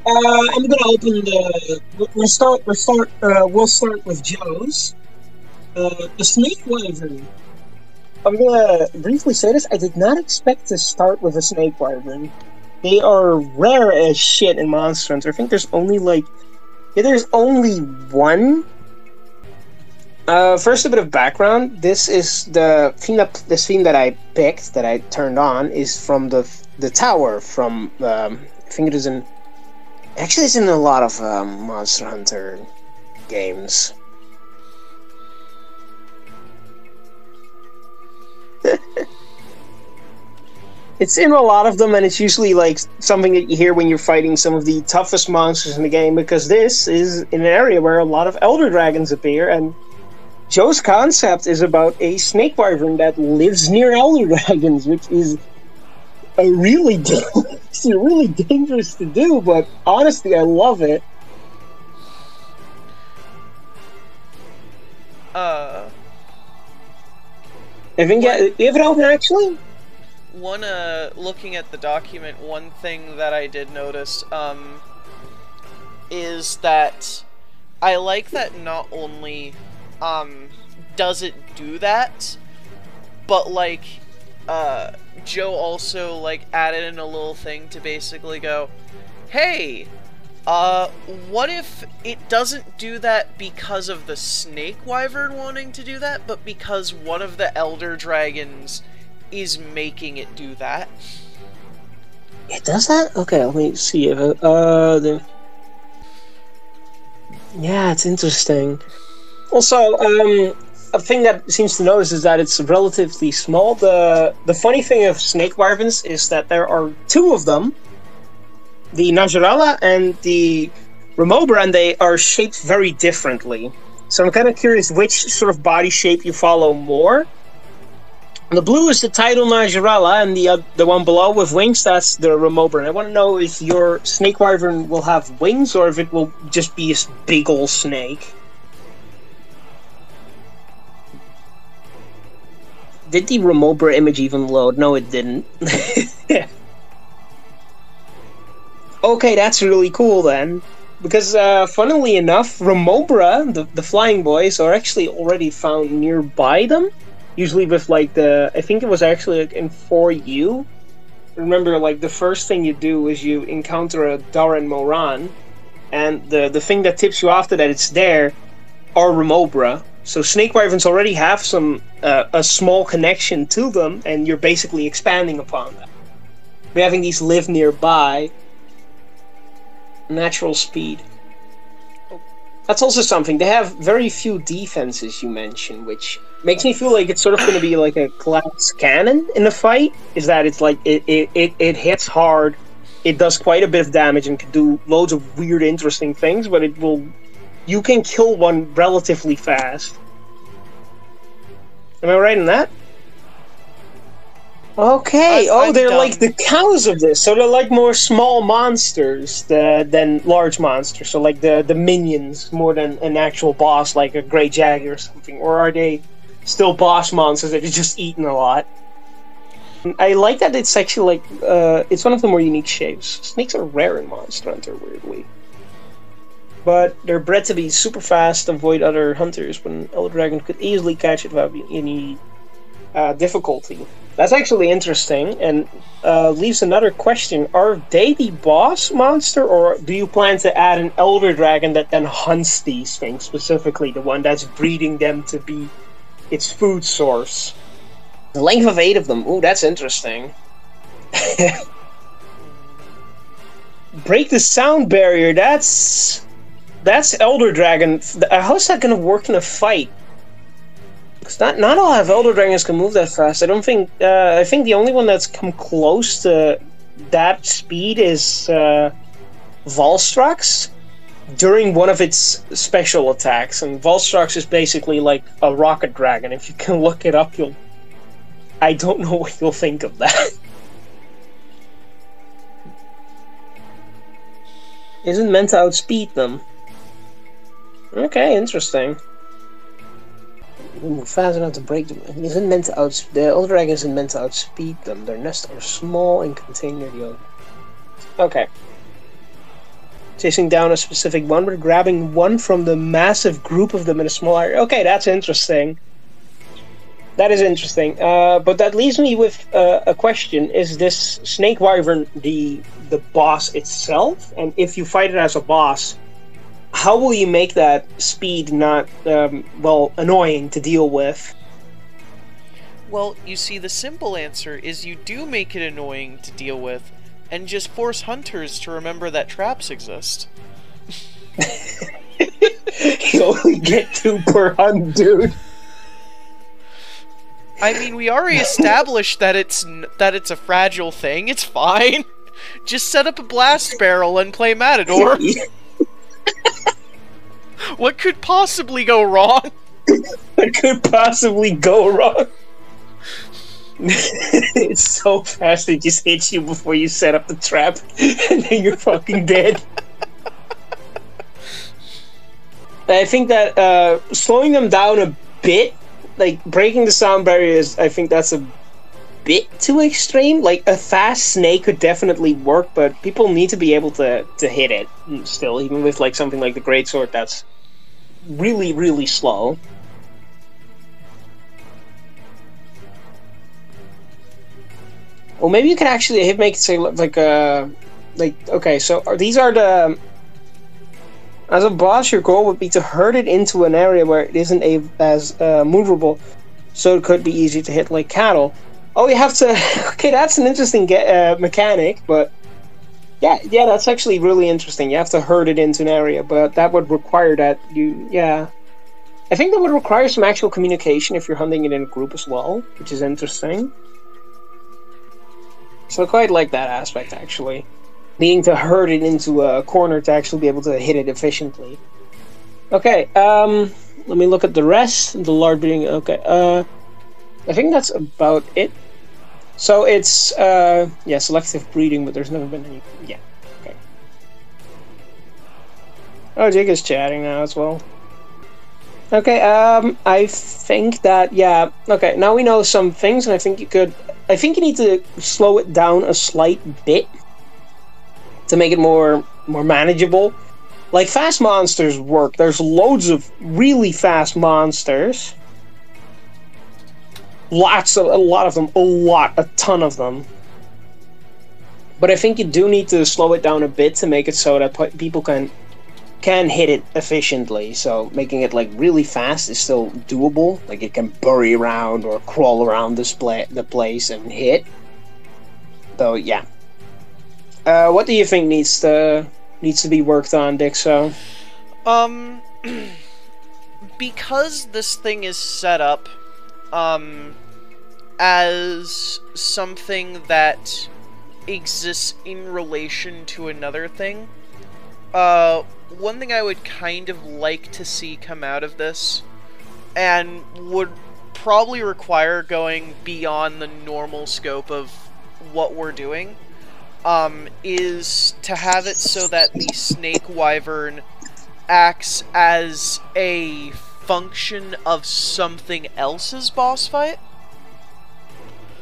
I'm gonna open the. We'll start with Joe's. The snake wyvern. I'm gonna briefly say this. I did not expect to start with a snake wyvern. They are rare as shit in Monster Hunter. I think there's only there's only one. First, a bit of background. This is this theme that I picked, that I turned on, is from the tower from. I think it is in. Actually, it's in a lot of Monster Hunter games. It's in a lot of them, and it's usually like something that you hear when you're fighting some of the toughest monsters in the game, because this is in an area where a lot of Elder Dragons appear, and Joe's concept is about a snake wyvern that lives near Elder Dragons, which is a really dangerous to do, but honestly, I love it. I think you have it open, actually? Looking at the document, one thing that I did notice, is that I like that not only, does it do that, but, like, Joe also, like, added in a little thing to basically go, hey, what if it doesn't do that because of the snake wyvern wanting to do that, but because one of the elder dragons is making it do that? It does that? Okay, let me see if yeah, it's interesting. Also, a thing that seems to notice is that it's relatively small. The funny thing of snake wyverns is that there are two of them, the Najarala and the Remobra, and they are shaped very differently. So I'm kind of curious which sort of body shape you follow more. The blue is the title Najarala, and the one below with wings, that's the Remobra. And I want to know if your snake wyvern will have wings, or if it will just be a big old snake. Did the Remobra image even load? No, it didn't. Okay, that's really cool then. Because, funnily enough, Remobra, the flying boys, are actually already found nearby them. Usually with, like, I think it was actually, like, in 4U. Remember, like, the first thing you do is you encounter a Darren Moran, and the thing that tips you off that it's there are Remobra. So snake wyverns already have a small connection to them, and you're basically expanding upon that. By having these live nearby. Natural speed. That's also something. They have very few defenses, you mentioned, which makes me feel like it's sort of going to be like a class cannon in the fight. Is that it's like it hits hard, it does quite a bit of damage, and can do loads of weird, interesting things. But you can kill one relatively fast. Am I right in that? Okay. They're like the cows of this, so they're like more small monsters than large monsters. So like the minions more than an actual boss, like a Grey Jagger or something. Or are they still boss monsters that are just eaten a lot? I like that it's actually like it's one of the more unique shapes. Snakes are rare in Monster Hunter, weirdly, but they're bred to be super fast, avoid other hunters, when Elder Dragon could easily catch it without any difficulty. That's actually interesting, and leaves another question. Are they the boss monster, or do you plan to add an Elder Dragon that then hunts these things, specifically the one that's breeding them to be its food source? The length of 8 of them. Ooh, that's interesting. Break the sound barrier. That's Elder Dragon. How's that going to work in a fight? Because not all have Elder Dragons can move that fast. I don't think. I think the only one that's come close to that speed is Volstrax during one of its special attacks. And Volstrax is basically like a rocket dragon. If you can look it up, I don't know what you'll think of that. Isn't meant to outspeed them. Okay, interesting. Move fast enough to break them. Isn't meant to the Elder Dragon isn't meant to outspeed them. Their nests are small and contain their young. Okay. chasing down a specific one, but grabbing one from the massive group of them in a small area. Okay, that's interesting. That is interesting. But that leaves me with a question. Is this Snake Wyvern the boss itself? And if you fight it as a boss, how will you make that speed not, well, annoying to deal with? Well, you see, the simple answer is you do make it annoying to deal with, and just force hunters to remember that traps exist. You only get 2 per hunt, dude. I mean, we already established that it's a fragile thing. It's fine. Just set up a blast barrel and play Matador. What could possibly go wrong? What could possibly go wrong? It's so fast it just hits you before you set up the trap, and then you're fucking dead. I think that slowing them down a bit, like breaking the sound barriers, I think that's a bit too extreme. Like a fast snake could definitely work, but people need to be able to hit it still, even with like something like the greatsword that's really, really slow. Well, maybe you could actually make it say like okay, so these are the. As a boss, your goal would be to herd it into an area where it isn't as movable, so it could be easy to hit like cattle. Oh, you have to. Okay, that's an interesting mechanic, but yeah, that's actually really interesting. You have to herd it into an area, but that would require that you. Yeah, I think that would require some actual communication if you're hunting it in a group as well, which is interesting. So I quite like that aspect, actually. Needing to herd it into a corner to actually be able to hit it efficiently. Okay, let me look at the rest. The large being... Okay, I think that's about it. So it's, yeah, selective breeding, but there's never been any... Yeah, okay. Oh, Jake is chatting now as well. Okay, I think that, yeah... Okay, now we know some things, and I think you could... I think you need to slow it down a slight bit to make it more manageable. Like, fast monsters work. There's loads of really fast monsters. A ton of them. But I think you do need to slow it down a bit to make it so that people can hit it efficiently. So making it like really fast is still doable. Like it can bury around or crawl around the place and hit. So yeah. What do you think needs to be worked on, Dixo? Because this thing is set up as something that exists in relation to another thing, one thing I would kind of like to see come out of this, and would probably require going beyond the normal scope of what we're doing, is to have it so that the Snake Wyvern acts as a function of something else's boss fight.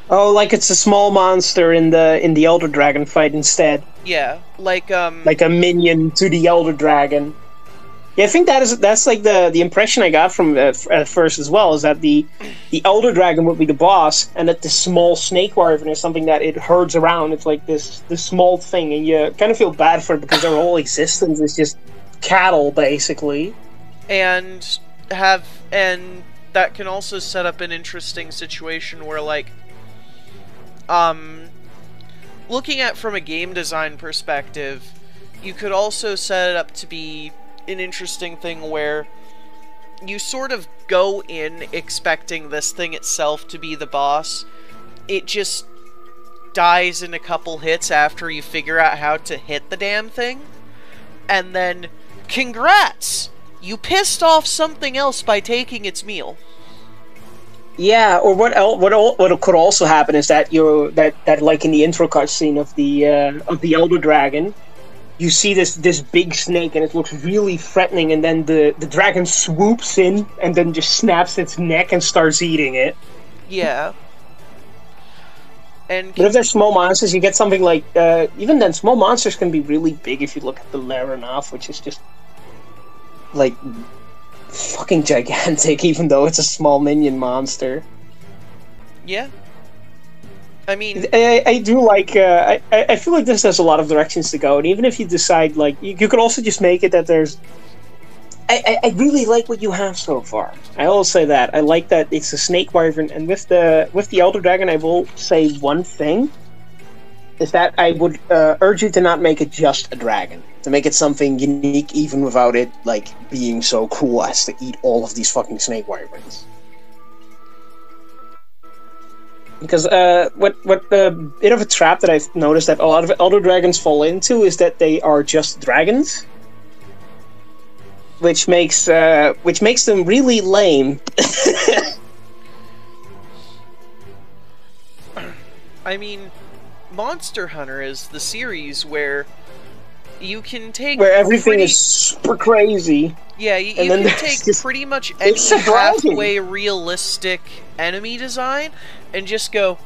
Oh, like it's a small monster in the Elder Dragon fight instead. Yeah, like a minion to the Elder Dragon. Yeah, I think that's like the impression I got from at first as well, is that the Elder Dragon would be the boss, and that the small Snake Wyvern is something that it herds around. It's like this small thing, and you kind of feel bad for it because their whole existence is just cattle, basically. And that can also set up an interesting situation where, like, looking at from a game design perspective, you could also set it up to be an interesting thing where you sort of go in expecting this thing itself to be the boss. It just dies in a couple hits after you figure out how to hit the damn thing. And then, congrats! You pissed off something else by taking its meal. Yeah, or what could also happen is that that like in the intro cutscene of the Elder Dragon, you see this big snake and it looks really threatening, and then the dragon swoops in and then just snaps its neck and starts eating it. Yeah. And But if they're small monsters, you get something like even then, small monsters can be really big if you look at the Laranov, which is just like fucking gigantic, even though it's a small minion monster. yeah. I mean, I do like. I feel like this has a lot of directions to go, and even if you decide, like, you could also just make it that there's. I really like what you have so far. I will say that I like that it's a snake wyvern, and with the Elder Dragon, I will say one thing: is that I would urge you to not make it just a dragon, to make it something unique, even without it like being so cool as to eat all of these fucking snake wyverns. Because what the bit of a trap that I've noticed that a lot of Elder Dragons fall into is that they are just dragons, which makes them really lame. I mean, Monster Hunter is the series where you can take where everything is super crazy. Yeah, you can take pretty much any halfway realistic enemy design and just go,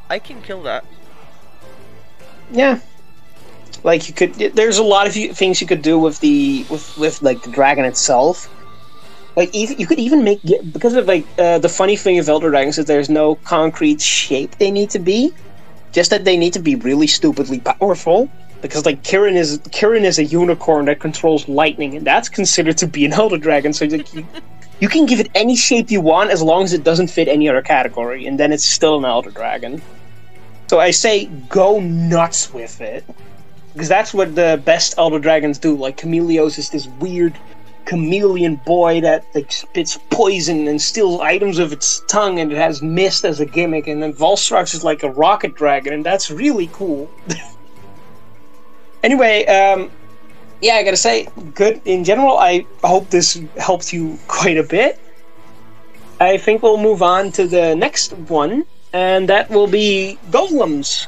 I can kill that. Yeah. Like, you could, there's a lot of things you could do with like the dragon itself. Like, you could even make, because of like the funny thing of Elder Dragons is there's no concrete shape they need to be, just that they need to be really stupidly powerful. Because like Kirin is a unicorn that controls lightning, and that's considered to be an Elder Dragon. So like, you can give it any shape you want as long as it doesn't fit any other category, and then it's still an Elder Dragon. So I say go nuts with it, because that's what the best Elder Dragons do. Like Chameleos is this weird chameleon boy that like spits poison and steals items with its tongue, and it has mist as a gimmick. And then Volstrox is like a rocket dragon, and that's really cool. Anyway, yeah, I gotta say, good in general. I hope this helped you quite a bit. I think we'll move on to the next one, and that will be golems.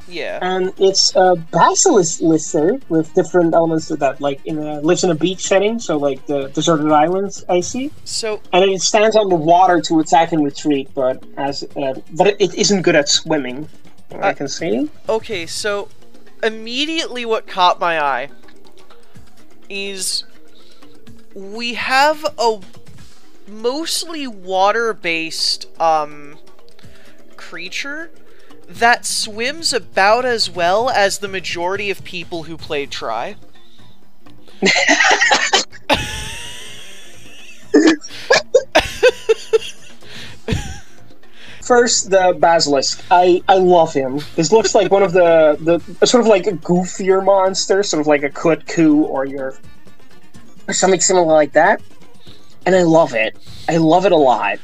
Yeah. And it's a basilisk lizard with different elements to that, like lives in a beach setting, so like the deserted islands I see. So, and it stands on the water to attack and retreat, but it isn't good at swimming. I can see. Okay, so immediately what caught my eye is we have a mostly water-based creature that swims about as well as the majority of people who played Try. First, the basilisk. I love him. This looks like one of the sort of like a goofier monster, sort of like a Kutku or something similar like that. And I love it. I love it a lot.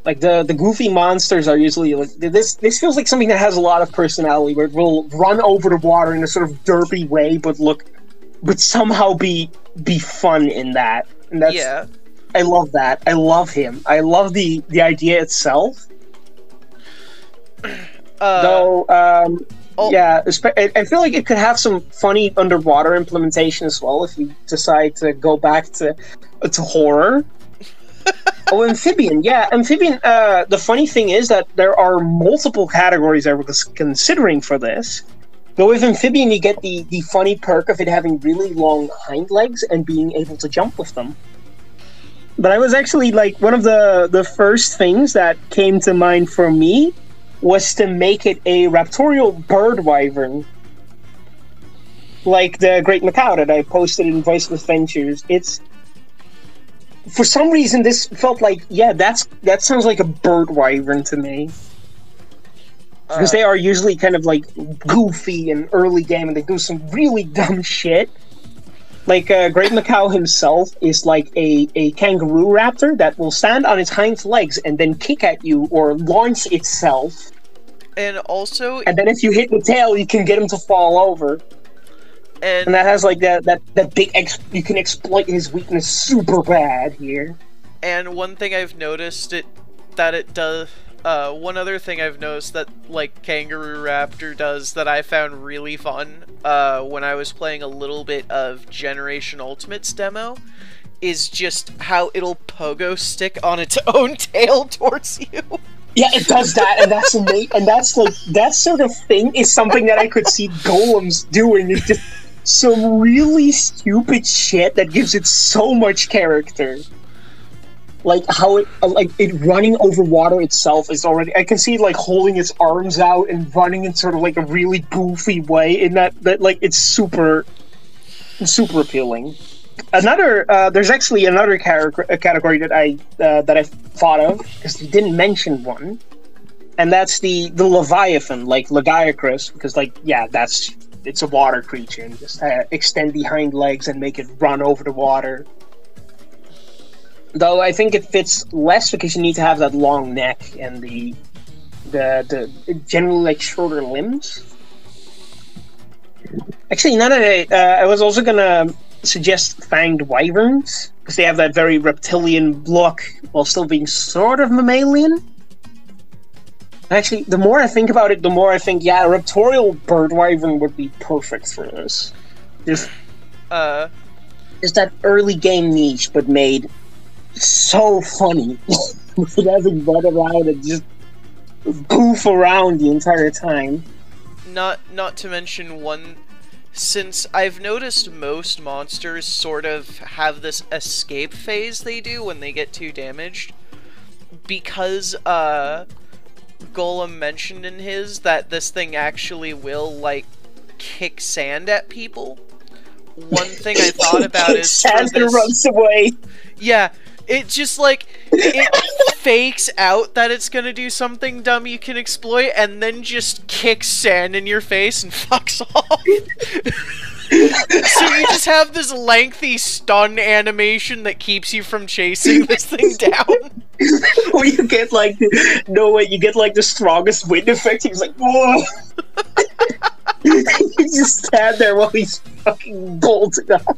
Like the goofy monsters are usually like this feels like something that has a lot of personality, where it will run over the water in a sort of derpy way, but somehow be fun in that. And that's, yeah. I love that. I love him. I love the idea itself. Yeah, I feel like it could have some funny underwater implementation as well if you decide to go back to horror. Oh, amphibian. Yeah, amphibian. The funny thing is that there are multiple categories I was considering for this. But with amphibian, you get the funny perk of it having really long hind legs and being able to jump with them. But I was actually like, one of the first things that came to mind for me was to make it a raptorial bird wyvern, like the Great Macaw that I posted in Voiceless Ventures. It's, for some reason, this felt like, yeah, that sounds like a bird wyvern to me. Because they are usually kind of like goofy and early game, and they do some really dumb shit. Like Great Macaw himself is like a kangaroo raptor that will stand on its hind legs and then kick at you or launch itself. And also, and then if you hit the tail, you can get him to fall over. And that has like that big you can exploit his weakness super bad here. And one thing I've noticed that it does. One other thing I've noticed that like Kangaroo Raptor does that I found really fun when I was playing a little bit of Generation Ultimate's demo is just how it'll pogo stick on its own tail towards you. Yeah, it does that, and that's amazing. And that's like that sort of thing is something that I could see golems doing. It's just some really stupid shit that gives it so much character. Like how it running over water itself is already. I can see it like holding its arms out and running in sort of like a really goofy way. In that like it's super appealing. There's actually another category that I thought of because you didn't mention one, and that's the Leviathan, like Lagiacrus, because it's a water creature and just extend the hind legs and make it run over the water. Though I think it fits less because you need to have that long neck and the generally like shorter limbs. Actually, none of it. I was also gonna suggest fanged wyverns because they have that very reptilian look while still being sort of mammalian. Actually, the more I think about it, the more I think, yeah, a raptorial bird wyvern would be perfect for this. Just that early game niche, but made so funny with having butt around and just goof around the entire time. Not to mention one. Since I've noticed most monsters sort of have this escape phase they do when they get too damaged, because Golem mentioned in his that this thing actually will like kick sand at people. One thing I thought about is sand runs away. Yeah, it just like it fakes out that it's gonna do something dumb you can exploit, and then just kicks sand in your face and fucks off. So you just have this lengthy stun animation that keeps you from chasing this thing down. Or you get like you get like the strongest wind effect. He's like, whoa. You just stand there while he's fucking bolted up.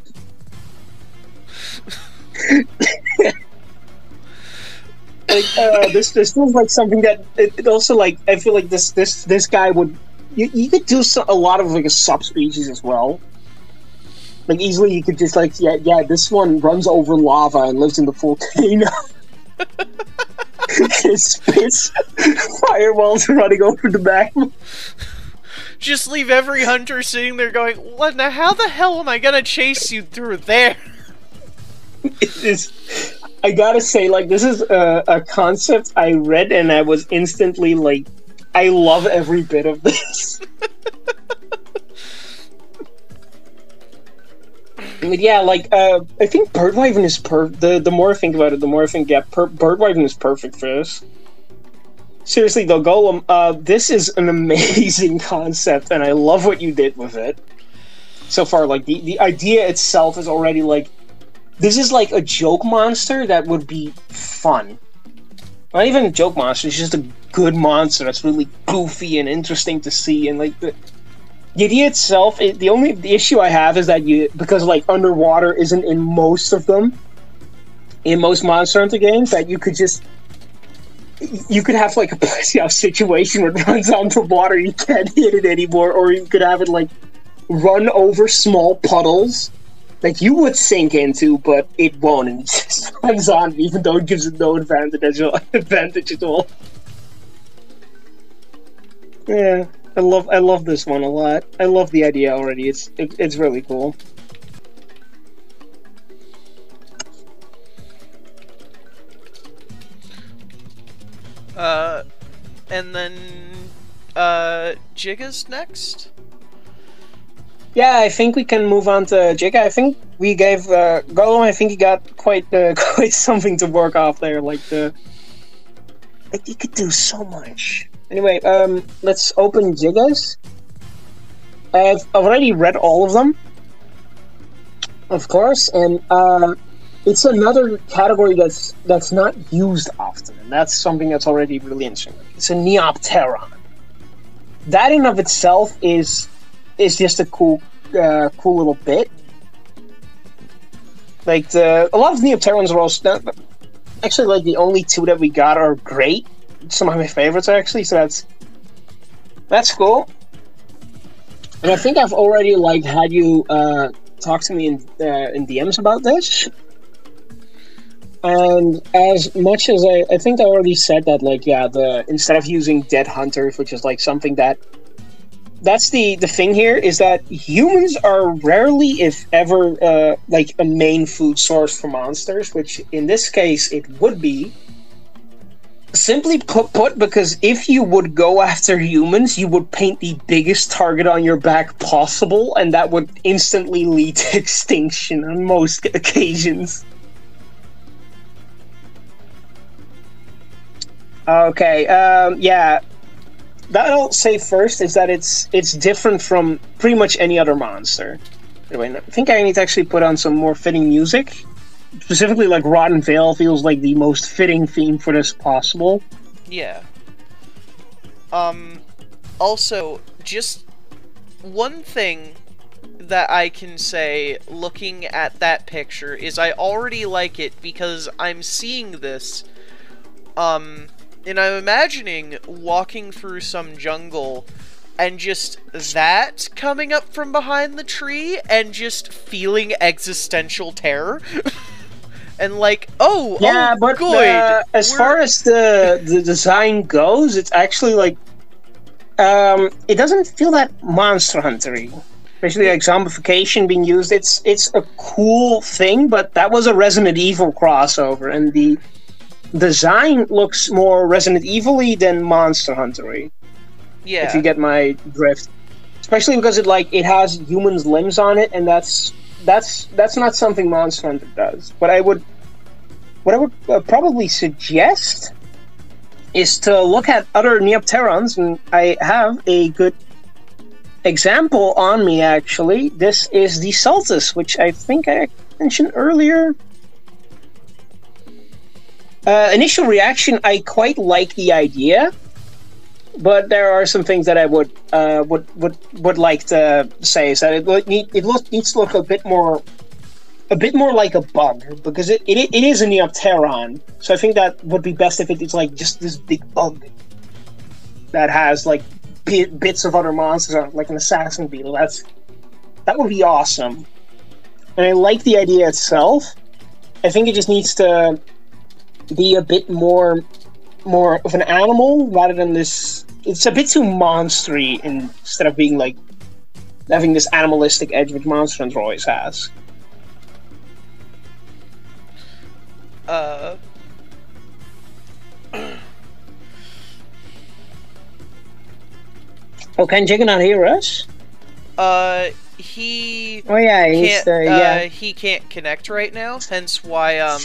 Like this feels like something that it also like. I feel like this guy would you could do a lot of like a subspecies as well. Like easily you could just like yeah this one runs over lava and lives in the volcano. It spits fireballs running over the magma. Just leave every hunter sitting there going, "What? Now how the hell am I gonna chase you through there?" It is. I gotta say, like, this is a concept I read and I was instantly like, I love every bit of this. But yeah, like, I think bird wyvern is the more I think about it, the more I think, yeah, bird wyvern is perfect for this. Seriously though, Golem, this is an amazing concept and I love what you did with it. So far, like, the idea itself is already, like, this is like a joke monster that would be fun. Not even a joke monster, it's just a good monster that's really goofy and interesting to see. And like the idea itself, the issue I have is that because like underwater isn't in most of them, in most Monster Hunter games, that you could have like a situation where it runs onto water, you can't hit it anymore, or you could have it like run over small puddles. Like, you would sink into, but it won't, and it just runs on, even though it gives it no advantage at all. Yeah, I love this one a lot. I love the idea already. It's really cool. And then, Jigga's next? Yeah, I think we can move on to Jigga. I think we gave Golem. I think he got quite something to work off there. Like he could do so much. Anyway, let's open Jiggas. I've already read all of them, of course, and it's another category that's not used often, and that's something that's already really interesting. It's a Neopteron. That in of itself is just a cool little bit. Like a lot of Neopterons are also actually like the only two that we got are great. Some of my favorites actually, so that's cool. And I think I've already like had you talk to me in DMs about this. And as much as I think I already said that, like, yeah, instead of using dead hunters, which is like something that's the thing here, is that humans are rarely, if ever, like a main food source for monsters, which in this case it would be. Simply put, because if you would go after humans, you would paint the biggest target on your back possible, and that would instantly lead to extinction on most occasions. Okay, yeah. That I'll say first is that it's different from pretty much any other monster. Anyway, I think I need to actually put on some more fitting music. Specifically, like, Rotten Vale feels like the most fitting theme for this possible. Yeah. Also, just one thing that I can say looking at that picture is I already like it because I'm seeing this, and I'm imagining walking through some jungle and just that coming up from behind the tree and just feeling existential terror. And like, yeah, but good. As far as the design goes, it's actually like, it doesn't feel that Monster Hunter-y. Especially like zombification being used. It's a cool thing, but that was a Resident Evil crossover, and the design looks more Resident Evil-y than Monster Hunter-y. Yeah. If you get my drift. Especially because it has humans' limbs on it, and that's not something Monster Hunter does. What I would probably suggest is to look at other Neopterons, and I have a good example on me, actually. This is the Celtis, which I think I mentioned earlier. Initial reaction, I quite like the idea, but there are some things that I would like to say. Is that it needs to look a bit more like a bug, because it is a Neopteron. So I think that would be best if it's like just this big bug that has like bits of other monsters on it, like an assassin beetle. That would be awesome. And I like the idea itself. I think it just needs to be a bit more of an animal rather than this. It's a bit too monstery instead of being like having this animalistic edge which Monster Hunter always has. Oh, can Jigga not hear us? He. Oh yeah, he can't connect right now. Hence why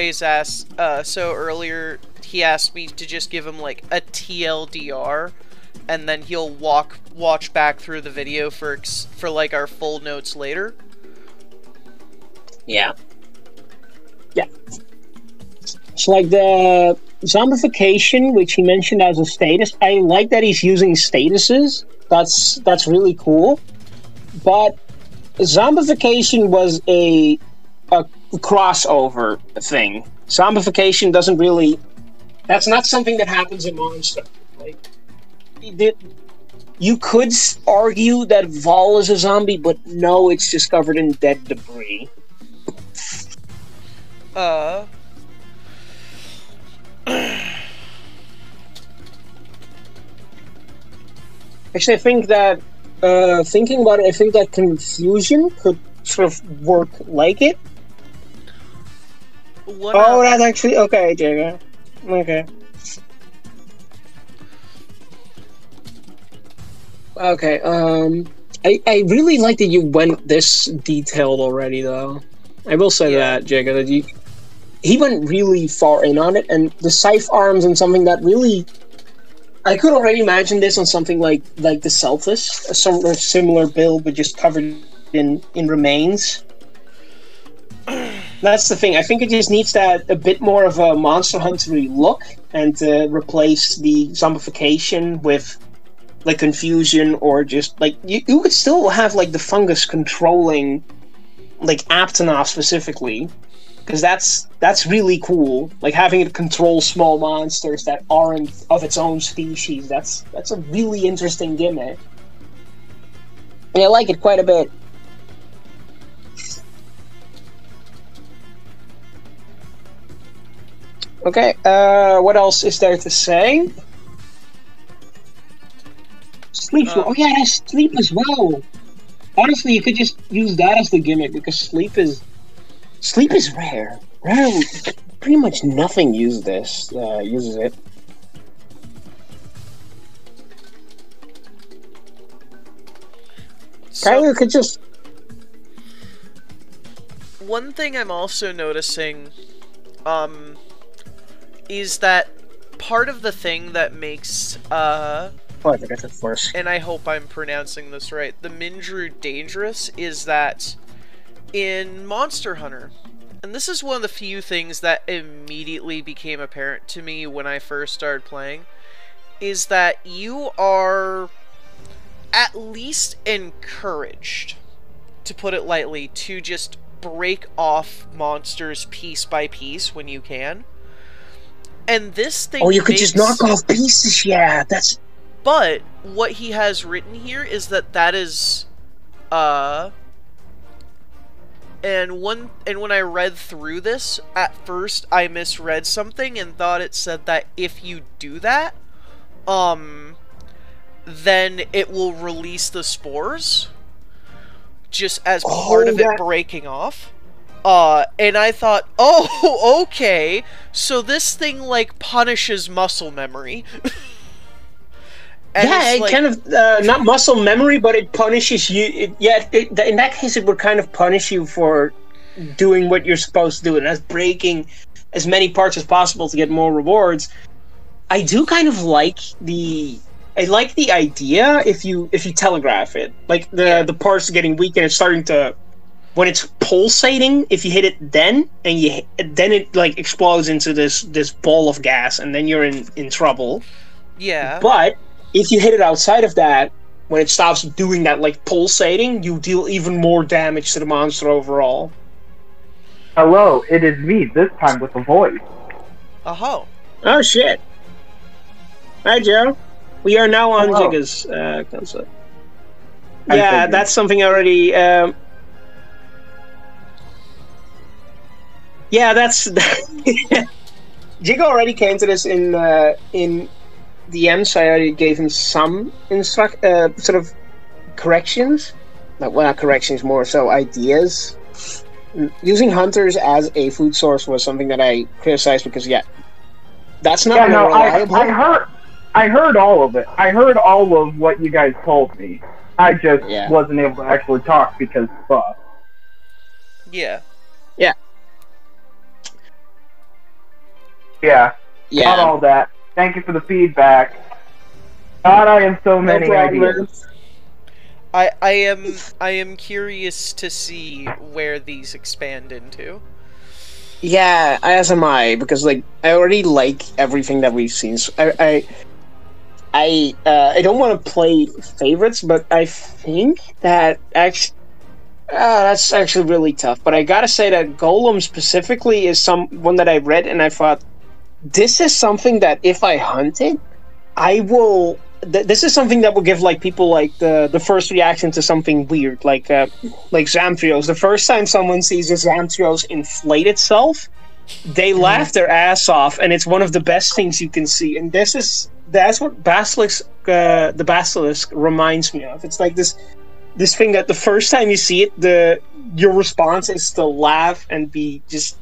he's asked. So earlier he asked me to just give him like a TLDR, and then he'll watch back through the video for like our full notes later. Yeah. Yeah. It's like the zombification, which he mentioned as a status. I like that he's using statuses. That's really cool. But zombification was a crossover thing. Zombification doesn't really. That's not something that happens in Monster. Like, you could argue that Vol is a zombie, but no, it's just covered in dead debris. Actually, I think that, thinking about it, I think that confusion could sort of work like it. That's actually... Okay, Jaga. Okay. Okay, I really like that you went this detailed already, though. I will say that, Jaga, that he went really far in on it, and the scythe arms and something that really... I could already imagine this on something like the Celtis, a sort of similar build, but just covered in remains. That's the thing. I think it just needs that a bit more of a Monster Hunter-y look, and to replace the zombification with like confusion, or just like you could still have like the fungus controlling like Aptonoff specifically. Because that's really cool. Like having it control small monsters that aren't of its own species. That's a really interesting gimmick. And I like it quite a bit. Okay, what else is there to say? Sleep. Oh yeah, that's sleep as well. Honestly, you could just use that as the gimmick because sleep is rare. Rare. Pretty much nothing uses it. So, Kyler could just. One thing I'm also noticing, is that part of the thing that makes, Oh, I forgot to force. and I hope I'm pronouncing this right, the Mindrew dangerous is that in Monster Hunter, and this is one of the few things that immediately became apparent to me when I first started playing, is that you are at least encouraged, to put it lightly, to just break off monsters piece by piece when you can. And this thing. Oh, you could just knock off pieces. Yeah, that's. But what he has written here is that is, and when I read through this, at first I misread something and thought it said that if you do that, then it will release the spores, just as part of it breaking off. And I thought, oh, okay, so this thing, like, punishes muscle memory. Yeah, it kind of, not muscle memory, but it punishes you. In that case, it would kind of punish you for doing what you're supposed to do, and that's breaking as many parts as possible to get more rewards. I do kind of like the idea if you telegraph it. Like, the parts are getting weak and it's starting to... When it's pulsating, if you hit it then, then it, like, explodes into this ball of gas, and then you're in trouble. Yeah. But if you hit it outside of that, when it stops doing that, like, pulsating, you deal even more damage to the monster overall. Hello, it is me, this time with a voice. Oh. Oh, shit. Hi, Joe. We are now on Jigga's console. Yeah, that's something already... Yeah, that's... Jigga already came to this in DM, so I already gave him some sort of corrections. Well, not corrections, more so ideas. Using hunters as a food source was something that I criticized because, that's not reliable. I heard all of it. I heard all of what you guys told me. I just wasn't able to actually talk because fuck. Yeah. Yeah. Yeah. Not all that. Thank you for the feedback. God, I have so many ideas. I am curious to see where these expand into. Yeah, as am I, because, like, I already like everything that we've seen. So I don't want to play favorites, but I think that actually that's actually really tough. But I gotta say that Golem specifically is one that I read and I thought, this is something that if I hunt it, I will... this is something that will give, like, people, like, the first reaction to something weird, like Zamtrios. The first time someone sees a Zamtrios inflate itself, they laugh their ass off, and it's one of the best things you can see. And that's what the Basilisk reminds me of. It's like this thing that the first time you see it, your response is to laugh and be just...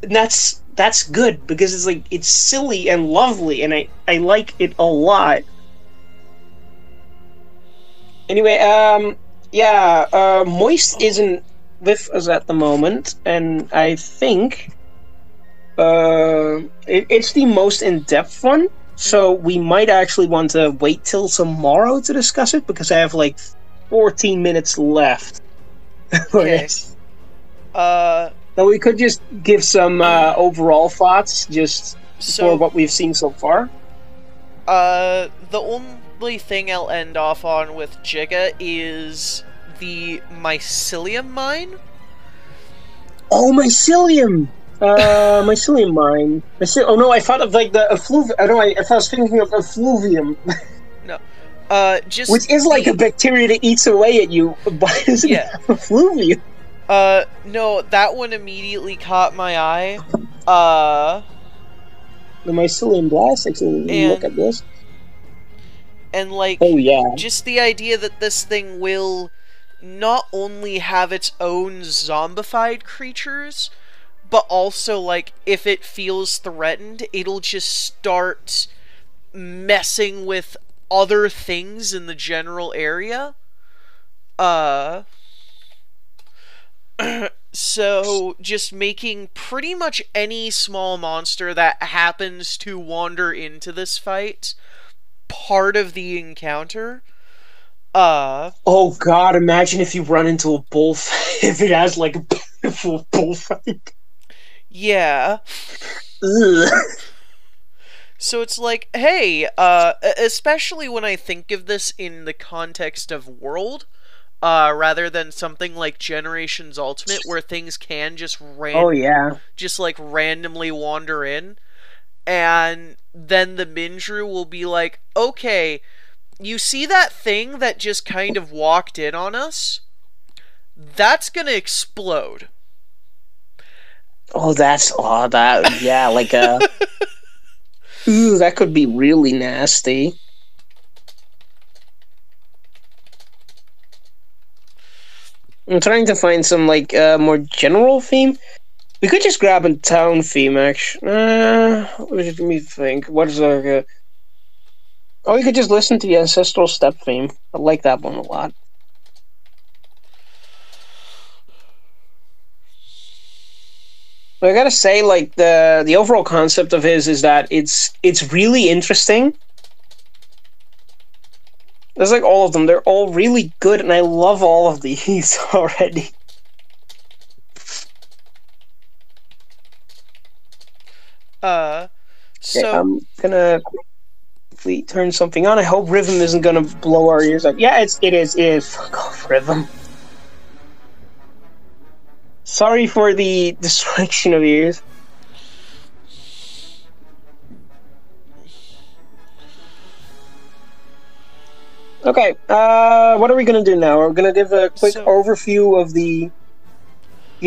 And that's good, because it's like, it's silly and lovely, and I like it a lot. Anyway, Moist isn't with us at the moment, and I think it's the most in-depth one, so we might actually want to wait till tomorrow to discuss it, because I have, like, 14 minutes left. Okay. So we could just give some overall thoughts, just for what we've seen so far. The only thing I'll end off on with Jigga is the Mycelium mine. Oh, Mycelium! Mycelium mine. Oh no, I thought of, like, the effluvium. Oh no, I was thinking of effluvium. No. Just... Which is like a bacteria that eats away at you, but isn't effluvium? No, that one immediately caught my eye. The Mycelium Blast, actually, look at this. And, like, oh, yeah. just the idea that this thing will not only have its own zombified creatures, but also, like, if it feels threatened, it'll just start messing with other things in the general area. So, just making pretty much any small monster that happens to wander into this fight part of the encounter. Oh god, imagine if you run into a bullfight, if it has, like, a beautiful bullfight. Yeah. Ugh. So it's like, hey, especially when I think of this in the context of World, rather than something like Generations Ultimate, where things can just just like randomly wander in, and then the Mindrew will be like, okay, you see that thing that just kind of walked in on us? That's gonna explode. Oh, yeah, like a... Ooh, that could be really nasty. I'm trying to find some, like, more general theme. We could just grab a town theme, actually. Let me think. What is like oh, we could just listen to the Ancestral Step theme. I like that one a lot. But I gotta say, like, the overall concept of his is that it's really interesting. There's like all of them. They're all really good, and I love all of these already. So okay, I'm gonna quickly turn something on. I hope Rhythm isn't gonna blow our ears out. Yeah, it is. Fuck off, Rhythm. Sorry for the distraction of ears. Okay, what are we gonna do now? We're gonna give a quick overview of the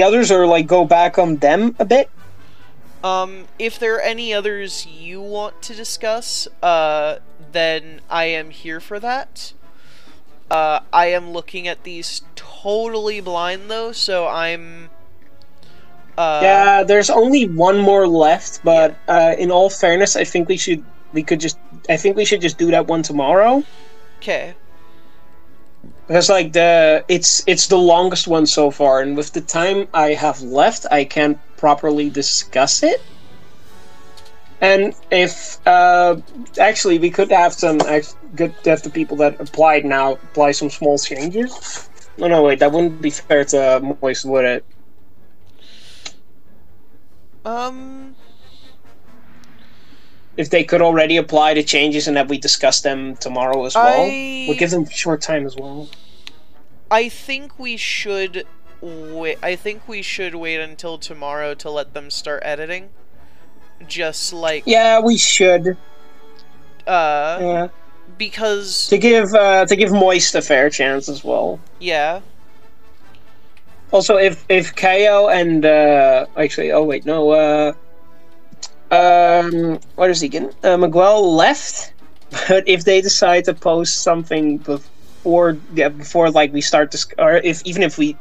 others, or like go back on them a bit? If there are any others you want to discuss, then I am here for that. I am looking at these totally blind, though, so I'm... yeah, there's only one more left, but in all fairness, I think we should just do that one tomorrow. Okay. Because, like, it's the longest one so far, and with the time I have left, I can't properly discuss it. And if actually, we could have some good to have the people that applied now apply some small changes. No, wait, that wouldn't be fair to Moist, would it? If they could already apply the changes and that we discuss them tomorrow as well, we'll give them short time as well. I think we should wait. I think we should wait until tomorrow to let them start editing. Just like we should. Yeah. Because to give Moist a fair chance as well. Yeah. Also, if KO and actually, oh wait, no, what is he getting? Miguel left, but if they decide to post something before like we start or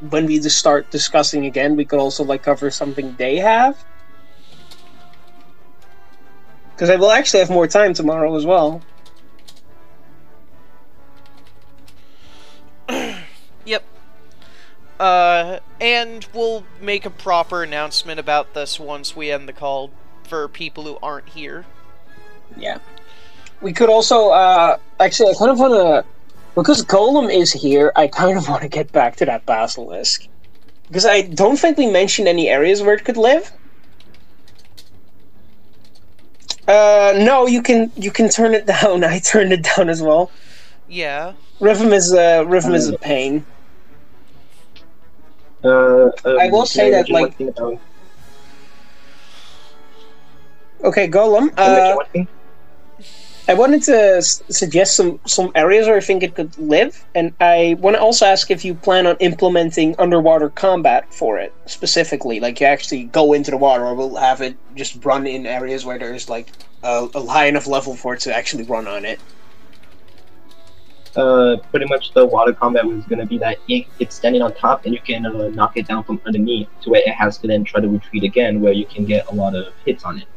when we just start discussing again, we could also like cover something they have. Because I will actually have more time tomorrow as well. Yep. And we'll make a proper announcement about this once we end the call for people who aren't here. Yeah. We could also, actually, I kind of want to... Because Golem is here, I kind of want to get back to that Basilisk. Because I don't think we mentioned any areas where it could live. No, you can turn it down. I turned it down as well. Yeah. Rhythm is a pain. I will say that, like... Okay, Golem. I wanted to suggest some areas where I think it could live, and I want to also ask if you plan on implementing underwater combat for it specifically. Like you actually go into the water, or will have it just run in areas where there's like a high enough level for it to actually run on it. Pretty much the water combat was going to be that it's standing on top and you can knock it down from underneath to where it has to then try to retreat again, where you can get a lot of hits on it.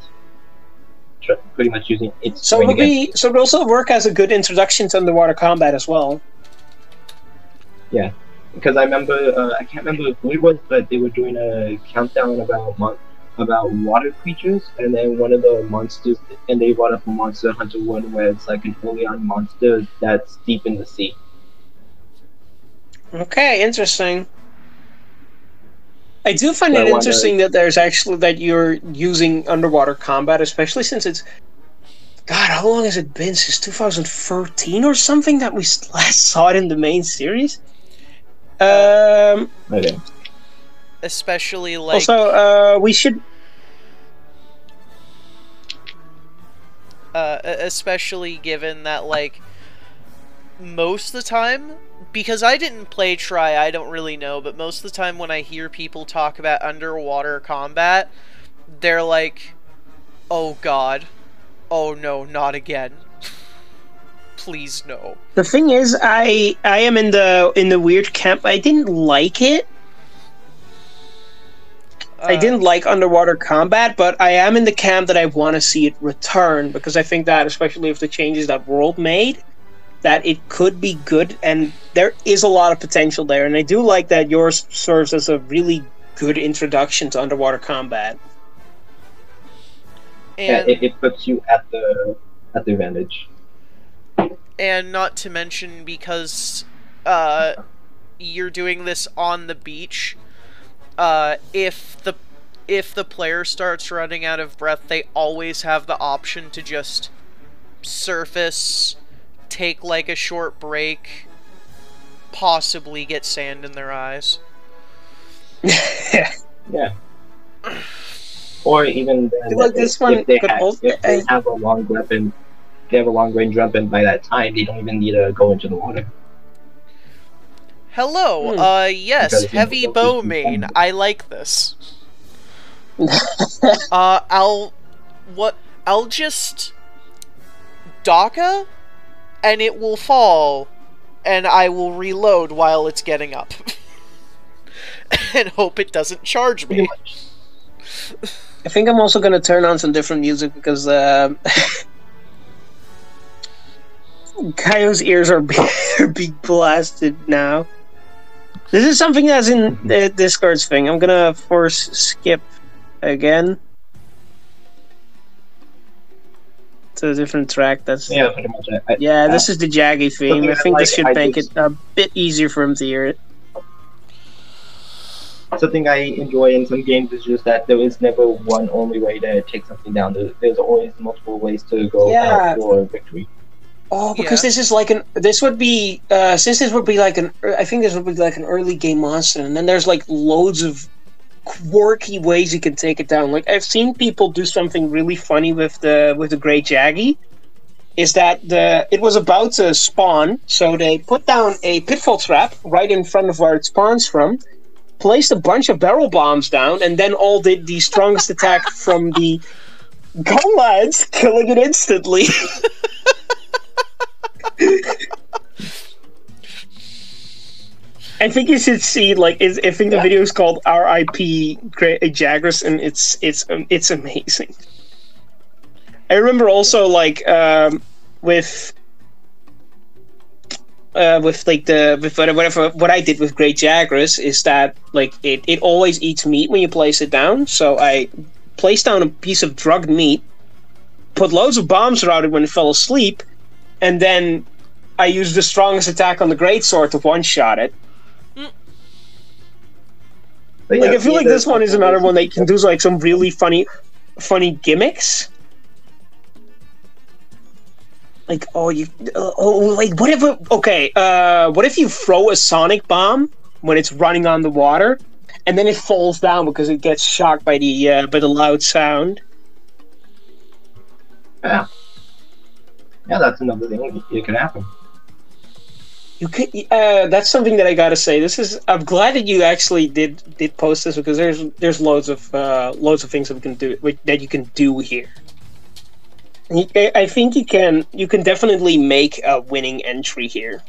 Pretty much using its so it would also work as a good introduction to underwater combat as well. Yeah, because I remember, I can't remember who it was, but they were doing a countdown about water creatures, and then one of the monsters, and they brought up a Monster Hunter one where it's like an Oleon monster that's deep in the sea. Okay, interesting. I do find it interesting that there's actually that you're using underwater combat, especially since it's God. How long has it been since 2013 or something that we last saw it in the main series? Okay. Especially like also, we should. Especially given that, like, most of the time, because I didn't play Try, I don't really know, but most of the time when I hear people talk about underwater combat, they're like, oh god, oh no, not again. Please no. The thing is, I am in the weird camp. I didn't like it. I didn't like underwater combat, but I am in the camp that I want to see it return, because I think that, especially with the changes that World made, that it could be good, and there is a lot of potential there, and I do like that yours serves as a really good introduction to underwater combat. And yeah, it puts you at the advantage. And not to mention, because you're doing this on the beach, if the player starts running out of breath, they always have the option to just surface, take like a short break, possibly get sand in their eyes. Yeah. Or even then, like this one, if they have a long weapon, they have a long range weapon by that time, they don't even need to go into the water. Hello, yes, heavy bow main. I like this. I'll just Daka, and it will fall, and I will reload while it's getting up. And hope it doesn't charge me. I think I'm also going to turn on some different music, because Kaio's ears are being blasted now. This is something that's in the Discord's thing. I'm gonna force skip again to a different track. That's pretty much. This is the Jaggy theme. I think this should make it a bit easier for him to hear it. Something I enjoy in some games is just that there is never one only way to take something down. There's always multiple ways to go out for victory. Oh, because this is like this would be like an early game monster, and then there's like loads of quirky ways you can take it down. Like I've seen people do something really funny with the Great Jaggy. Is that it was about to spawn, so they put down a pitfall trap right in front of where it spawns from, placed a bunch of barrel bombs down, and then all did the strongest attack from the goleads, killing it instantly. I think you should see I think the video is called R.I.P. Jagras, and it's amazing. I remember also what I did with Great Jagras is that it always eats meat when you place it down. So I placed down a piece of drugged meat, put loads of bombs around it when it fell asleep, and then I used the strongest attack on the greatsword to one-shot it. I feel like this one is another one that can do some really funny gimmicks. What if you throw a sonic bomb when it's running on the water, and then it falls down because it gets shocked by the loud sound? Yeah. Yeah, that's another thing. It can happen. You could. That's something that I gotta say. I'm glad that you actually did post this because there's loads of things that we can do that you can do here. I think you can definitely make a winning entry here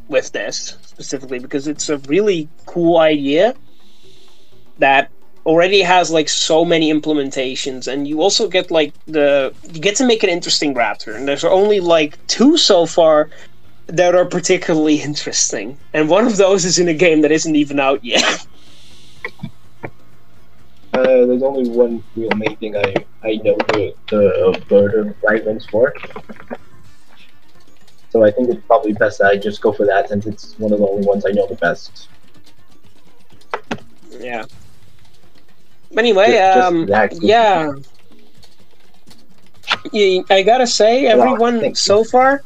with this specifically because it's a really cool idea that already has like so many implementations, and you also get like you get to make an interesting raptor, and there's only like 2 so far that are particularly interesting, and one of those is in a game that isn't even out yet. There's only one real main thing I know the bird of fragments for. So I think it's probably best that I just go for that since it's one of the only ones I know the best. Yeah. But anyway, yeah. I gotta say, everyone so far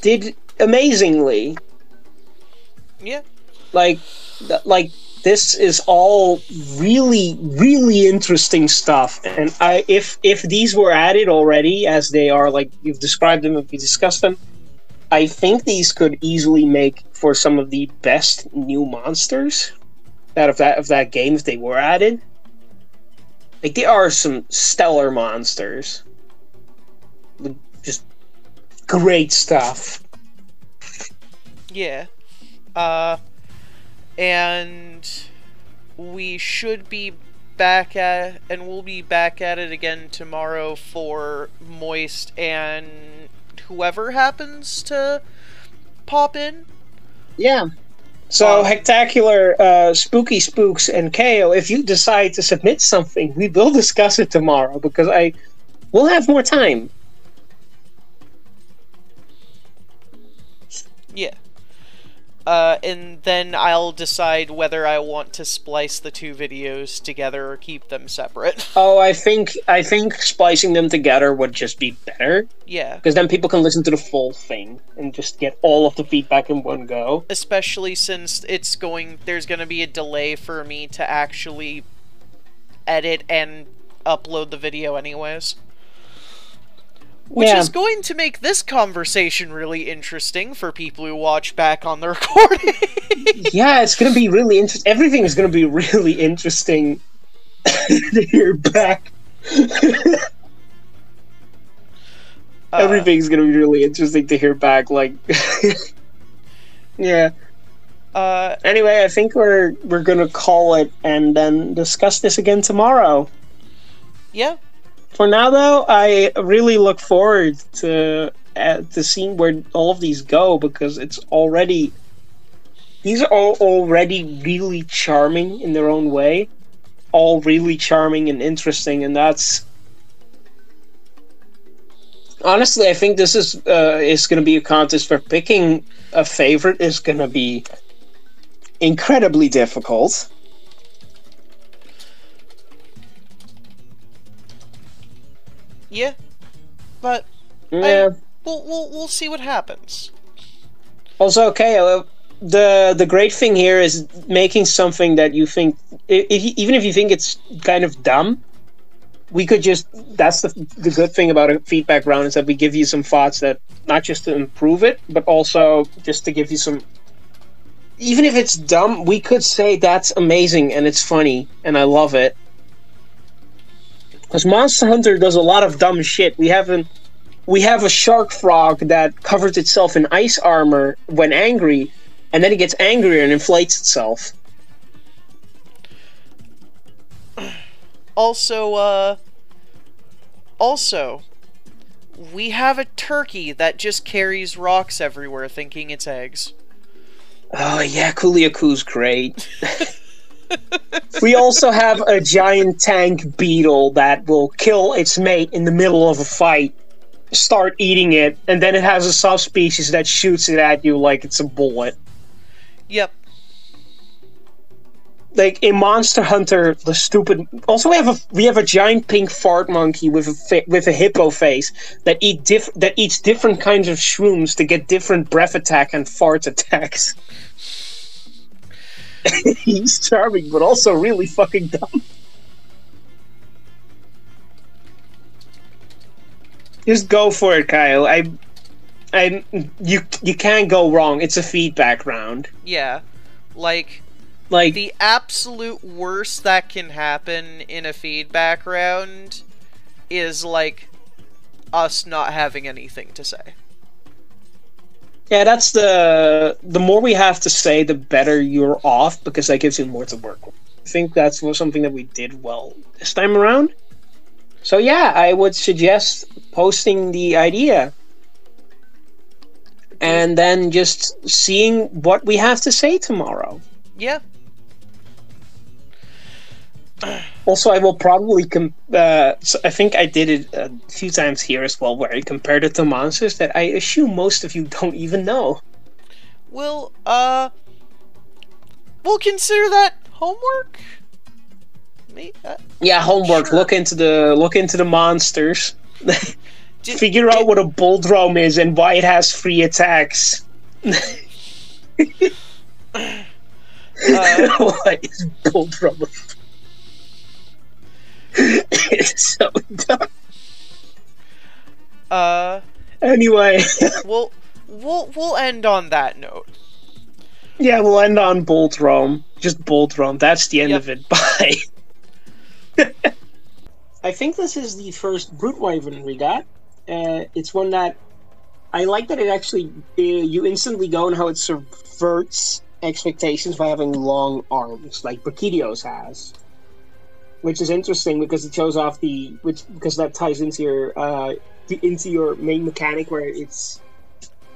did amazingly. Yeah. Like this is all really, really interesting stuff. And if these were added already, as they are, like you've described them, if we discussed them, I think these could easily make for some of the best new monsters out of that game if they were added. Like, they are some stellar monsters. Just great stuff. Yeah. And we should be back we'll be back at it again tomorrow for Moist and whoever happens to pop in. Yeah. So, Hectacular, Spooky Spooks, and KO, if you decide to submit something, we will discuss it tomorrow, because we'll have more time. Yeah. And then I'll decide whether I want to splice the 2 videos together or keep them separate. Oh, I think splicing them together would just be better. Yeah. Because then people can listen to the full thing and just get all of the feedback in one go. Especially since there's gonna be a delay for me to actually edit and upload the video anyways. Which is going to make this conversation really interesting for people who watch back on the recording. Yeah, it's going to be really interesting. Everything is going to be really interesting to hear back. Everything's going to be really interesting to hear back. Like, yeah. Anyway, I think we're going to call it and then discuss this again tomorrow. Yeah. For now, though, I really look forward to seeing where all of these go, because these are all already really charming in their own way, all really charming and interesting, and that's honestly, I think this is going to be a contest where picking a favorite is going to be incredibly difficult. Yeah, but yeah, we'll see what happens. Also, okay, the great thing here is making something that you think, even if you think it's kind of dumb, we could just. That's the good thing about a feedback round, is that we give you some thoughts that not just to improve it, but also just to give you some. Even if it's dumb, we could say that's amazing and it's funny and I love it. Because Monster Hunter does a lot of dumb shit. We have a shark frog that covers itself in ice armor when angry, and then it gets angrier and inflates itself. Also, we have a turkey that just carries rocks everywhere thinking it's eggs. Oh yeah, Kuliaku's great. We also have a giant tank beetle that will kill its mate in the middle of a fight, start eating it, and then it has a subspecies that shoots it at you like it's a bullet. Yep. Like in Monster Hunter, the stupid. Also, we have a giant pink fart monkey with a hippo face that eats different kinds of shrooms to get different breath attack and fart attacks. He's charming, but also really fucking dumb. Just go for it, Kyle. You can't go wrong. It's a feedback round. Yeah. Like, the absolute worst that can happen in a feedback round is, like, us not having anything to say. Yeah, that's the more we have to say, the better you're off, because that gives you more to work with. I think that's something that we did well this time around. So yeah, I would suggest posting the idea and then just seeing what we have to say tomorrow. Yeah. Also, I will probably so I think I did it a few times here as well, where I compared it to monsters that I assume most of you don't even know. We'll consider that homework. Yeah, homework. Sure. Look into the monsters. Figure out what a Boldrome is and why it has 3 attacks. What is Boldrome? It's so dumb. Anyway, we'll end on that note. Yeah, we'll end on Boldrome. Just Boldrome. That's the end of it. Bye. I think this is the first Brute Wyvern we got. It's one that I like that it actually you instantly go on how it subverts expectations by having long arms, like Brachidio's has. Which is interesting because it shows off because that ties into your main mechanic where it's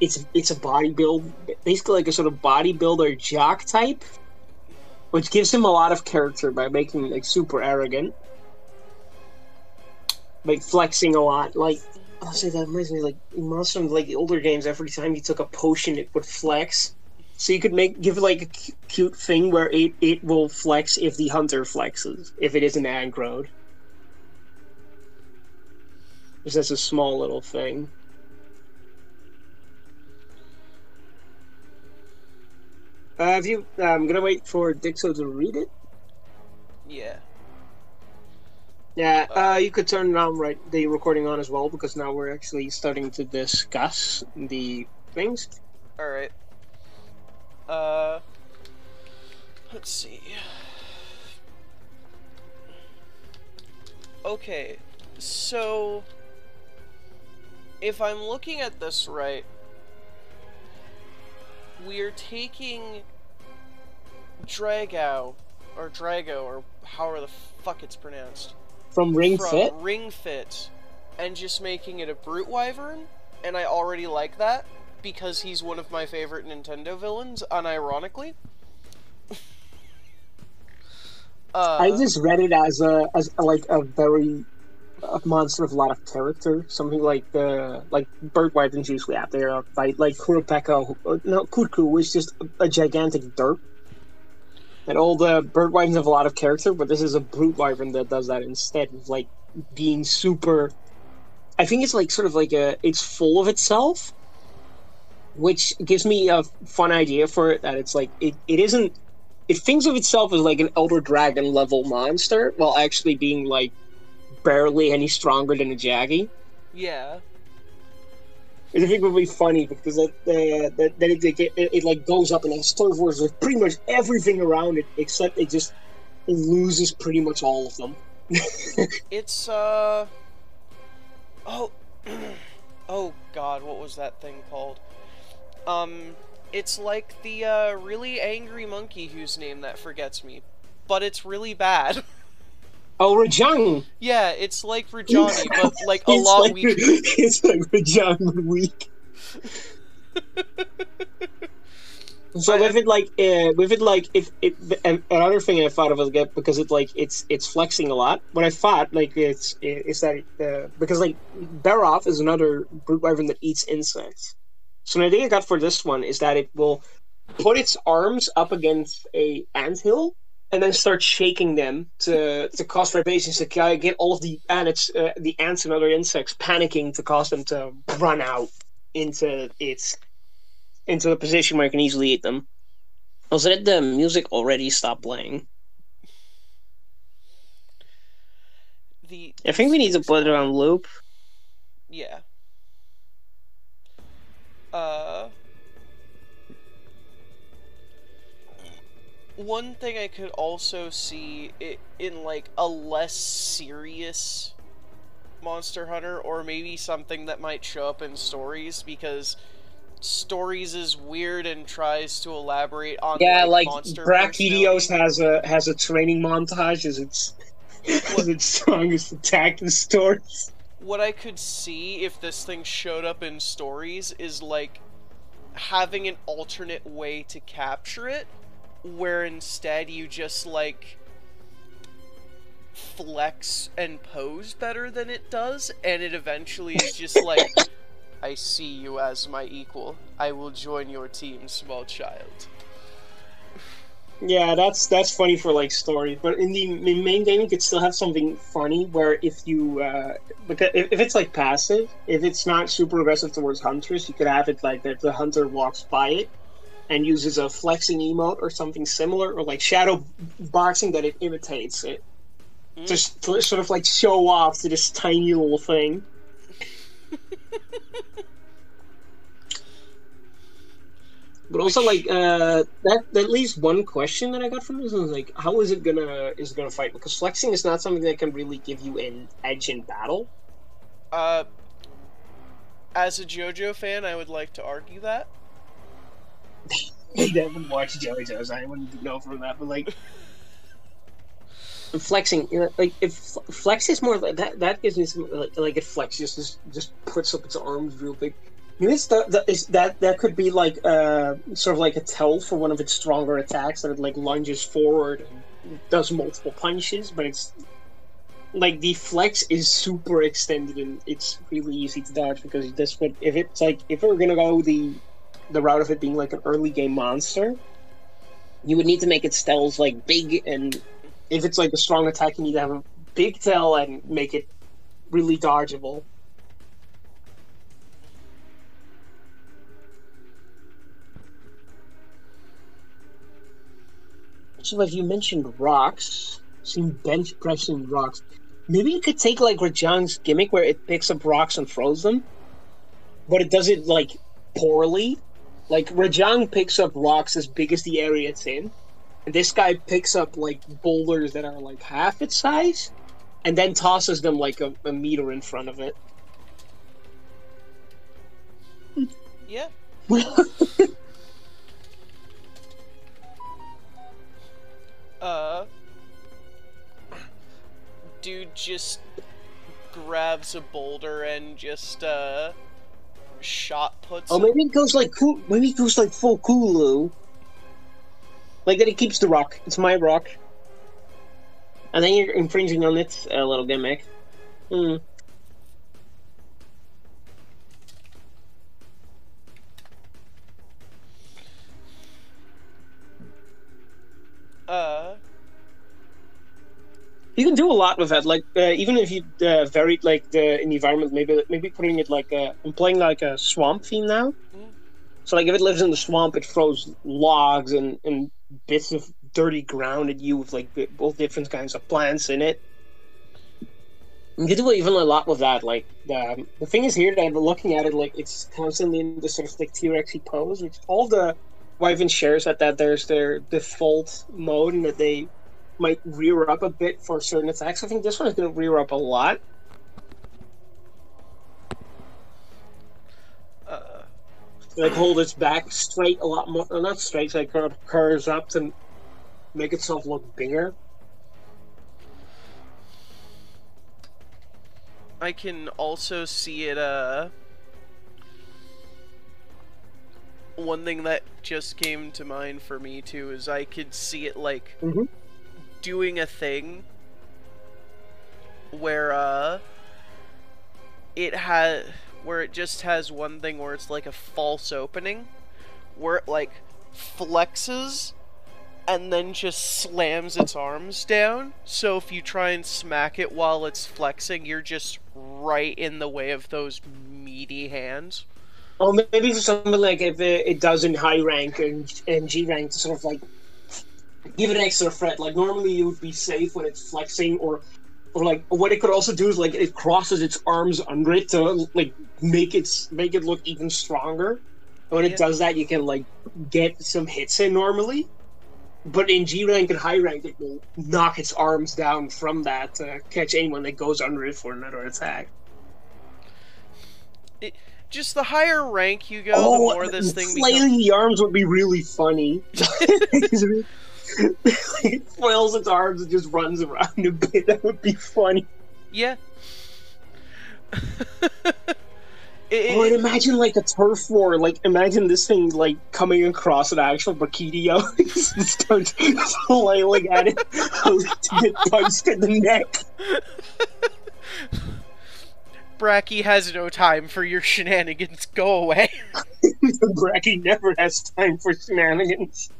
a body build, basically like a sort of bodybuilder jock type, which gives him a lot of character by making him like super arrogant, like flexing a lot. Like I'll say that reminds me like in most of like the older games, every time you took a potion, it would flex. So you could give it like a cute thing where it will flex if the hunter flexes, if it isn't aggroed. Just that's a small little thing. I'm gonna wait for Dixo to read it. Yeah. Yeah, you could turn the recording on as well, because now we're actually starting to discuss the things. Alright. Let's see. Okay, so if I'm looking at this right, we're taking Drago, or however the fuck it's pronounced. From Ring Fit, and just making it a Brute Wyvern, and I already like that, because he's one of my favorite Nintendo villains, unironically. I just read it as a monster of a lot of character, something like bird wyverns usually out there, like Kurapeka. No, Kutku was just a gigantic derp. And all the bird wyverns have a lot of character, but this is a brute wyvern that does that instead of like being super. I think it's like sort of like it's full of itself, which gives me a fun idea for it. That it's like it isn't. It thinks of itself as like an Elder Dragon level monster, while actually being like barely any stronger than a Jaggy. Yeah. I think it would be funny because it like goes up and has Star Wars with pretty much everything around it, except it loses pretty much all of them. It's oh oh god, what was that thing called? It's like the really angry monkey whose name that forgets me, but it's really bad. Oh, Rajang! Yeah, it's like Rajani, but like a lot weaker. It's like Rajang, but weak. So another thing I thought of was because it's flexing a lot. What I thought is that because like Baroth is another brute wyvern that eats insects. So the idea I got for this one is that it will put its arms up against a anthill and then start shaking them to cause vibrations to get all of the ants and other insects panicking to cause them to run out into the position where I can easily eat them. Also, did the music already stop playing? I think we need to put it on loop. Yeah. One thing I could also see in like a less serious Monster Hunter, or maybe something that might show up in stories, because stories is weird and tries to elaborate on like monster Brachydios has a training montage as its strongest attack in stories. What I could see if this thing showed up in stories is like having an alternate way to capture it, where instead you just like flex and pose better than it does, and it eventually is just like, I see you as my equal. I will join your team, small child. Yeah, that's funny for like story, but in the main game you could still have something funny where if you because if it's like passive, if it's not super aggressive towards hunters, you could have it like that the hunter walks by it and uses a flexing emote or something similar, or like shadow boxing that it imitates it. Just to sort of like show off to this tiny little thing. But also, like, that leaves one question that I got from this, is like, how is it gonna fight? Because flexing is not something that can really give you an edge in battle. As a JoJo fan, I would like to argue that. I haven't watched JoJo's, I wouldn't know from that, but like, flexing, you know, like if flex is more like that gives me some like it flexes just puts up its arms real big. Maybe that could be like sort of like a tell for one of its stronger attacks, that it like lunges forward and does multiple punches, but it's like the flex is super extended and it's really easy to dodge, because this would, if it's like, if we're gonna go the route of it being like an early game monster, you would need to make its tells like big, and if it's like a strong attack, you need to have a big tail and make it really dodgeable. So if you mentioned rocks, seen bench pressing rocks, maybe you could take like Rajang's gimmick where it picks up rocks and throws them, but it does it like poorly. Like Rajang picks up rocks as big as the area it's in, and this guy picks up like boulders that are like half its size, and then tosses them like a meter in front of it. Yeah. Dude just grabs a boulder and just shot puts. Oh, maybe it goes like maybe it goes like full Kulu. Like that, it keeps the rock. It's my rock, and then you're infringing on its little gimmick. You can do a lot with that. Like even if you varied like the environment, maybe putting it like I'm playing like a swamp theme now. So like if it lives in the swamp, it throws logs and bits of dirty ground at you with like both different kinds of plants in it. You can do even a lot with that. Like the thing is here that I'm looking at it, like it's constantly in this sort of like T-Rexy pose, which all the Wyvern shares that there's their default mode, and that they might rear up a bit for certain attacks. I think this one is going to rear up a lot. Like hold its back straight a lot more, not straight, like curves up to make itself look bigger. I can also see it, one thing that just came to mind for me too is I could see it like doing a thing where it just has one thing where it's like a false opening where it like flexes and then just slams its arms down, so if you try and smack it while it's flexing, you're just right in the way of those meaty hands. Oh, maybe for something like if it does in high rank and G rank to sort of like give it an extra threat. Like normally you would be safe when it's flexing or Or like what it could also do is like it crosses its arms under it to like make it look even stronger. And when it does that, you can like get some hits in normally. But in G rank and high rank, it will knock its arms down from that to catch anyone that goes under it for another attack. Just the higher rank you go, the more this thing becomes... flailing the arms would be really funny. It flails its arms and just runs around a bit. That would be funny. Yeah. Or imagine like a turf war. Like imagine this thing like coming across an actual Brachidio and starts flailing at it to get punched in the neck. Bracky has no time for your shenanigans. Go away. Bracky never has time for shenanigans.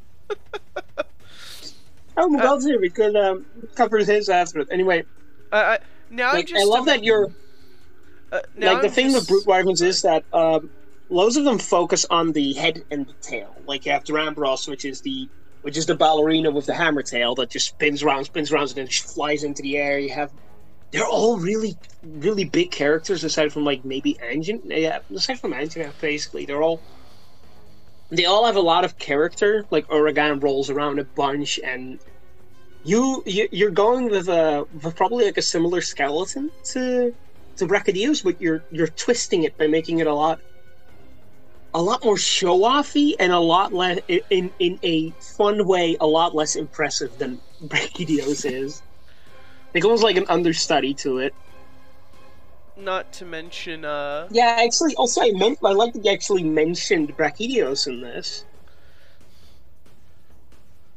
Oh, well, we could cover his after it. Anyway, now like, I love that you're... like, the thing with Brute Wyverns is that loads of them focus on the head and the tail. Like, you have Durambros, which is the ballerina with the hammer tail that just spins around, and then just flies into the air. You have... They're all really, really big characters, aside from, like, maybe Angin. Yeah, aside from Angin, basically. They all have a lot of character. Like, Uragan rolls around a bunch, and you're going with probably, like, a similar skeleton to Brachydios, but you're twisting it by making it a lot more show-offy and a lot less, in a fun way, a lot less impressive than Brachydios is. Like almost like an understudy to it. Not to mention, Yeah, actually, also I like that you actually mentioned Brachydios in this.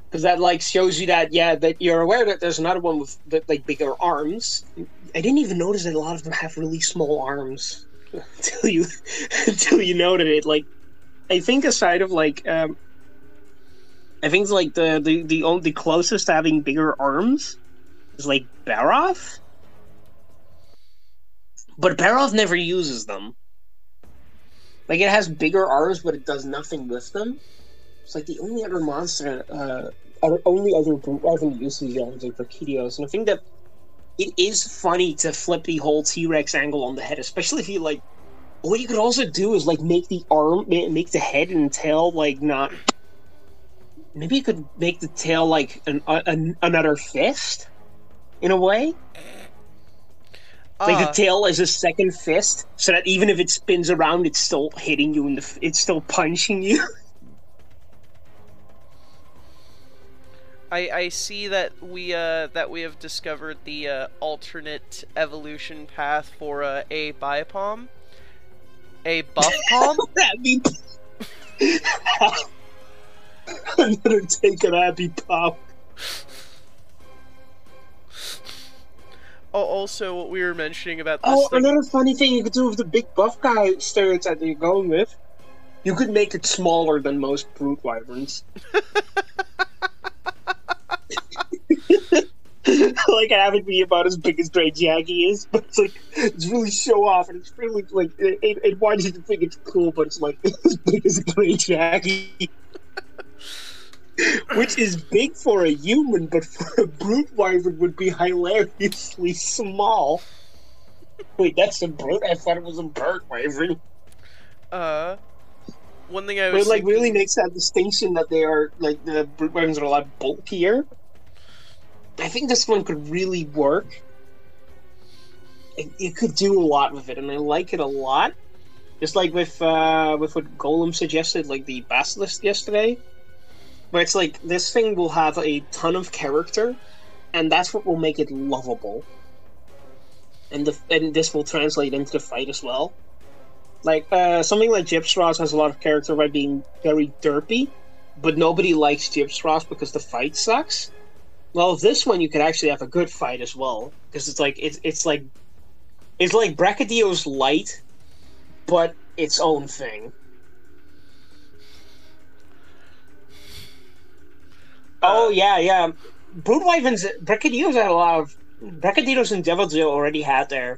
Because that, like, shows you that, that you're aware that there's another one with, like, bigger arms. I didn't even notice that a lot of them have really small arms. until you noted it. Like, I think aside of, like, I think, like, the closest to having bigger arms is, like, Barov? But Barov never uses them. Like, it has bigger arms, but it does nothing with them. It's like the only other monster, only other brute weapon uses arms like Brachydios. And I think that it is funny to flip the whole T-Rex angle on the head, especially if you, like... What you could also do is, like, make the head and tail, like, not... Maybe you could make the tail, like, another fist? In a way? Like the tail is a second fist, so that even if it spins around, it's still hitting you it's still punching you. I see that we have discovered the alternate evolution path for a Biopalm. A buff palm? That'd be another take an Abby Palm. Oh, also, what we were mentioning about this thing... another funny thing you could do with the big buff guy stereotype that you're going with. You could make it smaller than most brute wyverns. Like, have it be about as big as Grey Jaggy is, but it's like, it's really show off, and it's really, like, it wants you to think it's cool, but it's like, as big as Grey Jaggy. Which is big for a human, but for a brute wyvern would be hilariously small. Wait, that's a brute? I thought it was a bird wyvern. One thing I was But, like, really makes that distinction that they are, like, the brute wyverns are a lot bulkier. I think this one could really work. It could do a lot with it, and I like it a lot. Just like with what Golem suggested, like the Basilisk yesterday. But it's like, this thing will have a ton of character, and that's what will make it lovable. And this will translate into the fight as well. Like, something like Gypsross has a lot of character by being very derpy, but nobody likes Gypsross because the fight sucks. Well, this one you could actually have a good fight as well, because it's like Brachydios light, but its own thing. Oh yeah. Brute wyverns, Brachydios had a lot of Brachydios and Deviljo already had a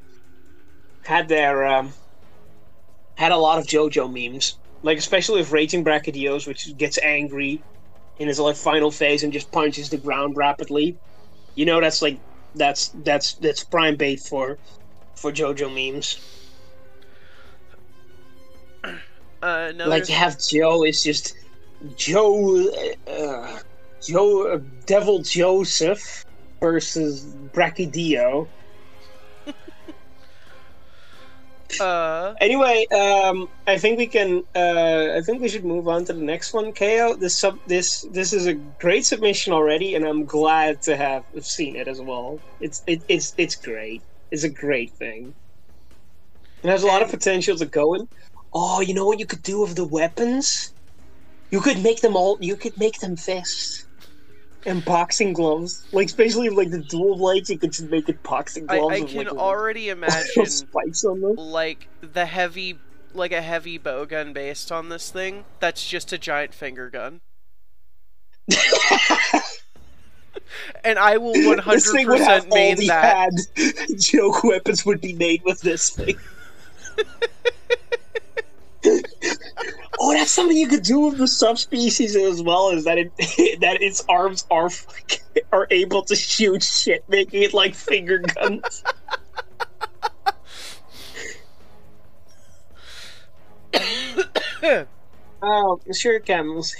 lot of JoJo memes, like especially with Raging Brachydios, which gets angry in his like final phase and just punches the ground rapidly. You know, that's like that's prime bait for JoJo memes. Like to have Joe is just Devil Joseph versus Brachydio. Anyway, I think we can. I think we should move on to the next one. KO. This is a great submission already, and I'm glad to have seen it as well. It's great. It's a great thing. It has a lot of potential to go in. Oh, you know what you could do with the weapons? You could make them fists. And boxing gloves. Like, especially like the dual blades, you could just make it boxing gloves. I can already imagine spikes on them. Like a heavy bow gun based on this thing, that's just a giant finger gun. And I will 100% main that. Joke weapons would be made with this thing. Oh, that's something you could do with the subspecies as well. Is that that its arms are able to shoot shit, making it like finger guns. Oh, sure, Camels.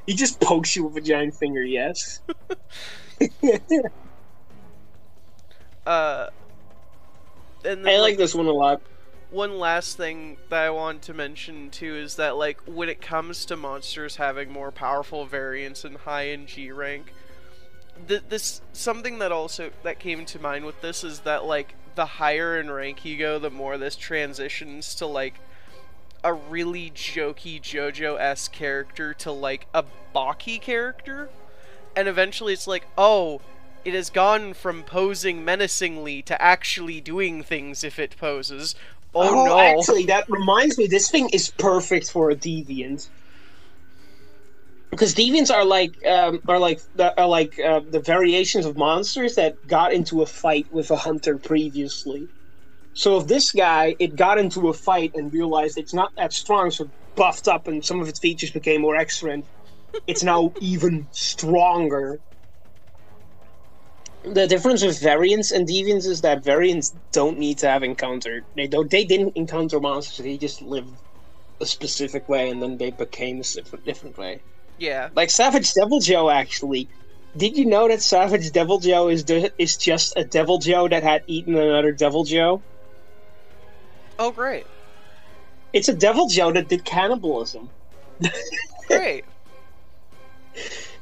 He just pokes you with a giant finger. Yes. And then, I like this one a lot. One last thing that I want to mention too is that, like, when it comes to monsters having more powerful variants in high and G rank, something that came to mind with this is that, like, the higher in rank you go, the more this transitions to like a really jokey JoJo-esque character to like a Baki character, and eventually it's like, oh, it has gone from posing menacingly to actually doing things if it poses. Oh no! Actually, that reminds me. This thing is perfect for a deviant, because deviants are like the variations of monsters that got into a fight with a hunter previously. So if this guy got into a fight and realized it's not that strong, so buffed up and some of its features became more excellent, it's now even stronger. The difference with variants and deviants is that variants don't need to have encountered. They didn't encounter monsters. They just lived a specific way, and then they became a different way. Yeah. Like Savage Devil Joe, actually. Did you know that Savage Devil Joe is just a Devil Joe that had eaten another Devil Joe? Oh, great. It's a Devil Joe that did cannibalism. Great.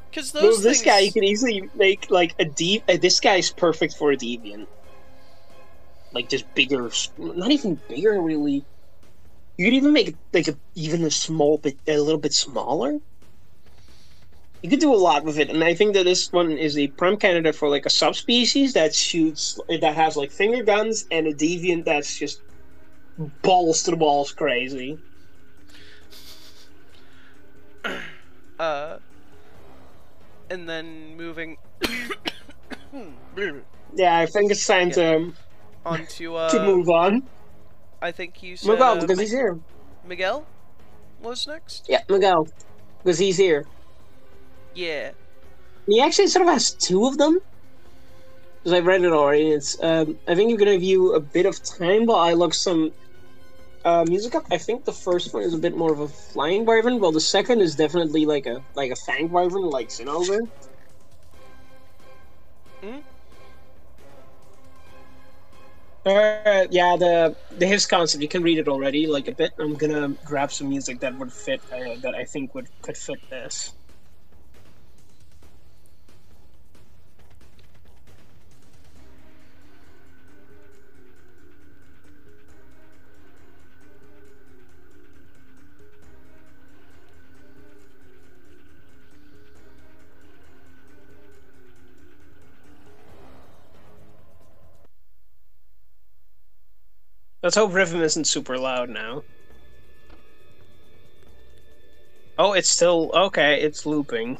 Because those this guy, you can easily make like this guy's perfect for a deviant. Like just bigger, not even bigger really. You could even make it like a little bit smaller. You could do a lot with it, and I think that this one is a prime candidate for like a subspecies that has like finger guns, and a deviant that's just balls to the walls crazy. And then moving. Yeah, I think it's time to move on. I think you said Miguel, because he's here. Miguel was next? Yeah, Miguel, because he's here. Yeah. He actually sort of has two of them. Because I've read it already. It's I think you're gonna view a bit of time while I look some music up. I think the first one is a bit more of a flying wyvern, while the second is definitely like a fanged wyvern, like Zinnover. Hmm? Yeah, the his concept, you can read it already, like a bit. I'm gonna grab some music that would fit, that I think could fit this. Let's hope Rhythm isn't super loud now. Oh, it's still... Okay, it's looping.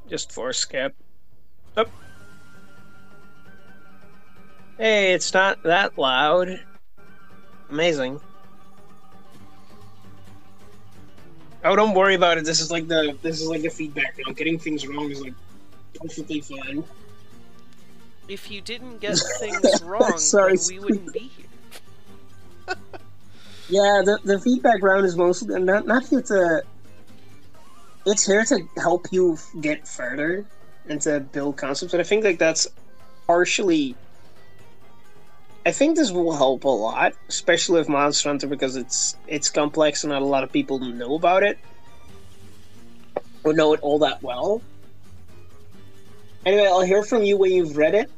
Just for skip. Oh. Hey, it's not that loud. Amazing. Oh, don't worry about it. This is like the feedback. I'm getting things wrong is like Perfectly fine. If you didn't get things wrong, Sorry. then we wouldn't be here. Yeah, the feedback round is mostly not here to. It's here to help you get further and to build concepts, and I think like that's partially. I think this will help a lot, especially with Monster Hunter, because it's complex and not a lot of people know about it or know it all that well. Anyway, I'll hear from you when you've read it.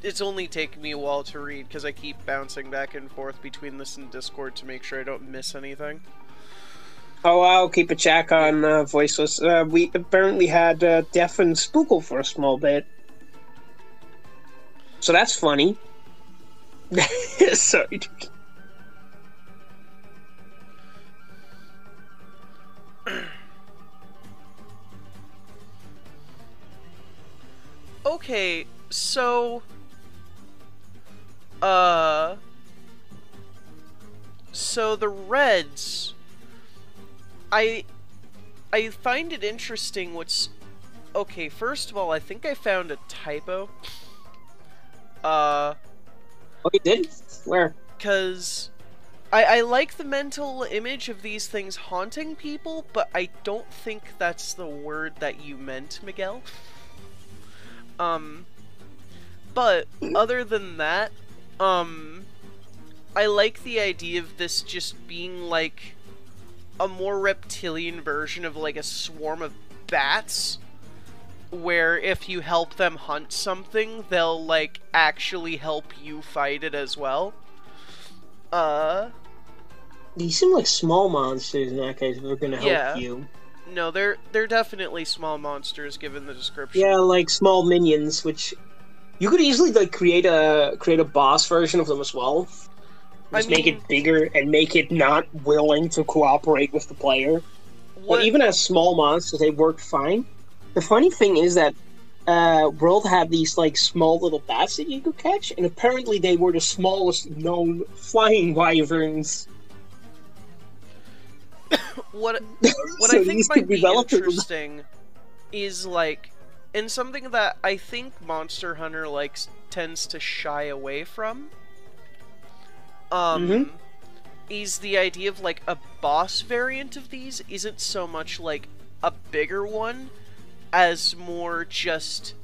It's only taken me a while to read because I keep bouncing back and forth between this and Discord to make sure I don't miss anything. Oh, I'll keep a check on voiceless. We apparently had Def and Spookle for a small bit, so that's funny. Sorry. Okay, so so the Reds, I find it interesting what's okay, first of all, I think I found a typo. Oh, you did? Where? Cuz I like the mental image of these things haunting people, but I don't think that's the word that you meant, Miguel. But other than that, I like the idea of this just being like a more reptilian version of like a swarm of bats, where if you help them hunt something, they'll like actually help you fight it as well. These seem like small monsters in that case if they're gonna help you. No, they're definitely small monsters given the description. Yeah, like small minions, which you could easily like create a boss version of them as well. Just make it bigger and make it not willing to cooperate with the player. But even as small monsters, they work fine. The funny thing is that World had these like small little bats that you could catch, and apparently they were the smallest known flying wyverns. What So I think might be relatively interesting is like, and something that I think Monster Hunter tends to shy away from, is the idea of like a boss variant of these isn't so much like a bigger one as more just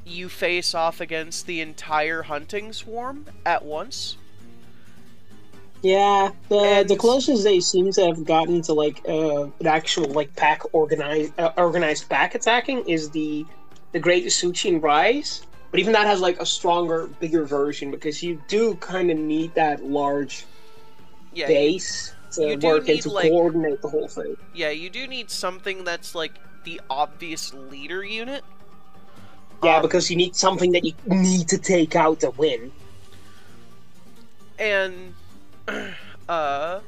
you face off against the entire hunting swarm at once. Yeah, the closest they seem to have gotten to like an actual like pack organized pack attacking is the Great Isuchian Rise, but even that has like a stronger, bigger version because you do kind of need that large base to work and to coordinate the whole thing. Yeah, you do need something that's like the obvious leader unit. Yeah, because you need something that you need to take out to win. And because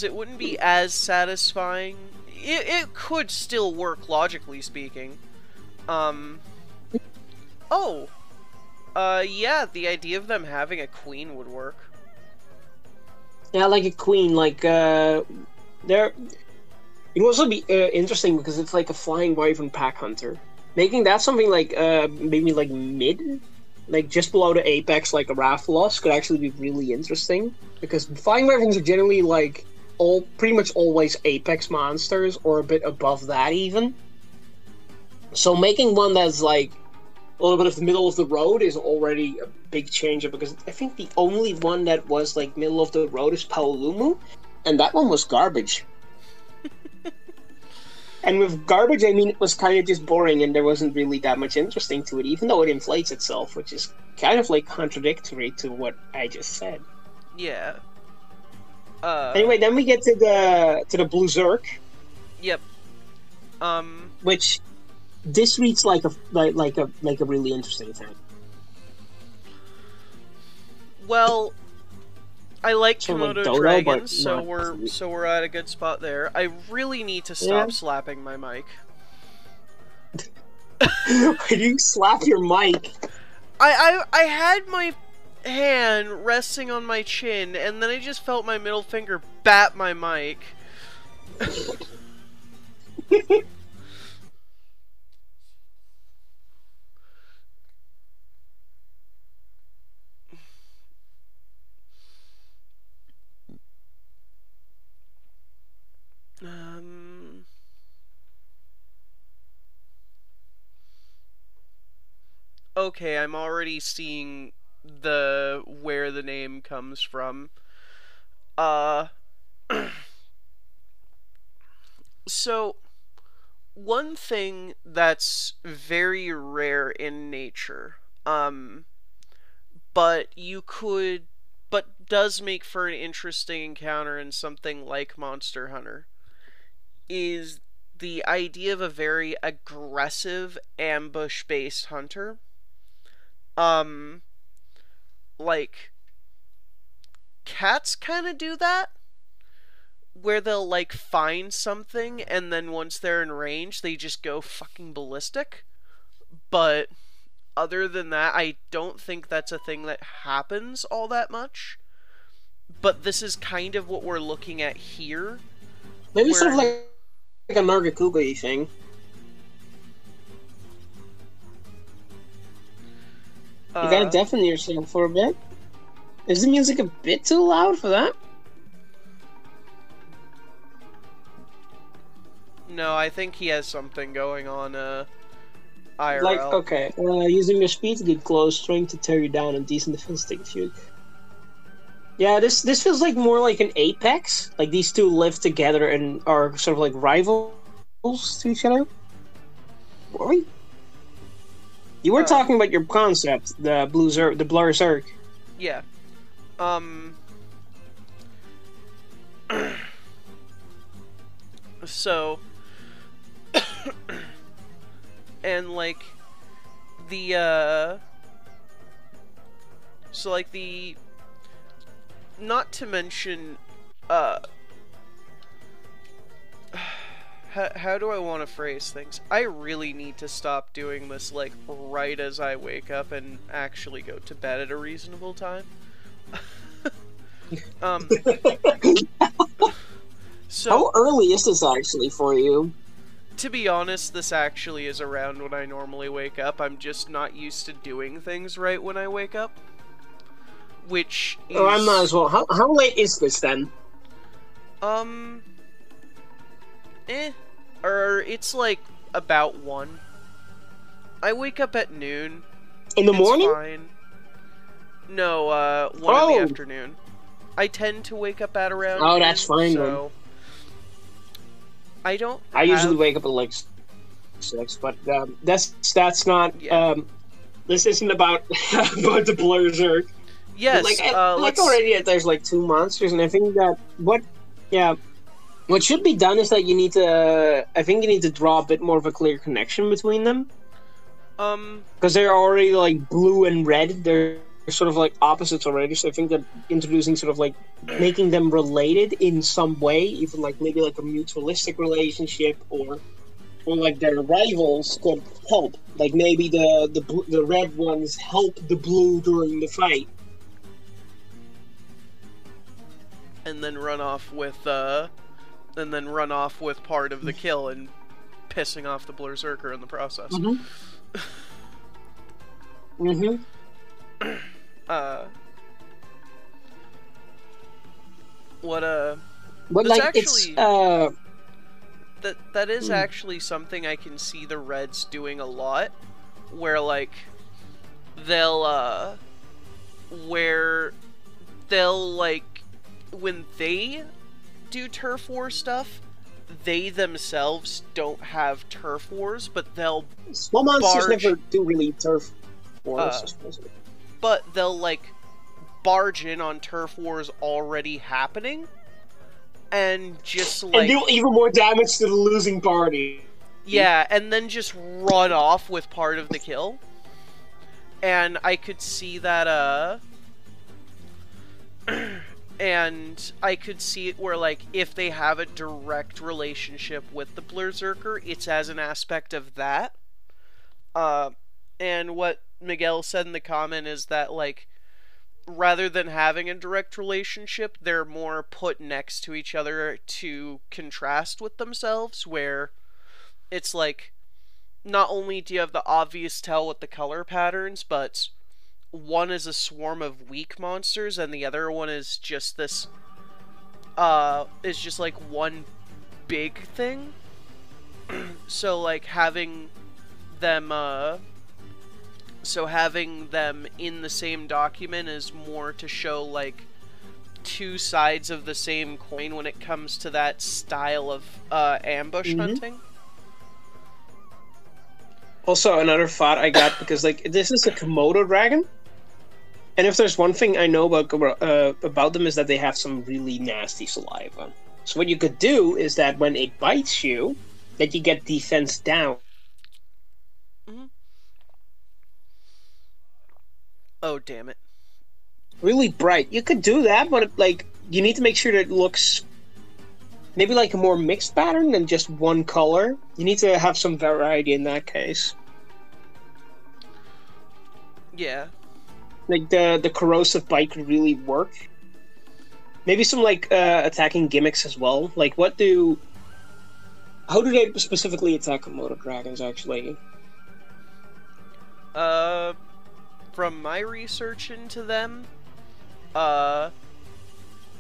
it wouldn't be as satisfying. It could still work, logically speaking. Yeah, the idea of them having a queen would work. Yeah, like a queen, like, it would also be interesting because it's like a flying wyvern pack hunter. Making that something like, maybe like mid? Like just below the apex, like a Rathalos, could actually be really interesting. Because flying wyverns are generally like pretty much always apex monsters, or a bit above that even. So making one that's like a little bit of the middle of the road is already a big change, because I think the only one that was like middle of the road is Paolumu, and that one was garbage. And with garbage, I mean, it was kind of just boring and there wasn't really that much interesting to it, even though it inflates itself, which is kind of like contradictory to what I just said. Yeah. Anyway, then we get to the Blue Zerk. Yep. Which this reads like a really interesting thing. Well, I like so Komodo like Dodo, dragons, so we're at a good spot there. I really need to stop slapping my mic. Why do you slap your mic? I had my hand resting on my chin, and then I just felt my middle finger bat my mic. Okay, I'm already seeing where the name comes from. So one thing that's very rare in nature, but does make for an interesting encounter in something like Monster Hunter, is the idea of a very aggressive ambush-based hunter. Like, cats kind of do that, where they'll, like, find something, and then once they're in range, they just go fucking ballistic. But other than that, I don't think that's a thing that happens all that much. But this is kind of what we're looking at here. Maybe sort of like a Nargacuga-y thing. You gotta deafen yourself for a bit. Is the music a bit too loud for that? No, I think he has something going on, IRL. Like, okay, using your speed to get close, trying to tear you down, and decent defense take a few. Yeah, this feels like more like an Apex. Like, these two live together and are sort of like rivals to each other. Were we? You were talking about your concept, the Blur Zerg. Yeah. So, and like not to mention, how do I want to phrase things? I really need to stop doing this, like, right as I wake up and actually go to bed at a reasonable time. So, how early is this actually for you? To be honest, this actually is around when I normally wake up. I'm just not used to doing things right when I wake up. Which is... Oh, I might as well. How late is this then? Or it's like about 1. I wake up at noon. In the morning? Fine. No, 1 in the afternoon. I tend to wake up at around noon, that's fine, so... I usually wake up at like 6, but that's not. Yeah. This isn't about about the Blur Zerg. Yes, like already there's like 2 monsters, and I think that what should be done is that you need to draw a bit more of a clear connection between them. Because they're already like blue and red. They're sort of like opposites already. So I think that introducing sort of like making them related in some way, even like maybe like a mutualistic relationship or like their rivals could help. Like maybe the red ones help the blue during the fight. And then run off with part of the kill and pissing off the Berserker in the process. But like actually, that is actually something I can see the Reds doing a lot, where like they'll like when they do turf war stuff, they themselves don't have turf wars, but they'll small monsters never do really turf wars. But they'll like barge in on turf wars already happening, and just like and do even more damage to the losing party. Yeah, and then just run off with part of the kill. And I could see that and I could see it where, like, if they have a direct relationship with the Berserker, it's as an aspect of that. And what Miguel said in the comment is that, like, rather than having a direct relationship, they're more put next to each other to contrast with themselves, where it's like, not only do you have the obvious tell with the color patterns, but one is a swarm of weak monsters and the other one is just this, is just like one big thing. So like having them in the same document is more to show like two sides of the same coin when it comes to that style of ambush hunting. Also, another thought I got, because like this is a Komodo dragon, and if there's one thing I know about them is that they have some really nasty saliva. So what you could do is that when it bites you, that you get defense down. Oh, damn it. Really bright. You could do that, but like you need to make sure that it looks maybe like a more mixed pattern than just one color. You need to have some variety in that case. Yeah. Like the corrosive bite could really work. Maybe some like attacking gimmicks as well. Like how do they specifically attack Komodo dragons actually? From my research into them, well,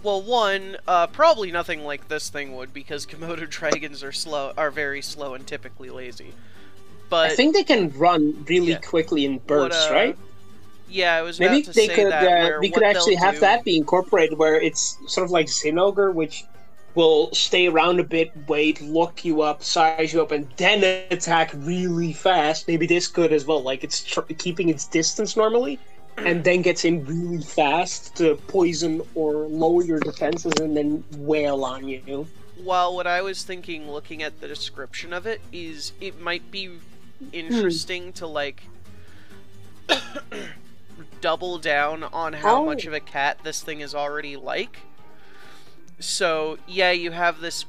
one, probably nothing like this thing would, because Komodo dragons are very slow and typically lazy. But I think they can run really quickly in bursts, right? Yeah, I was about to say that. We could actually have that be incorporated, where it's sort of like Zinogre, which will stay around a bit, wait, look you up, size you up, and then attack really fast. Maybe this could as well, like it's keeping its distance normally, and then gets in really fast to poison or lower your defenses and then wail on you. Well, what I was thinking, looking at the description of it, is it might be interesting to, like, double down on how much of a cat this thing is already like. So, yeah, you have this,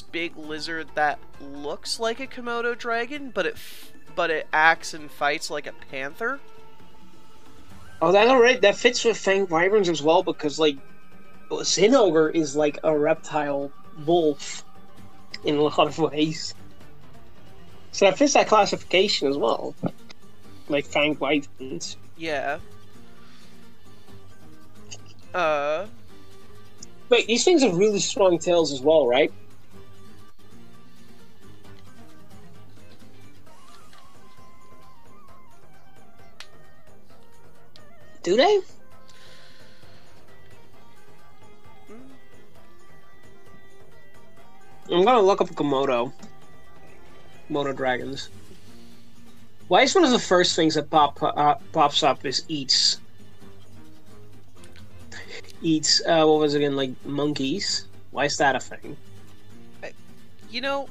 big lizard that looks like a Komodo dragon, but it acts and fights like a panther. Oh, that's alright. That fits with Fang Wyverns as well, because, like, Zinogre is like a reptile wolf in a lot of ways. So that fits that classification as well. Like Fang Wyverns. Yeah. Wait, these things have really strong tails as well, right? Do they? I'm gonna look up Komodo dragons. Why is one of the first things that pops up is eats, what was it again, like monkeys? Why is that a thing? You know,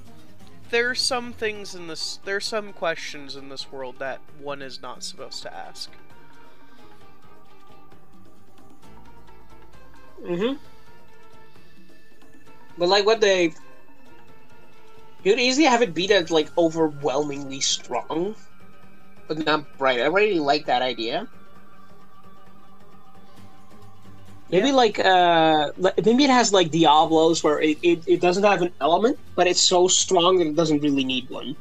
there's some questions in this world that one is not supposed to ask. But like you could easily have it be that like overwhelmingly strong, but not bright. I really like that idea. Maybe like maybe it has like Diablos where it doesn't have an element, but it's so strong that it doesn't really need one.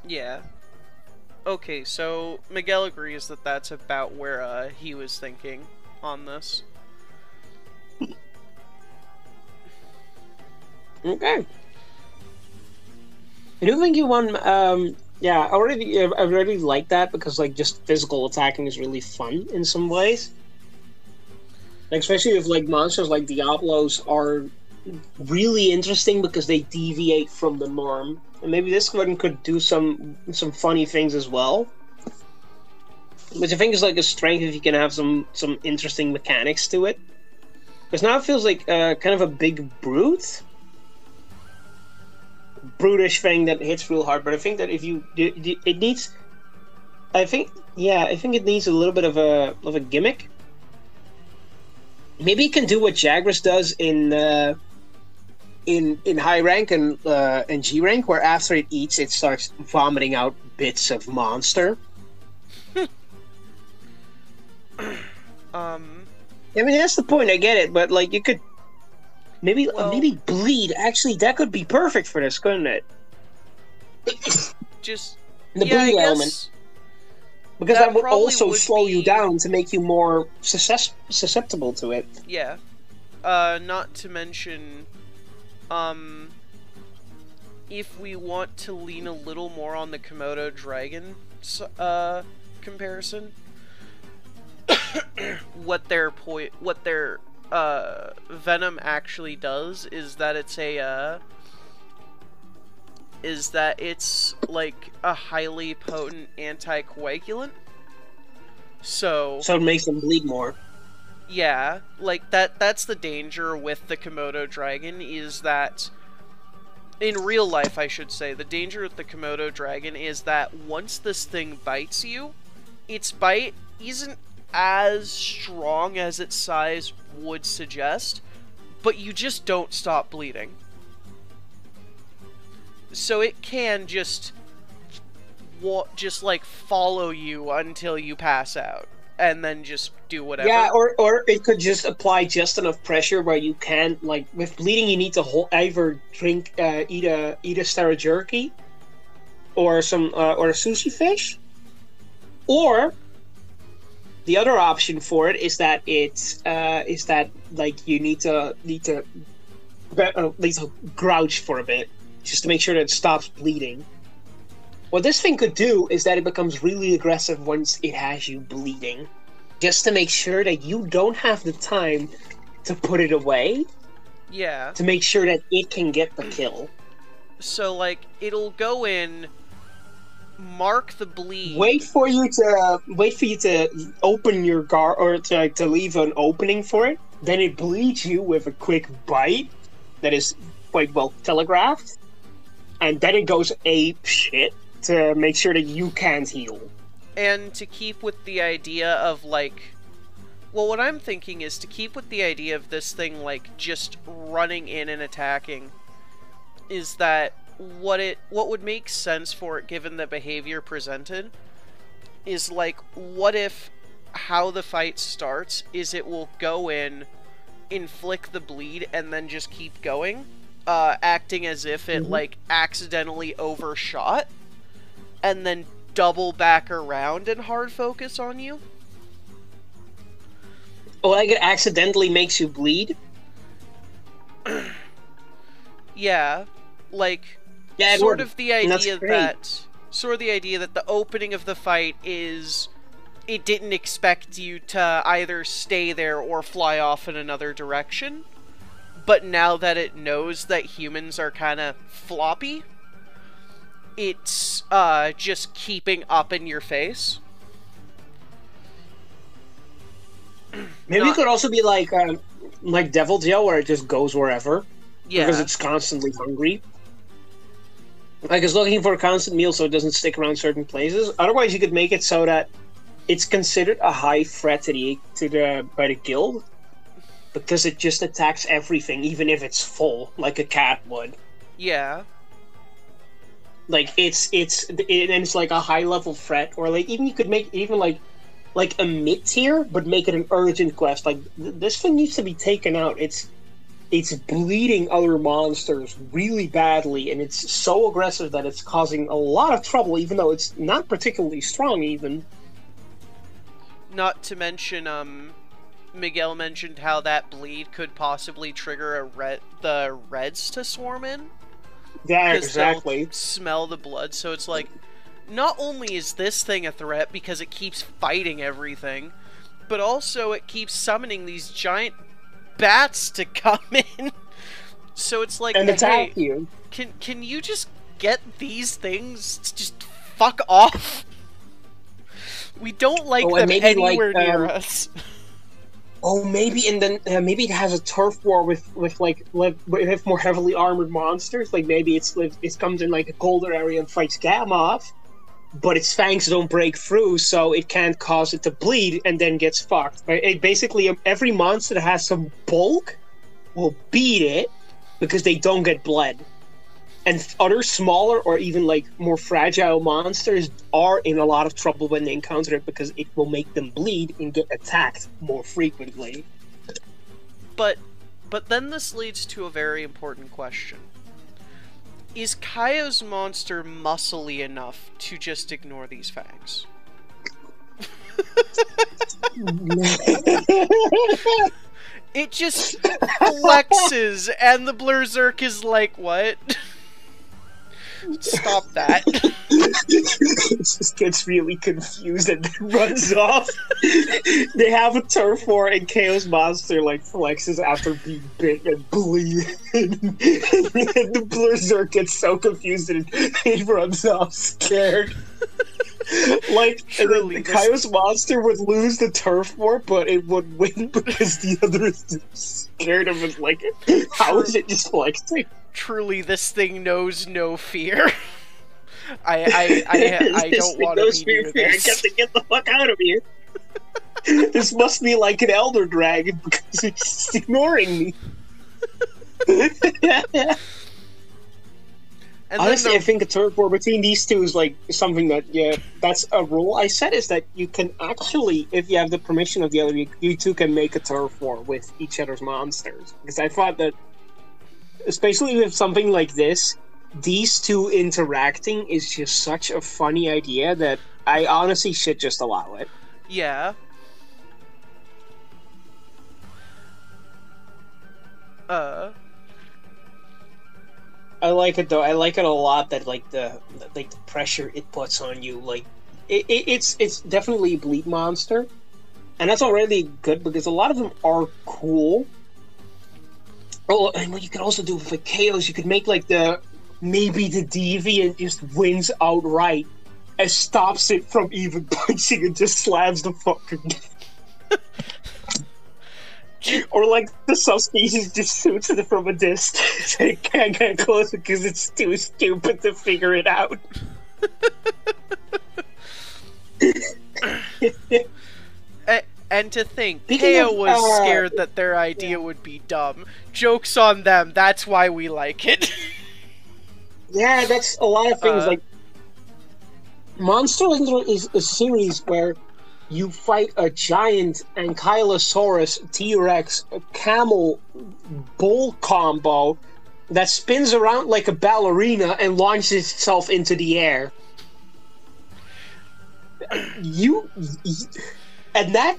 Yeah. Okay, so Miguel agrees that that's about where he was thinking on this. Okay. I do think you won. Yeah, I really like that, because like just physical attacking is really fun in some ways. Like, especially if like monsters like Diablos are really interesting because they deviate from the norm, and maybe this one could do some funny things as well. Which I think is like a strength if you can have some interesting mechanics to it. Because now it feels like kind of a big brutish thing that hits real hard. But I think that if it needs, I think it needs a little bit of a gimmick. Maybe it can do what Jagras does in high rank and G rank, where after it eats, it starts vomiting out bits of monster. I mean, that's the point. I get it, but like, you could maybe bleed. Actually, that could be perfect for this, couldn't it? Just the bleed element, because that would also slow you down to make you more susceptible to it. Yeah. Not to mention, if we want to lean a little more on the Komodo dragon comparison, what their venom actually does is that it's like a highly potent anticoagulant. So it makes them bleed more. Yeah, like that's the danger with the Komodo dragon, is that in real life, I should say, the danger with the Komodo dragon is that once this thing bites you, its bite isn't as strong as its size would suggest, but you just don't stop bleeding. So it can just like follow you until you pass out, and then just do whatever. Yeah, or it could just apply just enough pressure where you can't, like, with bleeding you need to either drink, eat a star of jerky, or a sushi fish, or the other option for it is that like you need to grouch for a bit just to make sure that it stops bleeding. What this thing could do is that it becomes really aggressive once it has you bleeding, just to make sure that you don't have the time to put it away. Yeah. To make sure that it can get the kill. So, like, it'll go in, mark the bleed. Wait for you to open your guard, or to leave an opening for it. Then it bleeds you with a quick bite that is quite well telegraphed, and then it goes ape shit to make sure that you can't heal. And to keep with the idea of, like... Well, what I'm thinking is to keep with the idea of this thing, like, just running in and attacking, is that what would make sense for it, given the behavior presented, is, like, what if how the fight starts is it will go in, inflict the bleed, and then just keep going, acting as if it, like, accidentally overshot, and then double back around and hard focus on you? Oh, like it accidentally makes you bleed? Yeah. Like, yeah, sort of the idea that the opening of the fight is it didn't expect you to either stay there or fly off in another direction, but now that it knows that humans are kind of floppy, it's just keeping up in your face. Maybe it could also be like Devil Jail, where it just goes wherever. Yeah. Because it's constantly hungry. Like, it's looking for a constant meal so it doesn't stick around certain places. Otherwise, you could make it so that it's considered a high threat by the guild, because it just attacks everything, even if it's full, like a cat would. Yeah. Like, it's like a high level threat, or like even you could make even like a mid tier, but make it an urgent quest. Like, this thing needs to be taken out. It's bleeding other monsters really badly, and it's so aggressive that it's causing a lot of trouble, even though it's not particularly strong, even. Not to mention, Miguel mentioned how that bleed could possibly trigger the Reds to swarm in. Yeah, exactly. Smell the blood, so it's like, not only is this thing a threat because it keeps fighting everything, but also it keeps summoning these giant bats to come in. So it's like, and attack you. Can you just get these things to just fuck off? We don't like them anywhere near us. Oh, maybe, and then maybe it has a turf war with more heavily armored monsters. Like, maybe it comes in like a colder area and fights Gammoth. but its fangs don't break through, so it can't cause it to bleed and then gets fucked. Basically, every monster that has some bulk will beat it because they don't get bled. And other smaller or even like more fragile monsters are in a lot of trouble when they encounter it because it will make them bleed and get attacked more frequently. But then this leads to a very important question. Is Kaio's monster muscly enough to just ignore these fangs? It just flexes, and the Berserk is like, what? Stop that. It just gets really confused and then runs off. They have a turf war, and Chaos Monster like flexes after being bit and bleeding. And the Berserk gets so confused and it runs off scared. Like, Truly, and then the Chaos Monster would lose the turf war, but it would win because the others are scared of it. Like, how is it just flexing? Truly, this thing knows no fear. I don't want to be near this. I got to get the fuck out of here. This must be like an elder dragon because it's ignoring me. And honestly, I think a turf war between these two is like something that, yeah, that's a rule I said, is that you can actually, if you have the permission of the other, you two can make a turf war with each other's monsters. Because I thought that, especially with something like this, these two interacting is just such a funny idea that I honestly should just allow it. Yeah. I like it though. I like it a lot that like the pressure it puts on you. Like it's definitely a bleed monster, and that's already good because a lot of them are cool. Oh, and what you could also do with like Chaos, you could make like maybe the deviant just wins outright and stops it from even punching and just slams the fucking. Or like the subspecies just shoots it from a distance and it can't get close because it's too stupid to figure it out. And to think, Keo was scared that their idea would be dumb. Joke's on them, that's why we like it. Yeah, that's a lot of things. Like, Monster Hunter is a series where you fight a giant Ankylosaurus T-Rex camel bull combo that spins around like a ballerina and launches itself into the air. And that,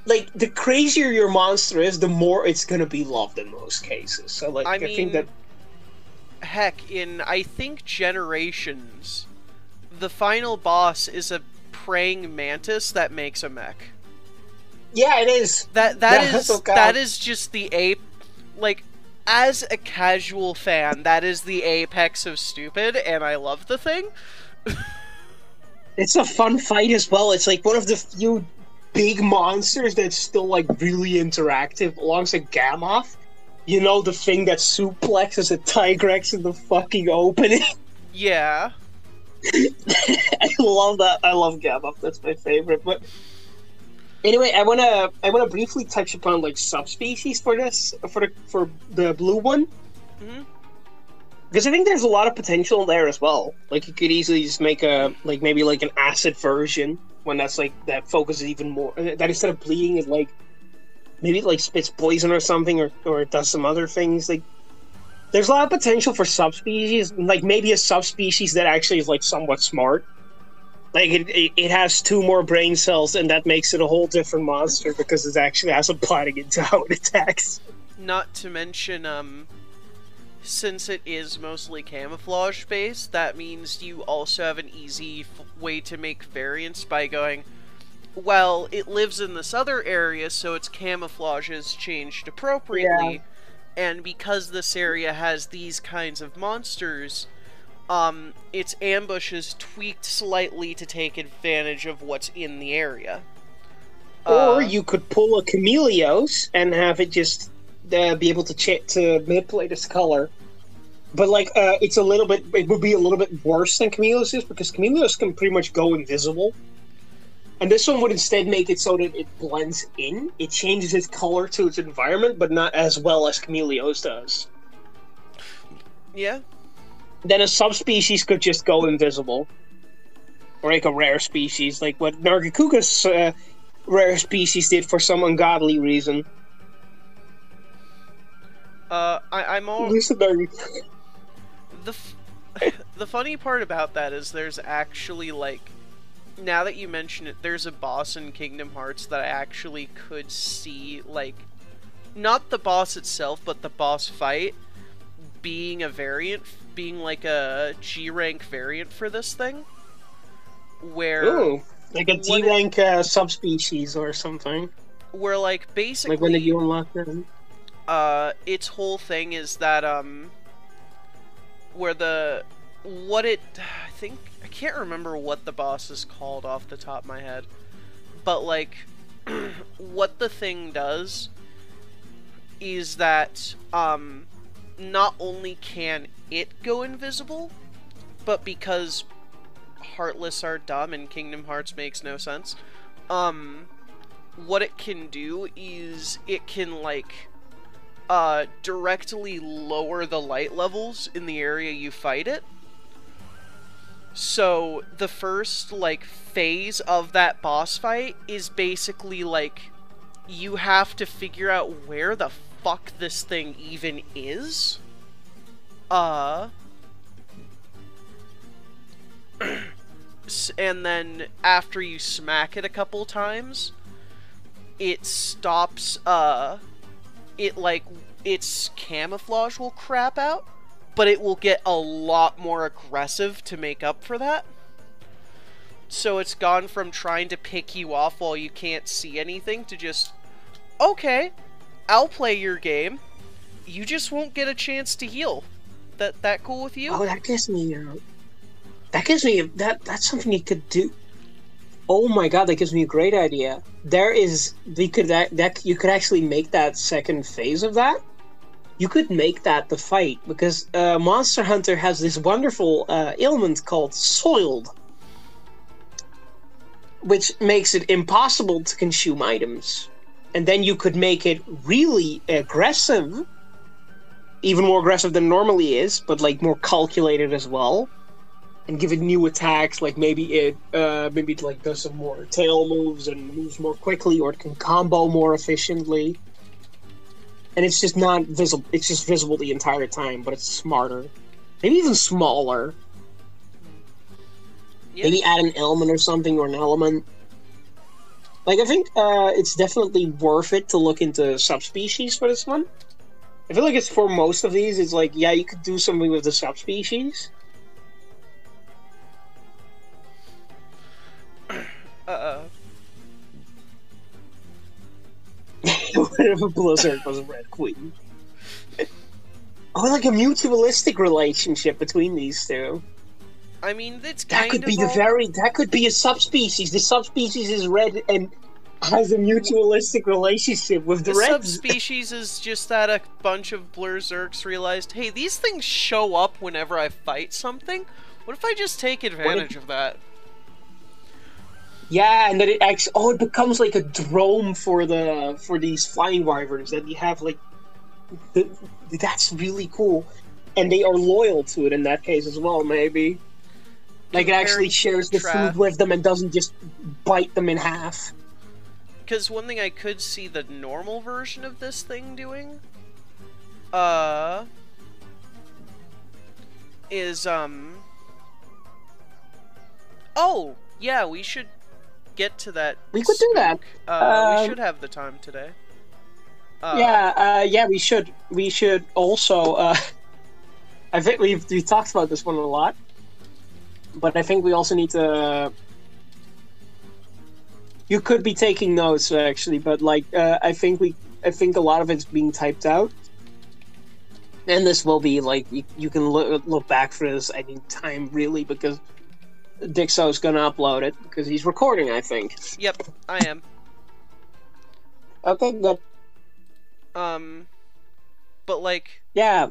like, the crazier your monster is, the more it's gonna be loved in most cases. So, like, I think that... Heck, in, I think, Generations, the final boss is a praying mantis that makes a mech. Yeah, it is. That is just the ape. Like, as a casual fan, that is the apex of stupid, and I love the thing. It's a fun fight as well. It's like one of the few big monsters that's still like really interactive, alongside Gammoth. You know, the thing that suplexes a Tigrex in the fucking opening. Yeah. I love that. I love Gammoth. That's my favorite. But anyway, I wanna briefly touch upon like subspecies for this for the blue one, because I think there's a lot of potential there as well. Like you could easily just make maybe an acid version when that's like that focuses even more. That instead of bleeding, it like maybe it like spits poison or something, or it does some other things like. There's a lot of potential for subspecies, like maybe a subspecies that actually is like somewhat smart. Like it has 2 more brain cells, and that makes it a whole different monster because it actually has some planning into how it attacks. Not to mention, since it is mostly camouflage based, that means you also have an easy way to make variants by going, well, it lives in this other area, so its camouflage is changed appropriately. Yeah. And because this area has these kinds of monsters, its ambush is tweaked slightly to take advantage of what's in the area. Or you could pull a Chameleos and have it just be able to manipulate its color. But like, it's a little bit. It would be a little bit worse than Chameleos is because Chameleos can pretty much go invisible, and this one would instead make it so that it blends in. It changes its color to its environment, but not as well as Chameleos does. Yeah. Then a subspecies could just go invisible, or like a rare species, like what Nargacuga's rare species did for some ungodly reason. I'm all. The funny part about that is there's actually, like, now that you mention it, there's a boss in Kingdom Hearts that I actually could see, like, not the boss itself, but the boss fight being a variant, being like a G-rank variant for this thing. Where... Ooh, like a D-rank subspecies or something. Where, like, basically... Like when did you unlock that? Its whole thing is that, where I can't remember what the boss is called off the top of my head, but, like, what the thing does is that, not only can it go invisible, but because Heartless are dumb and Kingdom Hearts makes no sense, what it can do is it can, like, directly lower the light levels in the area you fight it. So the first, like, phase of that boss fight is basically, like, you have to figure out where the fuck this thing even is. And then after you smack it a couple times, it stops, its camouflage will crap out, but it will get a lot more aggressive to make up for that. So it's gone from trying to pick you off while you can't see anything to just, okay, I'll play your game. You just won't get a chance to heal. That cool with you? Oh, that gives me that's something you could do. Oh my god, that gives me a great idea. You could actually make that second phase of that. You could make that the fight, because Monster Hunter has this wonderful ailment called Soiled, which makes it impossible to consume items. And then you could make it really aggressive, even more aggressive than it normally is, but like more calculated as well. And give it new attacks, like maybe it like does some more tail moves and moves more quickly, or it can combo more efficiently. And it's just not visible. It's just visible the entire time, but it's smarter, maybe even smaller. Yeah. Maybe add an element or something, or an element. Like, I think it's definitely worth it to look into subspecies for this one. I feel like it's for most of these. It's like, yeah, you could do something with the subspecies. What if a Blizzard was a Red Queen? Oh, like a mutualistic relationship between these two. I mean, it's that could be that could be a subspecies. The subspecies is red and has a mutualistic relationship with the Reds. The subspecies is just that a bunch of Blizzards realized, hey, these things show up whenever I fight something. What if I just take advantage of that? Yeah, and then it actually it becomes like a drone for these flying wyverns that you have, like, that's really cool, and they are loyal to it in that case as well. Maybe like it actually shares the food with them and doesn't just bite them in half. Because one thing I could see the normal version of this thing doing, is oh yeah, we should get to that. We could do that. We should have the time today. Yeah, we should. We should also. I think we've talked about this one a lot, but I think we also need to. You could be taking notes actually, but like I think a lot of it's being typed out, and this will be like you can look back for this any time really, because Dixo's gonna upload it because he's recording, I think. Yep, I am. Okay, good. But like... Yeah.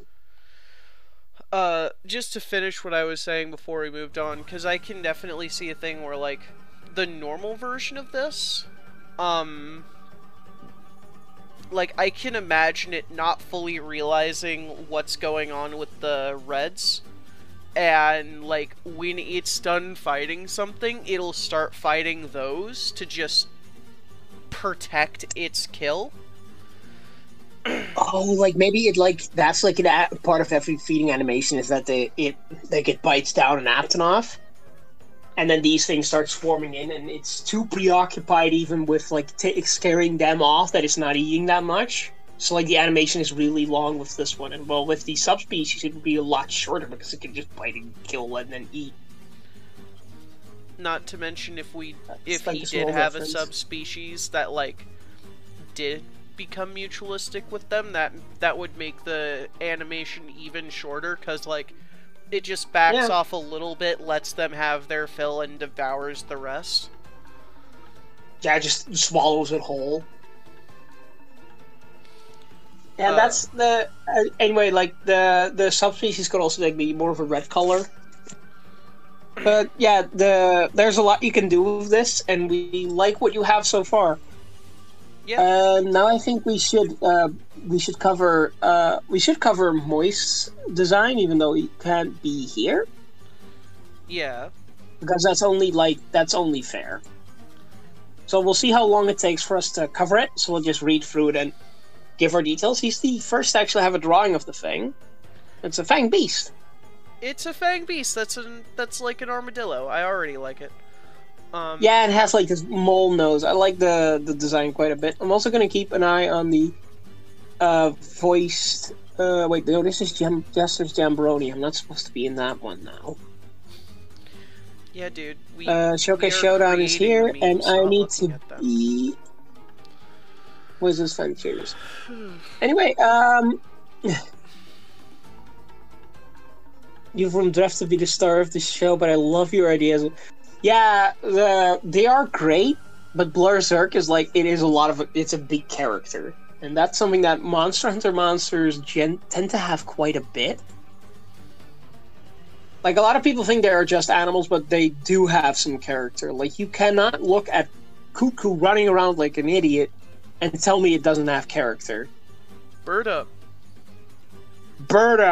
Just to finish what I was saying before we moved on, because I can definitely see a thing where, like, the normal version of this, like, I can imagine it not fully realizing what's going on with the reds, and, like, when it's done fighting something, it'll start fighting those to just protect its kill. Oh, like maybe it that's like part of every feeding animation is that it bites down an Aptonoff, and then these things start swarming in, and it's too preoccupied even with like scaring them off that it's not eating that much. So like the animation is really long with this one, and well, with the subspecies it would be a lot shorter because it can just bite and kill and then eat. Not to mention if he did have a subspecies that like did become mutualistic with them, that would make the animation even shorter, because like it just backs off a little bit, lets them have their fill, and devours the rest. Yeah, just swallows it whole. Yeah, that's the anyway. Like the subspecies could also like be more of a red color. But yeah, there's a lot you can do with this, and we like what you have so far. Yeah. Now I think we should cover Moist's design, even though he can't be here. Yeah. Because that's only fair. So we'll see how long it takes for us to cover it. So we'll just read through it and give our details. He's the first to actually have a drawing of the thing. It's a fang beast. It's a fang beast. That's like an armadillo. I already like it. Yeah, it has like this mole nose. I like the design quite a bit. I'm also gonna keep an eye on the voiced. Wait, no, this is Jester's Jamboree. I'm not supposed to be in that one now. Yeah, dude. Showcase Showdown is here, and I need to be. Wizards Ventures. Anyway, you've from Draft to be the star of the show, but I love your ideas. Yeah, they are great, but Blurrzerk is like it's a big character, and that's something that Monster Hunter monsters tend to have quite a bit. Like a lot of people think they are just animals, but they do have some character. Like you cannot look at Cuckoo running around like an idiot and tell me it doesn't have character. Bird Up.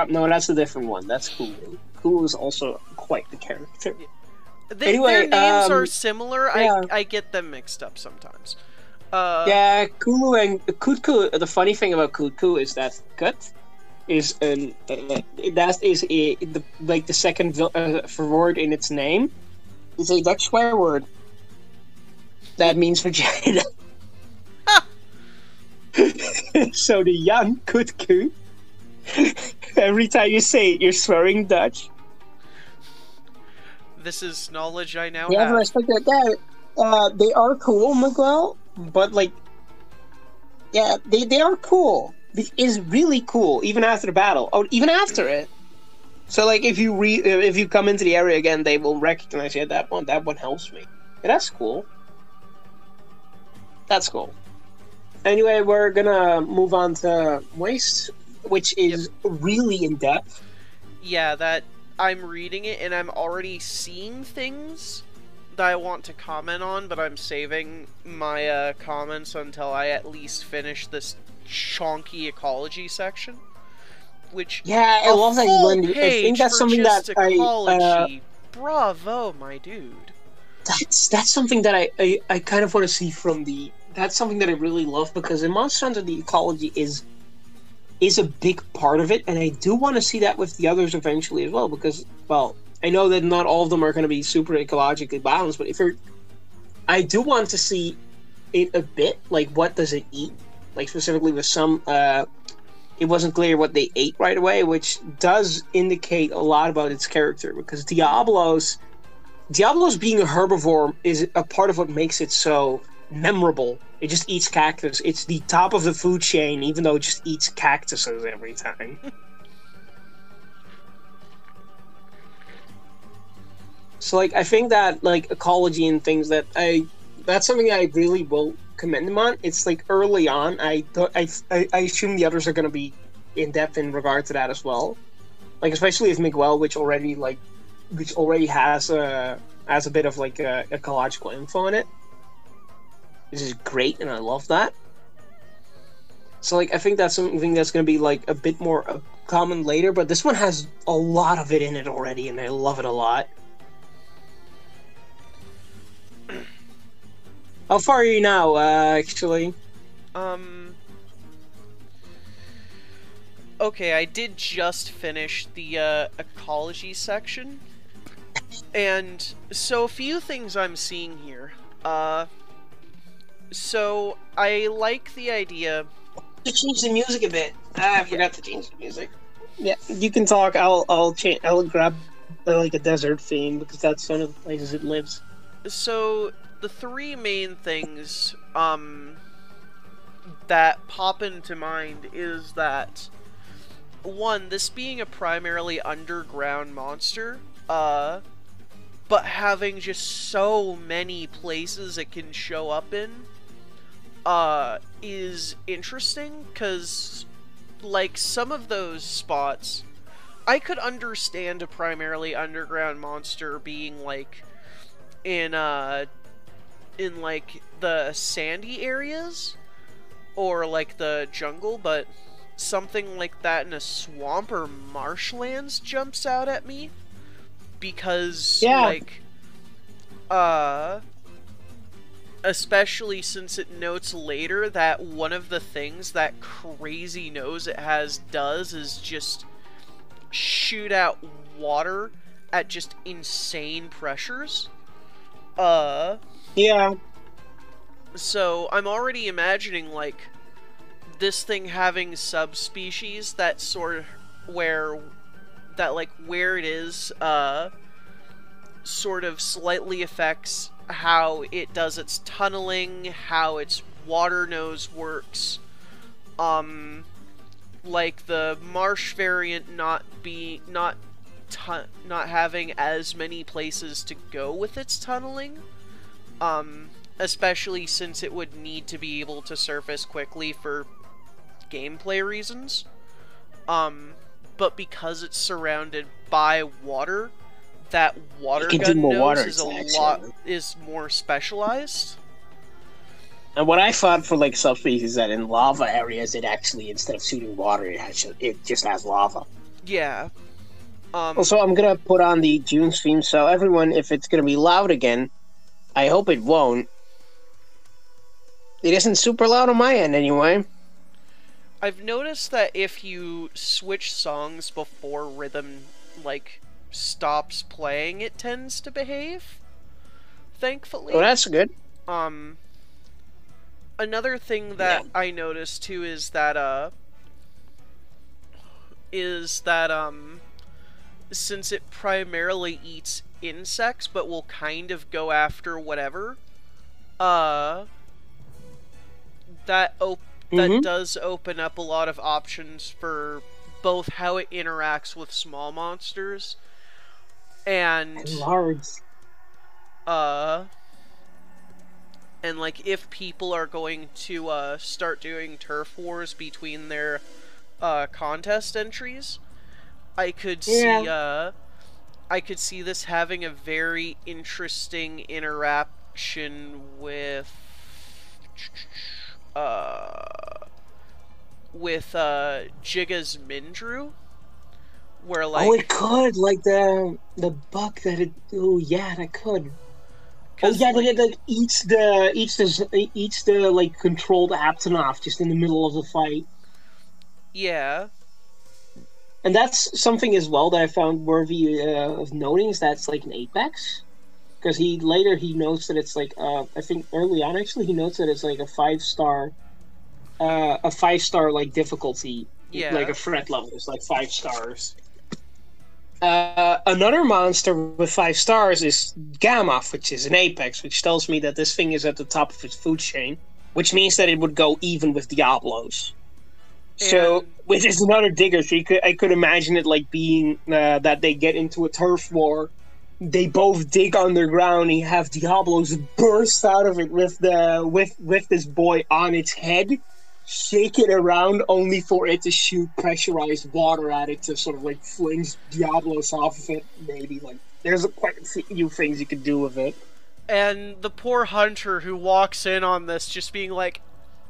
No, that's a different one. That's Kulu. Kulu is also quite the character. Yeah. Their names are similar. Yeah. I get them mixed up sometimes. Yeah, Kulu and Kutku. The funny thing about Kutku is that Kut is the second word in its name. It's a Dutch swear word that means vagina. So the young Kutku. Every time you say it, you're swearing Dutch. This is knowledge I now have. Yeah, respect that. They are cool, Miguel, but like, yeah, they are cool. It is really cool, even after the battle. Oh, even after it. So like, if you come into the area again, they will recognize you. That one helps me. Yeah, that's cool. That's cool. Anyway, we're gonna move on to Moist, which is really in depth. Yeah, that. I'm reading it and I'm already seeing things that I want to comment on, but I'm saving my comments until I at least finish this chonky ecology section. Which I love that you learned. I think that's something that ecology. Bravo, my dude. That's something that I kind of want to see from the. That's something that I really love, because in Monster Hunter the ecology is a big part of it, and I do want to see that with the others eventually as well, because, well, I know that not all of them are going to be super ecologically balanced, but I do want to see it a bit, like, what does it eat? Like, specifically with some, it wasn't clear what they ate right away, which does indicate a lot about its character, because Diablos being a herbivore is a part of what makes it so memorable. It just eats cactus. It's the top of the food chain, even though it just eats cactuses every time. So, like, I think that, like, ecology and things that's something I really will commend them on. It's, like, early on. I assume the others are going to be in-depth in regard to that as well. Like especially with Miguel, which already has a bit of like ecological info in it. This is great, and I love that. So like I think that's something that's going to be like a bit more common later, but this one has a lot of it in it already, and I love it a lot. How far are you now, actually? Okay, I did just finish the ecology section. And so a few things I'm seeing here. So I like the idea. To change the music a bit. I forgot to change the music. Yeah, you can talk. I'll grab like a desert theme because that's one of the places it lives. So the three main things that pop into mind is that one, this being a primarily underground monster, but having just so many places it can show up in is interesting, because like some of those spots I could understand a primarily underground monster being like in like the sandy areas or like the jungle, but something like that in a swamp or marshlands jumps out at me because like especially since it notes later that one of the things that crazy nose it has does is just shoot out water at just insane pressures. Yeah. So I'm already imagining like this thing having subspecies that where it is sort of slightly affects how it does its tunneling, how its water nose works. Like the marsh variant not having as many places to go with its tunneling. Especially since it would need to be able to surface quickly for gameplay reasons. But because it's surrounded by water, that water gun nose is more specialized. And what I thought for like subspecies is that in lava areas, it actually, instead of shooting water, it just has lava. Yeah. Also, I'm gonna put on the June theme, so everyone, if it's gonna be loud again, I hope it won't. It isn't super loud on my end, anyway. I've noticed that if you switch songs before rhythm, like, stops playing, it tends to behave. Thankfully. Oh, that's good. Another thing that I noticed, too, is that, since it primarily eats insects, but will kind of go after whatever, that does open up a lot of options for both how it interacts with small monsters and large. And like if people are going to start doing turf wars between their contest entries, I could see this having a very interesting interaction with Jigga's Mindrew, where like it could, like the buck that it. Oh yeah, that could. Oh yeah, like, it like eats the like controlled Aptonoff just in the middle of the fight. Yeah. And that's something as well that I found worthy of noting, is that's like an Apex. Because he notes that it's like, I think early on actually, he notes that it's like a 5-star like difficulty. Yeah. Like a threat level is like 5 stars. Another monster with 5 stars is Gamoth, which is an Apex, which tells me that this thing is at the top of its food chain, which means that it would go even with Diablos. So, which is another digger. So I could imagine it like being that they get into a turf war, they both dig underground, and you have Diablos burst out of it with this boy on its head, shake it around only for it to shoot pressurized water at it to sort of like fling Diablos off of it. Maybe like there's quite a few things you could do with it. And the poor hunter who walks in on this just being like,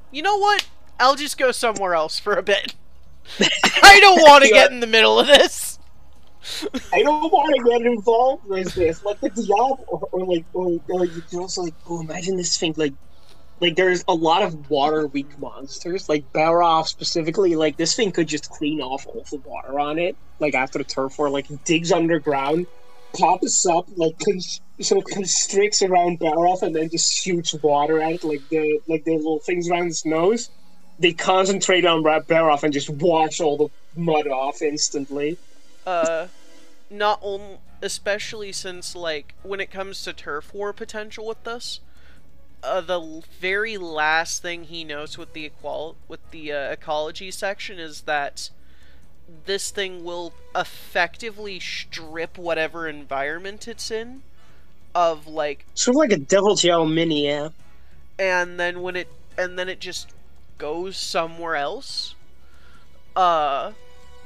you know what? I'll just go somewhere else for a bit. I don't want to get in the middle of this. I don't want to get involved with this. Like the Diablo, or you can also like, oh, imagine this thing like there's a lot of water weak monsters, like Balrog specifically. Like this thing could just clean off all the water on it, like after the turf war. Like he digs underground, pops up, like sort of constricts around Balrog, and then just shoots water at it, like the little things around his nose. They concentrate on Balrog and just wash all the mud off instantly. Not only, especially since like when it comes to turf war potential with this. The very last thing he notes with the ecology section is that this thing will effectively strip whatever environment it's in of like sort of like a Devil Gel mini, yeah. And then it just goes somewhere else.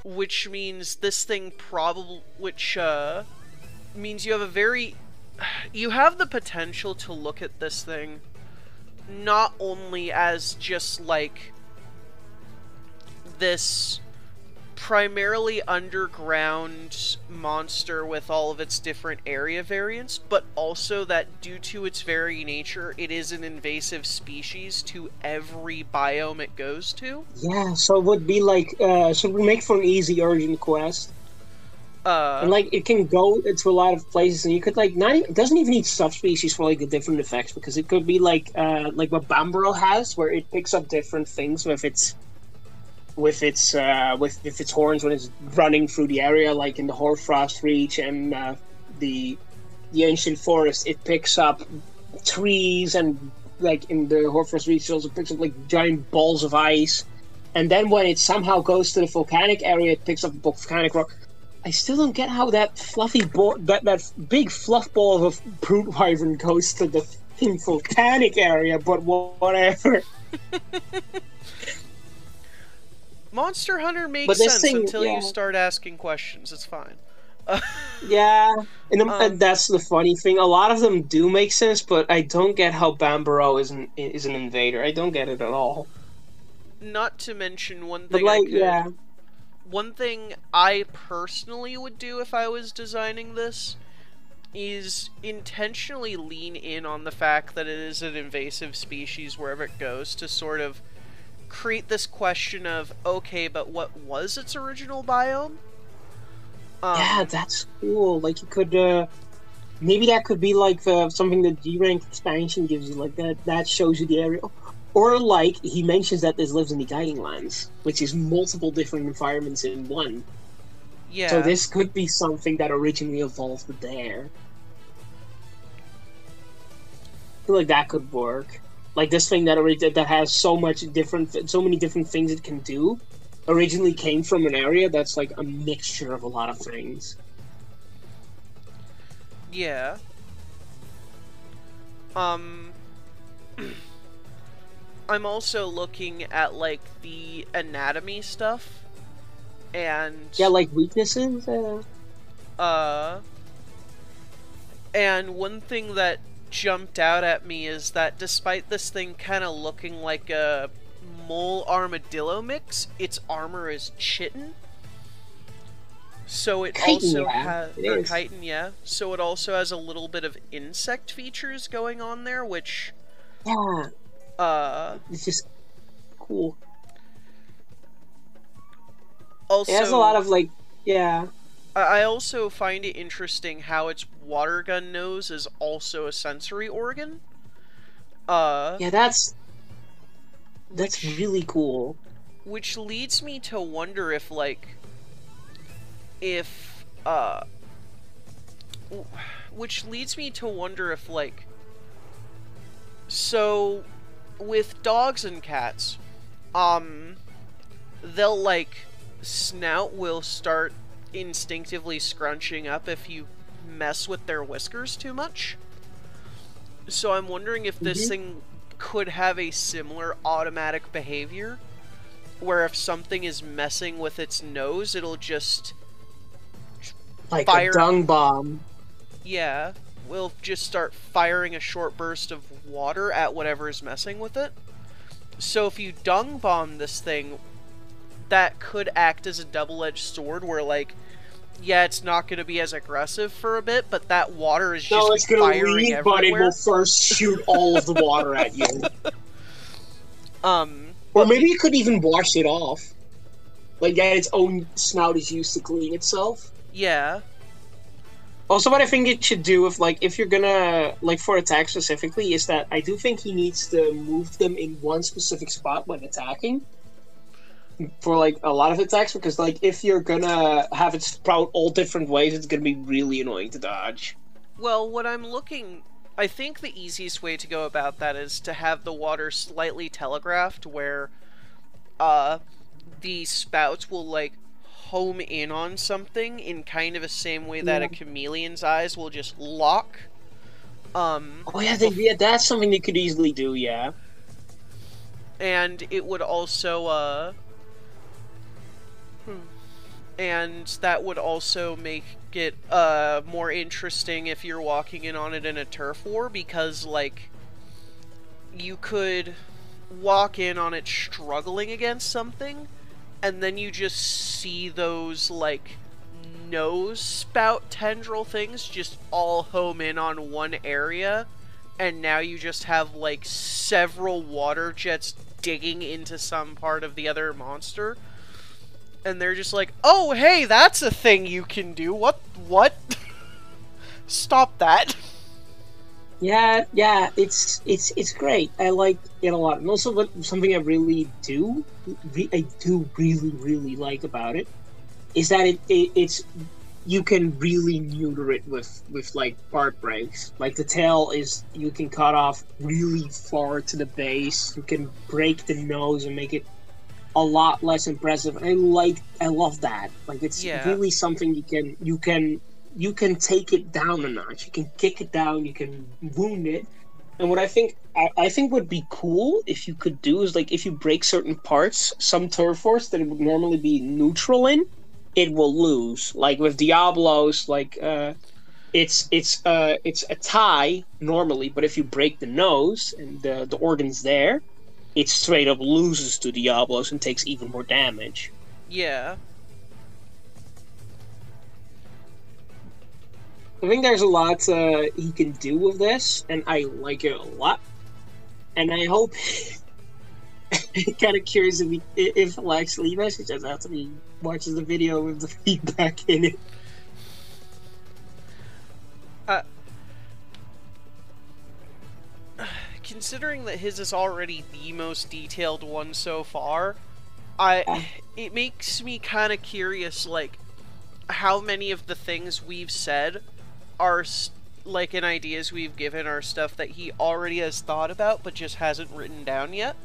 Which means this thing means you have the potential to look at this thing not only as just like this primarily underground monster with all of its different area variants, but also that due to its very nature, it is an invasive species to every biome it goes to. Yeah, so it would be like, so we make for an easy urgent quest. And like it can go to a lot of places, and you could like it doesn't even need subspecies for like the different effects, because it could be like what Bambro has, where it picks up different things with its horns when it's running through the area, like in the Hoarfrost Reach and the Ancient Forest. It picks up trees, and like in the Hoarfrost Reach, it also picks up like giant balls of ice. And then when it somehow goes to the volcanic area, it picks up volcanic rock. I still don't get how that fluffy ball, that big fluff ball of a brute wyvern goes to the volcanic area, but whatever. Monster Hunter makes sense until you start asking questions. It's fine. Yeah, and that's the funny thing. A lot of them do make sense, but I don't get how Bambaro is an invader. I don't get it at all. Not to mention one thing one thing I personally would do if I was designing this is intentionally lean in on the fact that it is an invasive species wherever it goes, to sort of create this question of, okay, but what was its original biome? Yeah, that's cool. Like, you could, maybe that could be like something that G-Rank expansion gives you, like that shows you the area. Or like, he mentions that this lives in the Guiding Lands, which is multiple different environments in one. Yeah. So this could be something that originally evolved there. I feel like that could work. Like this thing that has so many different things it can do, originally came from an area that's like a mixture of a lot of things. Yeah. I'm also looking at like the anatomy stuff, and yeah, like weaknesses. And one thing that jumped out at me is that despite this thing kind of looking like a mole armadillo mix, its armor is chitin. So it also has chitin, yeah. So it also has a little bit of insect features going on there, which it's just cool. Also, it has a lot of like, I also find it interesting how its water gun nose is also a sensory organ. Yeah, that's really cool. Which leads me to wonder if so with dogs and cats, they'll like snout will start instinctively scrunching up if you mess with their whiskers too much. So I'm wondering if this thing could have a similar automatic behavior, where if something is messing with its nose, it'll just like fire... a dung bomb. Yeah, we'll just start firing a short burst of water at whatever is messing with it. So if you dung bomb this thing, that could act as a double-edged sword where, like, yeah, it's not going to be as aggressive for a bit, but that water is just firing everywhere. But it will first shoot all of the water at you. Or maybe it could even wash it off. Like, yeah, its own snout is used to clean itself. Yeah. Also, what I think it should do, if you're gonna, like, for attack specifically, is that I do think he needs to move them in one specific spot when attacking. For, like, a lot of attacks, because, like, if you're gonna have it sprout all different ways, it's gonna be really annoying to dodge. Well, I think the easiest way to go about that is to have the water slightly telegraphed, where, the spouts will, like, home in on something in kind of the same way that a chameleon's eyes will just lock. Oh yeah, that's something they could easily do, yeah. And it would also, and that would also make it, more interesting if you're walking in on it in a turf war, because, like, you could walk in on it struggling against something, and then you just see those, like, nose spout tendril things just all home in on one area, and now you just have, like, several water jets digging into some part of the other monster. And they're just like, oh, hey, that's a thing you can do. What? Stop that. Yeah, it's great. I like it a lot. And also, something I really really like about it is that it's you can really neuter it with like part breaks. Like the tail you can cut off really far to the base. You can break the nose and make it a lot less impressive. I love that. Like, it's really something you can take it down a notch. You can kick it down. You can wound it. And what I think would be cool if you could do is, like, if you break certain parts, some turf wars that it would normally be neutral in, it will lose. Like with Diablos, like it's a tie normally, but if you break the nose and the organs there, it straight up loses to Diablos and takes even more damage. Yeah. I think there's a lot he can do with this, and I like it a lot. And I hope... I'm kind of curious if he'll actually message us after he watches the video with the feedback in it. Considering that his is already the most detailed one so far, it makes me kind of curious, like, how many of the things we've said are, like, and ideas we've given are stuff that he already has thought about but just hasn't written down yet.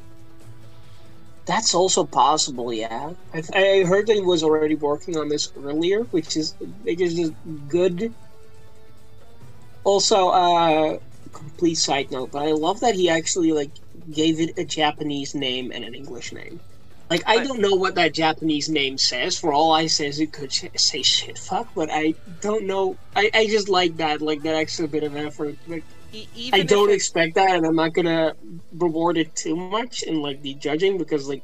That's also possible, yeah. I heard that he was already working on this earlier, which is just good. Also, complete side note, but I love that he actually, like, gave it a Japanese name and an English name. Like, I don't know what that Japanese name says. For all I says, it could say shit fuck, but I don't know. I just like that extra bit of effort. Like, I don't expect that, and I'm not gonna reward it too much in, like, the judging, because, like,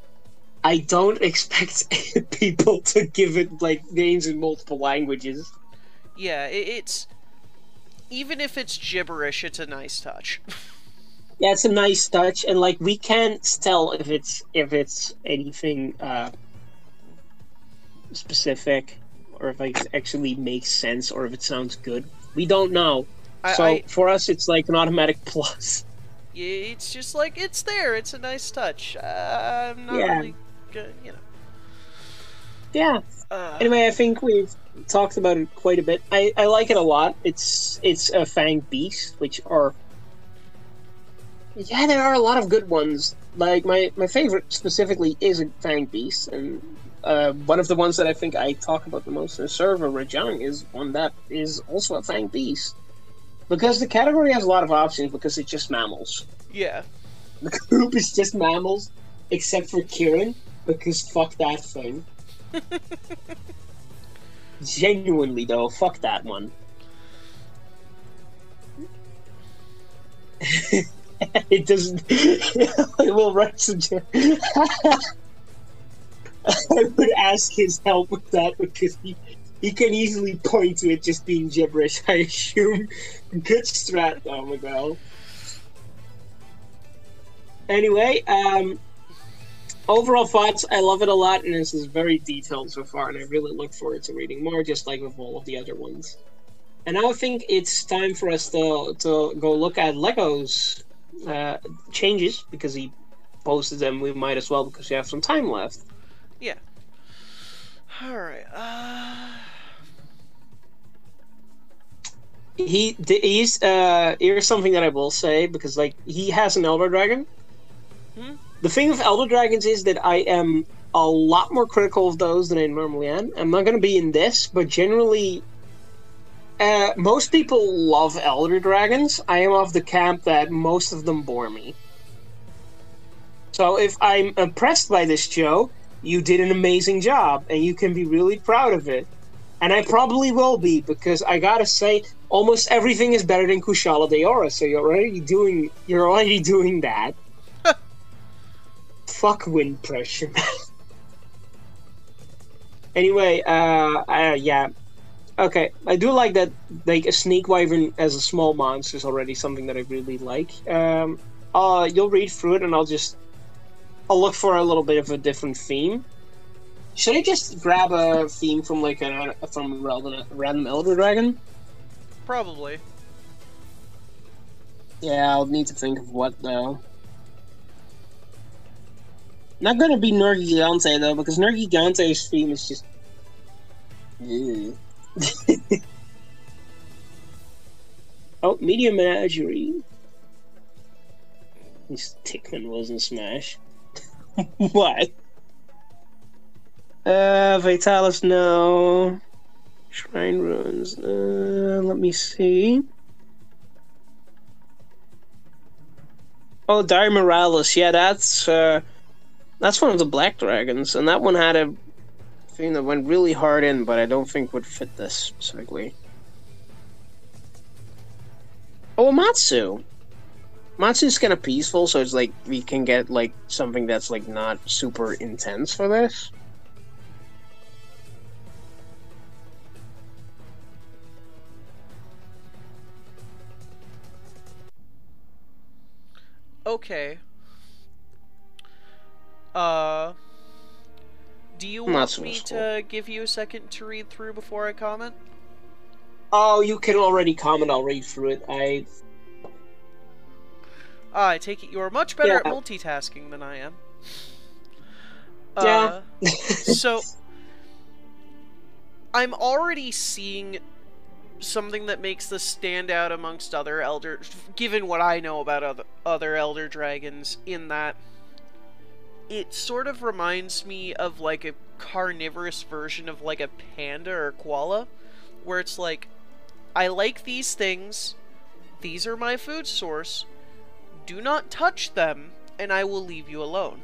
I don't expect people to give it, like, names in multiple languages. Yeah, it's... Even if it's gibberish, it's a nice touch. Yeah, it's a nice touch, and, like, we can't tell if it's anything specific, or if it actually makes sense, or if it sounds good. We don't know. For us, it's like an automatic plus. Yeah, it's just like, it's there, it's a nice touch. I'm not really good, you know. Yeah. Anyway, I think we've talked about it quite a bit. I like it a lot. It's a fanged beast, which are... Yeah, there are a lot of good ones. Like, my favorite specifically is a fanged beast, and one of the ones that I think I talk about the most in the server, Rajang, is one that is also a fanged beast. Because the category has a lot of options, because it's just mammals. Yeah. The group is just mammals, except for Kieran, because fuck that thing. Genuinely, though, fuck that one. It doesn't. I will write some. I would ask his help with that because he can easily point to it just being gibberish, I assume. Good strat, oh my god. Anyway, overall thoughts, I love it a lot, and this is very detailed so far, and I really look forward to reading more, just like with all of the other ones. And now I think it's time for us to go look at Lego's changes, because he posted them. We might as well, because we have some time left. Yeah. Alright, He's here's something that I will say, because like he has an Elder Dragon. The thing with Elder Dragons is that I am a lot more critical of those than I normally am. I'm not going to be in this, but generally, most people love Elder Dragons. I am of the camp that most of them bore me. So if I'm impressed by this, Joe, you did an amazing job, and you can be really proud of it. And I probably will be, because I gotta say, almost everything is better than Kushala Daora, so you're already doing that. Fuck wind pressure, man. Anyway, yeah. Okay, I do like that, like, a Sneak Wyvern as a small monster is already something that I really like. You'll read through it, and I'll look for a little bit of a different theme. Should I just grab a theme from, like, from a random Elder Dragon? probably. Yeah, I'll need to think of what, though. Not gonna be Nergigante, though, because Nergigante's theme is just... Ew. Oh, Media Menagerie. This Tickman wasn't Smash. Why? Vitalis, no. Shrine Ruins, let me see. Oh, Dire Morales, yeah, that's one of the Black Dragons, and that one had a thing that went really hard in, but I don't think would fit this specifically. Oh, Matsu! Matsu's kind of peaceful, so it's like we can get like something that's like not super intense for this. Okay. Do you want me to give you a second to read through before I comment? Oh, you can already comment, I'll read through it. I take it you're much better at multitasking than I am. Yeah. So, I'm already seeing something that makes this stand out amongst other Elder... Given what I know about other Elder Dragons, in that it sort of reminds me of, like, a carnivorous version of, like, a panda or koala, where it's like, I like these things, these are my food source, do not touch them, and I will leave you alone.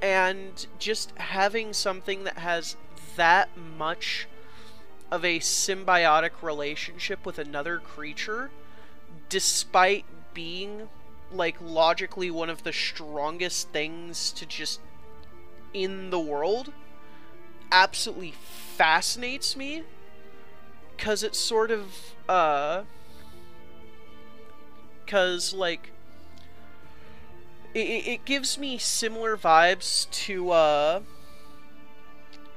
And just having something that has that much of a symbiotic relationship with another creature, despite being, like, logically one of the strongest things to just in the world, absolutely fascinates me, because it's sort of, because, like, it gives me similar vibes to,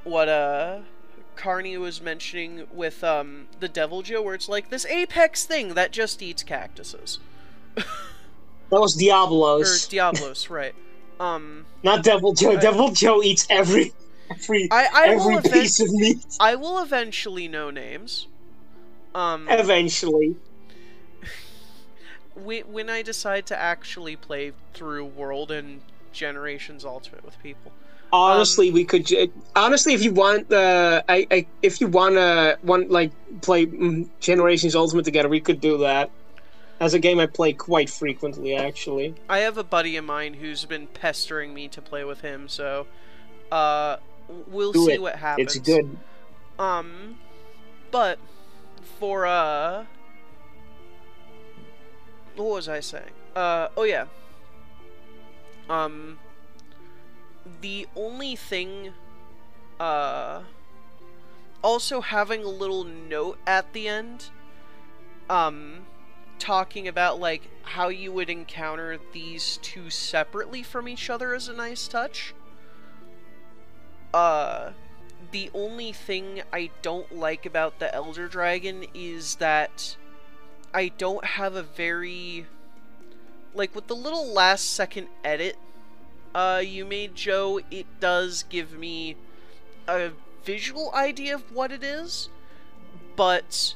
what, Carni was mentioning with, the Devil Joe, where it's like this apex thing that just eats cactuses. That was Diablos. Or Diablos, right. Not Devil Joe. Devil Joe eats every piece of meat. I will eventually know names. Eventually. When I decide to actually play through World and Generations Ultimate with people. Honestly, we could. Honestly, if you want, if you want like play Generations Ultimate together, we could do that. As a game I play quite frequently, actually. I have a buddy of mine who's been pestering me to play with him, so we'll see what happens. It's good. But for what was I saying? Oh yeah. The only thing, also having a little note at the end, talking about, like, how you would encounter these two separately from each other is a nice touch. The only thing I don't like about the Elder Dragon is that I don't have a very... Like, with the little last-second edit you made, Joe, it does give me a visual idea of what it is, but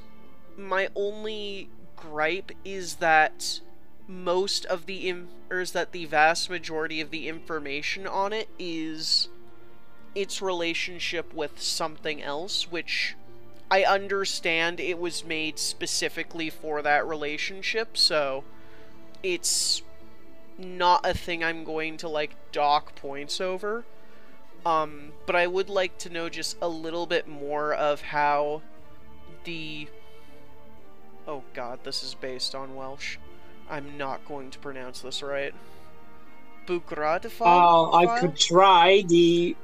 my only gripe is that most of the the vast majority of the information on it is its relationship with something else, which I understand it was made specifically for that relationship, so it's not a thing I'm going to, like, dock points over. But I would like to know just a little bit more of how the... Oh god, this is based on Welsh. I'm not going to pronounce this right. Bugradifal? I could try the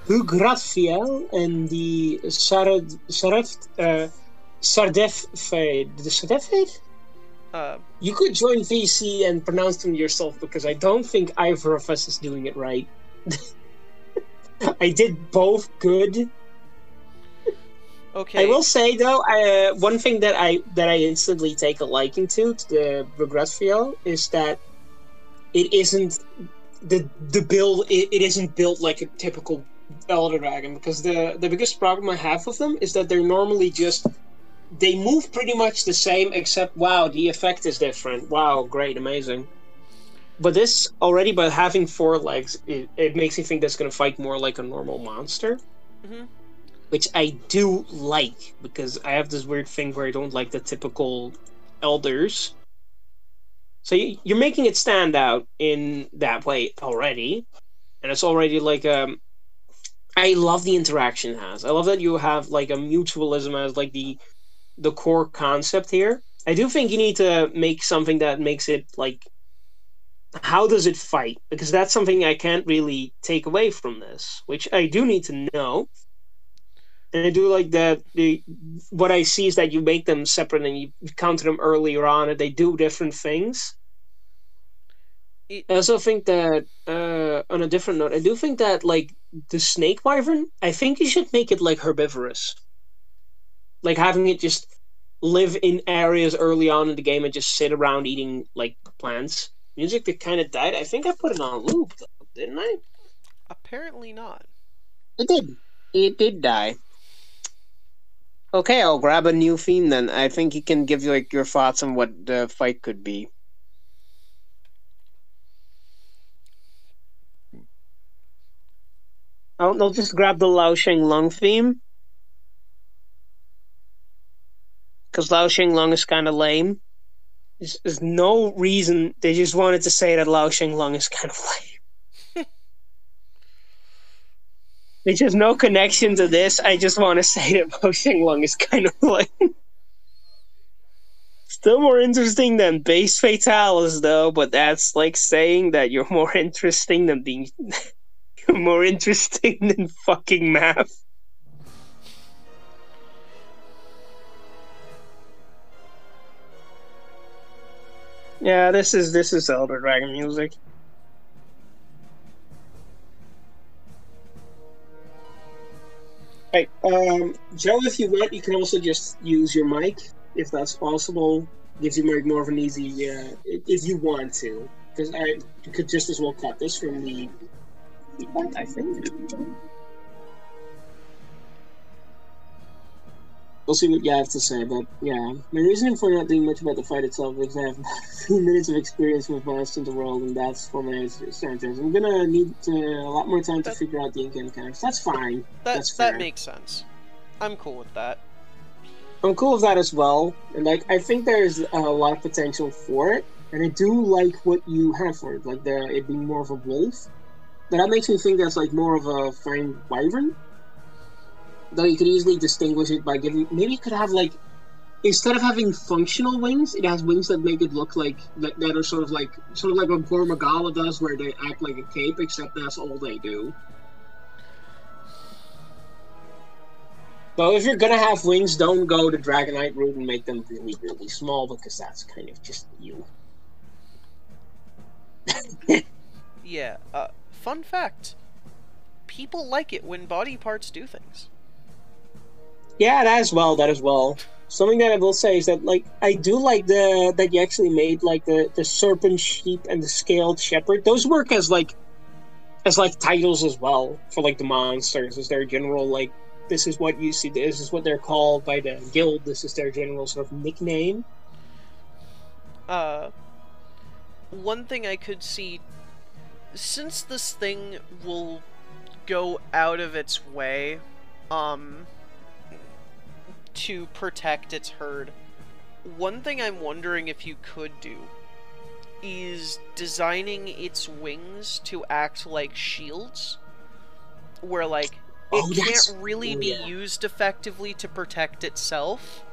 Bugradfiel and the Sardefheid. The Sardefheid? You could join VC and pronounce them yourself, because I don't think either of us is doing it right. I did both good. Okay. I will say though, one thing that I instantly take a liking to the Bugradfiel is that it isn't the build. It isn't built like a typical Elder Dragon, because the biggest problem I have with them is that they're normally just... They move pretty much the same, except, wow, the effect is different. Wow, great, amazing. But this, already by having 4 legs, it makes me think that's going to fight more like a normal monster. Mm-hmm. Which I do like, because I have this weird thing where I don't like the typical elders. So you're making it stand out in that way already. And it's already like... I love the interaction it has. I love that you have like a mutualism as like the core concept here. I do think you need to make something that makes it like, how does it fight? Because that's something I can't really take away from this, which I do need to know. And I do like that what I see is that you make them separate and you counter them earlier on, and they do different things. I also think that, on a different note, I do think that, like, the snake wyvern, I think you should make it, like, herbivorous. Like, having it just live in areas early on in the game and just sit around eating, like, plants. Music that kind of died. I think I put it on loop, though, didn't I? Apparently not. It did. It did die. Okay, I'll grab a new theme then. I think you can give, like, your thoughts on what the fight could be. I'll just grab the Lao Sheng Lung theme. Because Lao Sheng Lung is kind of lame. There's no reason. They just wanted to say that Lao Sheng Lung is kind of lame. There's just no connection to this. I just want to say that Lao Sheng Lung is kind of lame. Still more interesting than Base Fatalis, though, but that's like saying that you're more interesting than being... more interesting than fucking math. Yeah, this is Elder Dragon music. Right, Joe, if you want, you can also just use your mic, if that's possible. Gives you more of an easy, if you want to. Because you could just as well cut this from the... I think. We'll see what you have to say, but yeah. My reasoning for not doing much about the fight itself is I have a few minutes of experience with Blast in the World, and that's for my standards. I'm gonna need a lot more time to figure out the in-game mechanics. That's fine. That makes sense. I'm cool with that. I'm cool with that as well. And like, I think there's a lot of potential for it. And I do like what you have for it, like it being more of a wolf. But that makes me think that's like more of a fine wyvern. Though you could easily distinguish it by giving. Maybe you could have like, instead of having functional wings, it has wings that make it look like that are sort of like what Gormagala does, where they act like a cape, except that's all they do. So if you're gonna have wings, don't go the Dragonite route and make them really, really small, because that's kind of just you. Yeah, fun fact. People like it when body parts do things. Yeah, that as well. Something that I will say is that, like, I do like that you actually made, like, the serpent sheep and the scaled shepherd. Those work as titles as well for, like, the monsters, as their general, like, this is what you see, this is what they're called by the guild, this is their general sort of nickname. One thing I could see, since this thing will go out of its way, to protect its herd, one thing I'm wondering if you could do is designing its wings to act like shields, where, like, it can't really be used effectively to protect itself,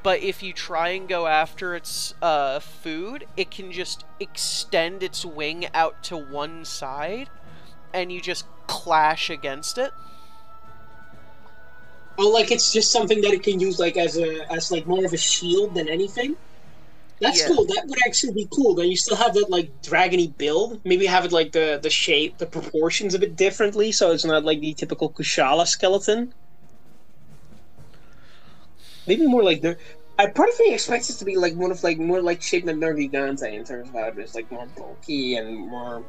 but if you try and go after its food, it can just extend its wing out to one side, and you just clash against it. Oh, like it's just something that it can use like as like more of a shield than anything. That's cool. That would actually be cool. Then you still have that like dragony build. Maybe have it like the shape, the proportions a bit differently, so it's not like the typical Kushala skeleton. Maybe more like I probably expect it to be like one of like more like shaped than Nergigante in terms of how it's like more bulky and more.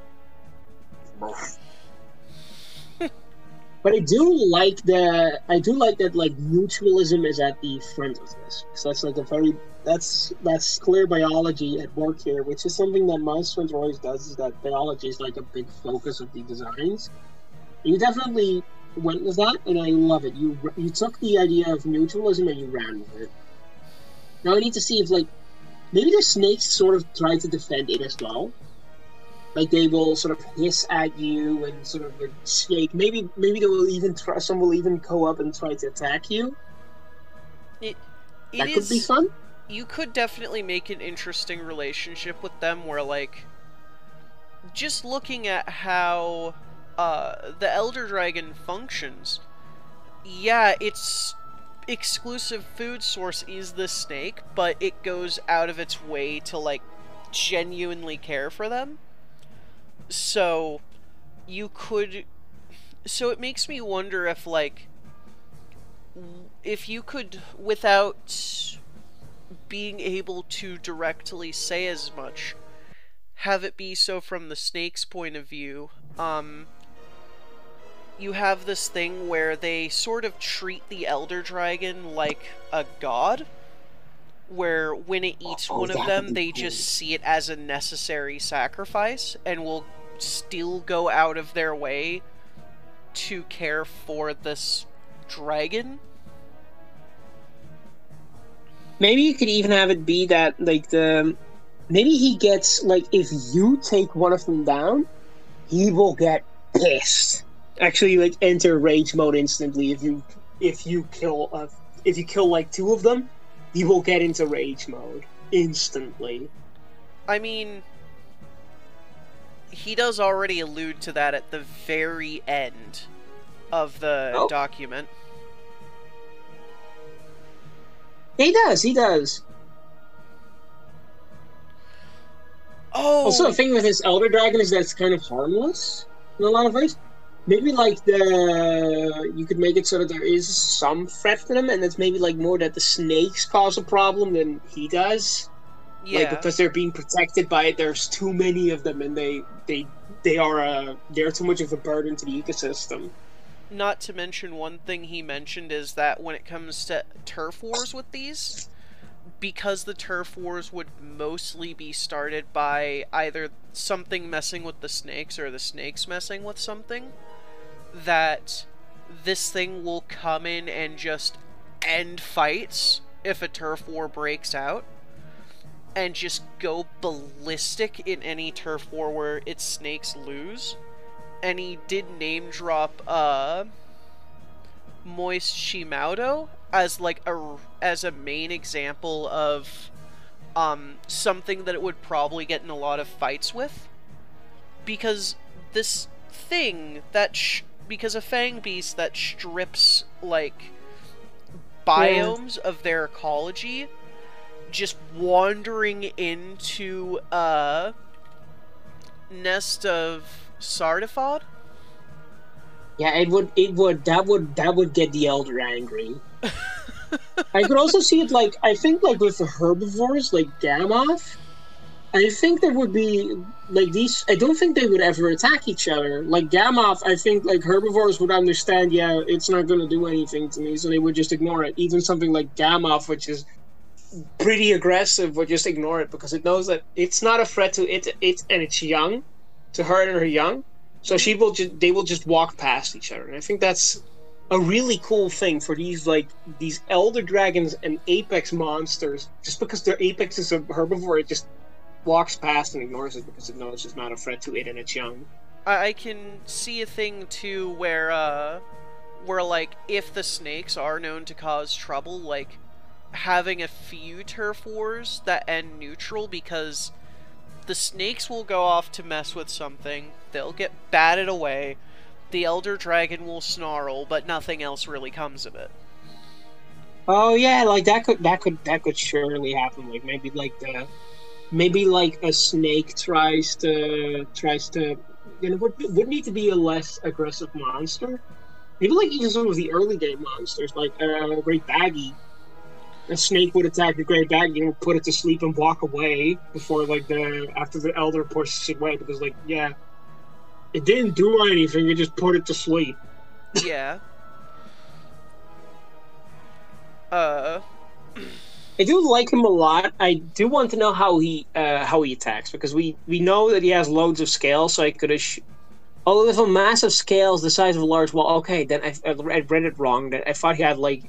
But I do like that like mutualism is at the front of this. So that's like that's clear biology at work here, which is something that Monster Hunter always does, is that biology is like a big focus of the designs. You definitely went with that, and I love it. You took the idea of mutualism and you ran with it. Now I need to see if like maybe the snakes sort of try to defend it as well. Like they will sort of hiss at you and sort of like shake. Maybe they will even some will even go up and try to attack you. That could be fun. You could definitely make an interesting relationship with them, where like just looking at how the Elder Dragon functions. Yeah, its exclusive food source is the snake, but it goes out of its way to like genuinely care for them. So it makes me wonder if, like, if you could, without being able to directly say as much, have it be so from the snake's point of view. You have this thing where they sort of treat the Elder Dragon like a god, where when it eats one of them, they just see it as a necessary sacrifice and will still go out of their way to care for this dragon. Maybe you could even have it be that, like, maybe he gets, like, if you take one of them down, he will get pissed. Actually, like, enter rage mode instantly. If you kill like two of them, he will get into rage mode instantly. I mean, he does already allude to that at the very end of the document. He does. Oh! Also, the thing with this Elder Dragon is that it's kind of harmless in a lot of ways. Maybe, like, you could make it so that there is some threat to them, and it's maybe, like, more that the snakes cause a problem than he does. Yeah. Like, because they're being protected by it, there's too many of them, and they're too much of a burden to the ecosystem. Not to mention, one thing he mentioned is that when it comes to turf wars with these, because the turf wars would mostly be started by either something messing with the snakes or the snakes messing with something, that this thing will come in and just end fights if a turf war breaks out, and just go ballistic in any turf war where its snakes lose. And he did name drop Moist Shimaudo as like as a main example of something that it would probably get in a lot of fights with, because this thing that because a fang beast that strips like biomes of their ecology, just wandering into a nest of Sardifod. Yeah, that would get the Elder angry. I could also see it like, I think like with the herbivores like Gamoth, I think there would be like these, I don't think they would ever attack each other. Like Gamoth, I think like herbivores would understand, yeah, it's not going to do anything to me, so they would just ignore it. Even something like Gamoth, which is pretty aggressive, would just ignore it because it knows that it's not a threat to it, and it's young, to her and her young. So they will just walk past each other, and I think that's a really cool thing for these elder dragons and apex monsters. Just because their apex is a herbivore, it just walks past and ignores it because it knows it's not a threat to it and it's young. I can see a thing too where like if the snakes are known to cause trouble, like having a few turf wars that end neutral, because the snakes will go off to mess with something, they'll get batted away, the elder dragon will snarl, but nothing else really comes of it. Oh yeah, like that could surely happen. Like maybe like a snake tries to would need to be a less aggressive monster. Maybe like even some of the early game monsters, like Great Baggy. A snake would attack the Great Baggy, put it to sleep and walk away before after the elder pushes it away, because it didn't do anything, it just put it to sleep. Yeah. I do like him a lot. I do want to know how he attacks, because we know that he has loads of scales, so I could if a massive scales the size of a large wall, okay, then I read it wrong. That I thought he had like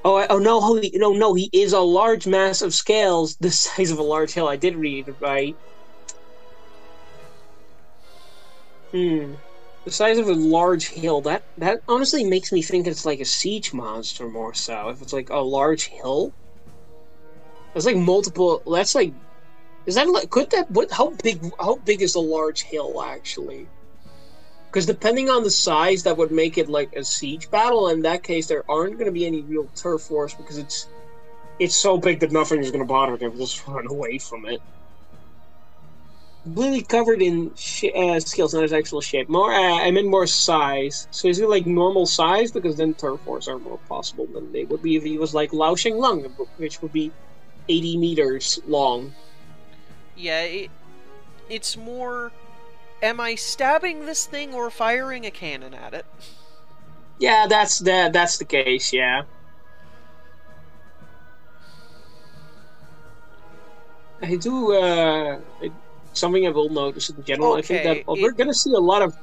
he is a large mass of scales the size of a large hill. I did read it right. The size of a large hill, that honestly makes me think it's like a siege monster more so. If it's like a large hill, it's like multiple. That's like, is that like, how big is a large hill actually? Because depending on the size, that would make it like a siege battle. In that case, there aren't going to be any real turf wars because it's so big that nothing is going to bother them. Just run away from it. Completely covered in scales, not his actual shape. I meant more size. So is it like normal size? Because then turf wars are more possible than they would be if he was like Lao Sheng Lung, which would be 80 meters long. Yeah, it's more, am I stabbing this thing or firing a cannon at it? Yeah, that's the case, yeah. I do, something I will notice in general. Okay, I think that we're going to see a lot of...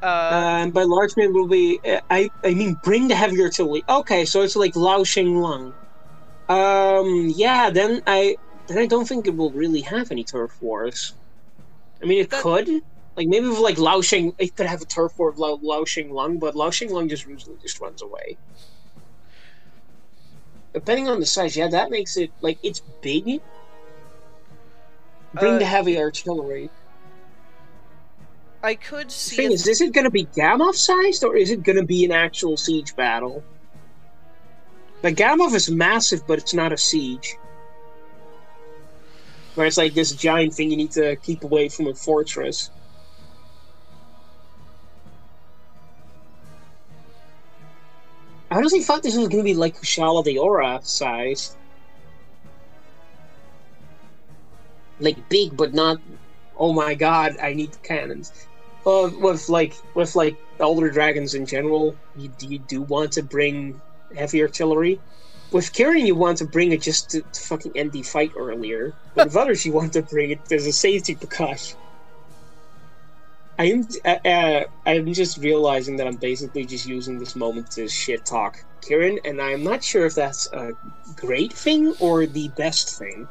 and by large man will be... I mean, bring the heavy artillery. Okay, so it's like Lao Sheng Lung. Yeah, then I don't think it will really have any turf wars. I mean, it could. Like, maybe with, like, Lao Sheng... It could have a turf war of Lao Sheng Lung, but Lao Sheng Lung just usually just runs away. Depending on the size, yeah, that makes it... Like, it's big. Bring the heavy artillery. I could see... The thing is it going to be Gamoth-sized, or is it going to be an actual siege battle? Like, Gamoth is massive, but it's not a siege. Where it's like this giant thing you need to keep away from a fortress. I honestly thought this was going to be like Kushala the Aura size. Like big, but not. Oh my god! I need cannons. With elder dragons in general, you do want to bring heavy artillery. With Kirin, you want to bring it just to fucking end the fight earlier. But with others, you want to bring it as a safety precaution. I'm just realizing that I'm basically just using this moment to shit talk Kieran, and I'm not sure if that's a great thing or the best thing.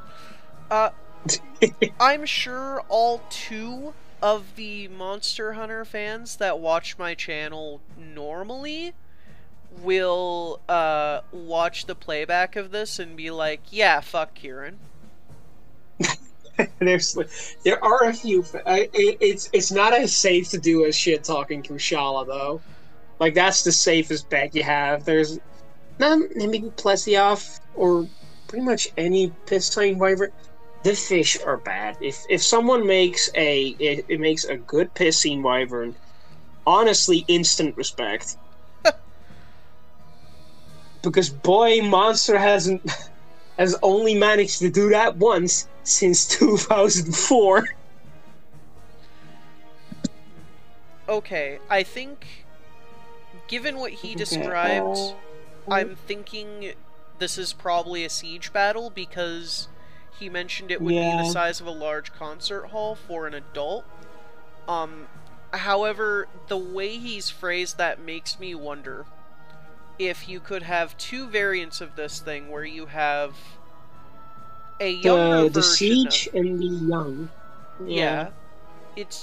I'm sure all 2 of the Monster Hunter fans that watch my channel normally will watch the playback of this and be like, yeah, fuck Kieran. There are a few. It's not as safe to do as shit talking Kushala though. Like that's the safest bet you have. There's not maybe Plesioff or pretty much any piston wyvern. The fish are bad. If someone makes it makes a good piscine wyvern, honestly, instant respect. Because boy, Monster has only managed to do that once since 2004. Okay, I think, given what he described, I'm thinking this is probably a siege battle because he mentioned it would be the size of a large concert hall for an adult. However, the way he's phrased that makes me wonder if you could have 2 variants of this thing where you have a younger version the siege and the young. Yeah.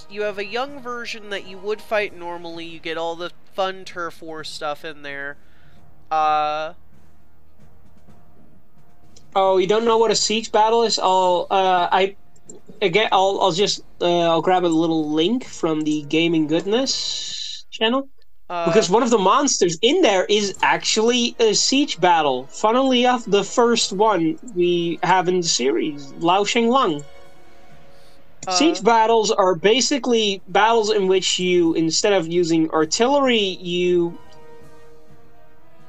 You have a young version that you would fight normally, you get all the fun turf war stuff in there. Oh, you don't know what a siege battle is? I'll grab a little link from the Gaming Goodness channel. Because one of the monsters in there is actually a siege battle. Funnily enough, the first one we have in the series, Lao Sheng Lung. Siege battles are basically battles in which you, instead of using artillery,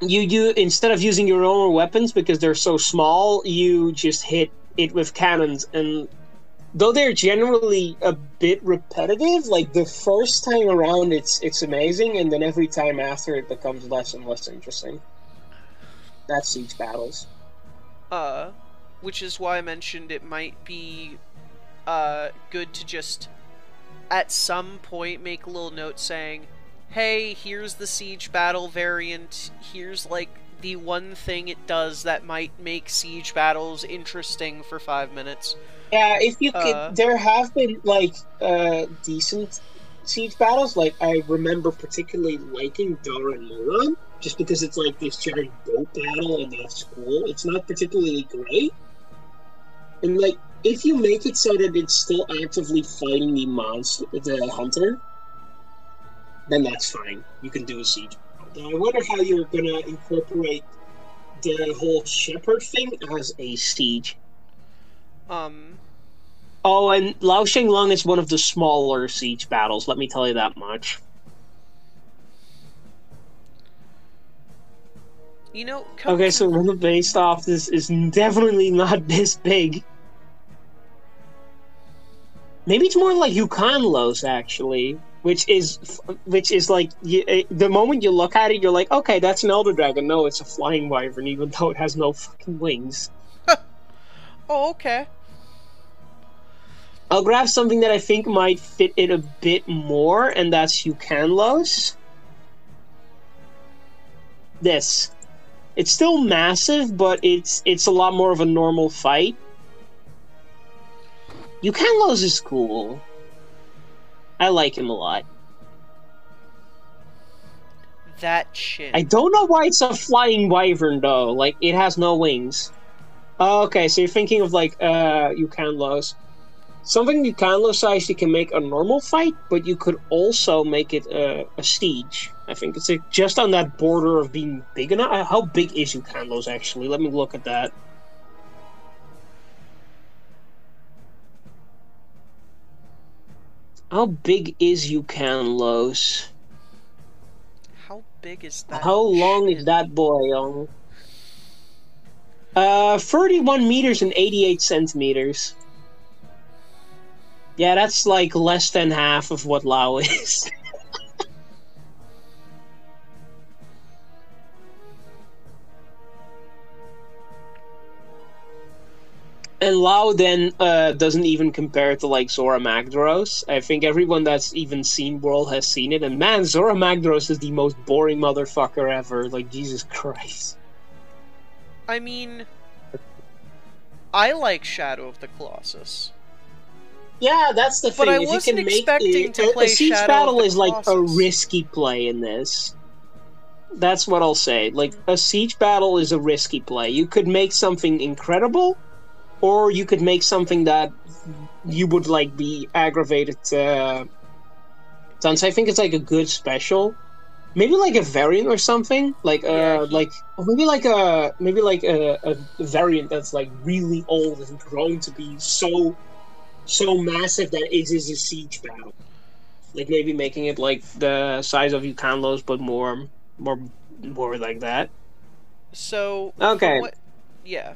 instead of using your own weapons because they're so small, you just hit it with cannons. And though they're generally a bit repetitive, like the first time around it's amazing, and then every time after it becomes less and less interesting. That's siege battles. Which is why I mentioned it might be good to just at some point make a little note saying, hey, here's the siege battle variant, here's like the one thing it does that might make siege battles interesting for 5 minutes. Yeah, if you could, there have been like decent siege battles. Like I remember particularly liking Daran Moran, just because it's like this giant boat battle and that's cool. It's not particularly great, and like if you make it so that it's still actively fighting the hunter, then that's fine. You can do a siege battle. Now, I wonder how you're gonna incorporate the whole shepherd thing as a siege. Oh, and Lao Sheng Lung is one of the smaller siege battles, let me tell you that much. You know, okay, so River based off this is definitely not this big. Maybe it's more like Yukanlos, actually, which is like, the moment you look at it, you're like, okay, that's an Elder Dragon. No, it's a flying wyvern, even though it has no fucking wings. Oh, okay. I'll grab something that I think might fit it a bit more, and that's Yukanlos. This. It's still massive, but it's a lot more of a normal fight. Yukanlos is cool. I like him a lot. That shit. I don't know why it's a flying wyvern, though. Like, it has no wings. Oh, okay, so you're thinking of, like, Yukanlos. Something Yukanlos size you can make a normal fight, but you could also make it a siege. I think it's just on that border of being big enough. How big is Yukanlos, actually? Let me look at that. How big is Yukanlos? How big is that? How long is that boy, young? 31 meters and 88 centimeters. Yeah, that's like less than half of what Lao is. And Lao then doesn't even compare to like Zora Magdaros. I think everyone that's even seen World has seen it, and man, Zora Magdaros is the most boring motherfucker ever. Like, Jesus Christ. I mean, I like Shadow of the Colossus. Yeah, that's the thing. But I if wasn't you can expecting to play a siege Shadow battle of the is like a Colossus. risky play in this. That's what I'll say. Like, a siege battle is a risky play. You could make something incredible, or you could make something that you would like be aggravated to. Since I think it's like a good special, maybe like a variant or something, like maybe like a variant that's like really old and grown to be so massive that it is a siege battle. Like maybe making it like the size of Yukanlos, but more like that. So okay, yeah.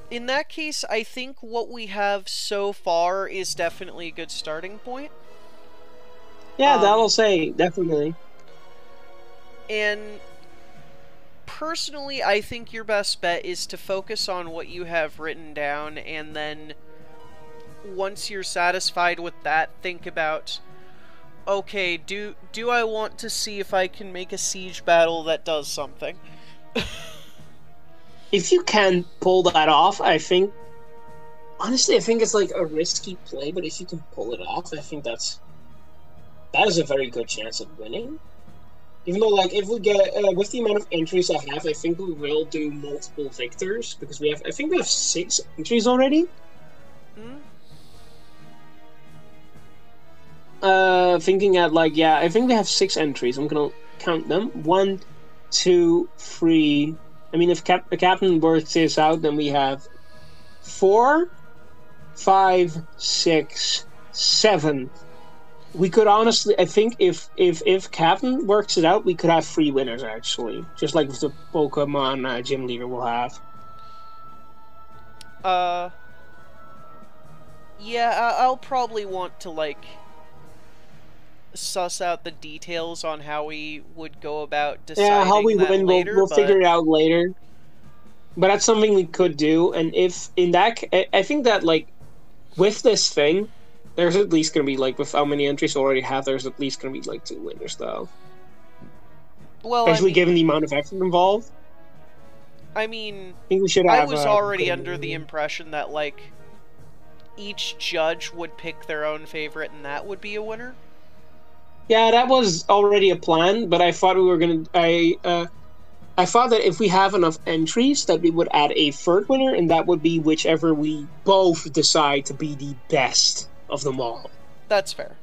In that case, I think what we have so far is definitely a good starting point. Yeah, that I'll say, definitely. And personally, I think your best bet is to focus on what you have written down, and then once you're satisfied with that, think about, okay, do I want to see if I can make a siege battle that does something? If you can pull that off, I think... Honestly, I think it's like a risky play, but if you can pull it off, I think that is a very good chance of winning. Even though, like, if we get... with the amount of entries I have, I think we will do multiple victors, because we have... I think we have 6 entries already. Thinking at, like, yeah, I think we have 6 entries. I'm gonna count them. 1, 2, 3... I mean, if the captain works this out, then we have 4, 5, 6, 7. We could honestly, I think, if captain works it out, we could have 3 winners actually, just like with the Pokemon gym leader will have. Yeah, I'll probably want to like suss out the details on how we would go about deciding. Yeah, how we win, later, we'll figure it out later. But that's something we could do, and if in that, I think that like with this thing, there's at least gonna be like with how many entries we already have, there's at least gonna be like 2 winners though. Well, especially given the amount of effort involved. I mean, I think we should have. I was already under the impression that like each judge would pick their own favorite, and that would be a winner. Yeah, that was already a plan, but I thought we were gonna. I thought that if we have enough entries, that we would add a 3rd winner, and that would be whichever we both decide to be the best of them all. That's fair.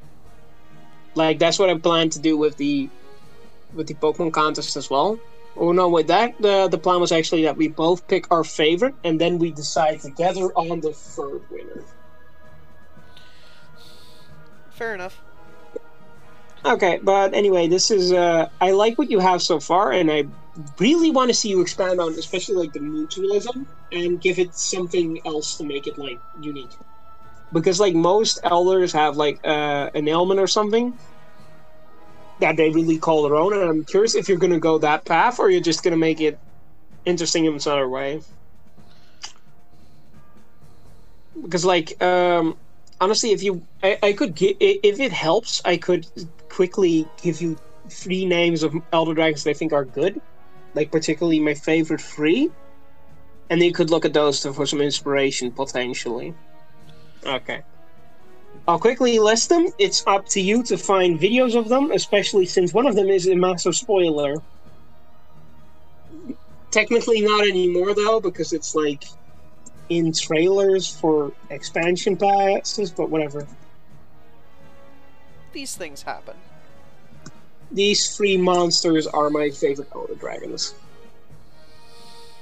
Like that's what I plan to do with the Pokemon contest as well. Oh no, with that the plan was actually that we both pick our favorite, and then we decide together on the 3rd winner. Fair enough. Okay, but anyway, this is I like what you have so far, and I really want to see you expand on, especially like the mutualism, and give it something else to make it like unique. Because like most elders have like an ailment or something that they really call their own, and I'm curious if you're going to go that path, or you're just going to make it interesting in some other way. Because like honestly, I could if it helps, I could quickly give you 3 names of Elder Dragons that I think are good, like particularly my favorite 3, and you could look at those for some inspiration potentially. Okay, I'll quickly list them. It's up to you to find videos of them, especially since one of them is a massive spoiler. Technically not anymore though, because it's like in trailers for expansion passes, but whatever. These things happen. These 3 monsters are my favorite Elder Dragons.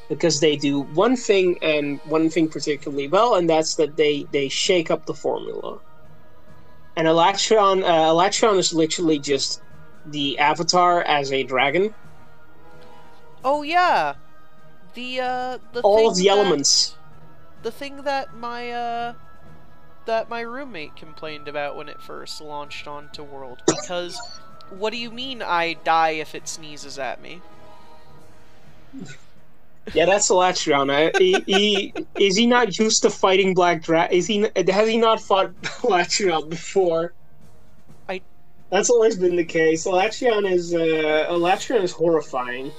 Because they do one thing, and one thing particularly well, and that's that they shake up the formula. And Electron is literally just the avatar as a dragon. Oh yeah! The all of the elements. The thing that my roommate complained about when it first launched onto World, because what do you mean I die if it sneezes at me? Yeah, that's Electron. Is he not used to fighting Black Dragon? Has he not fought Electron before? That's always been the case. Electron is horrifying.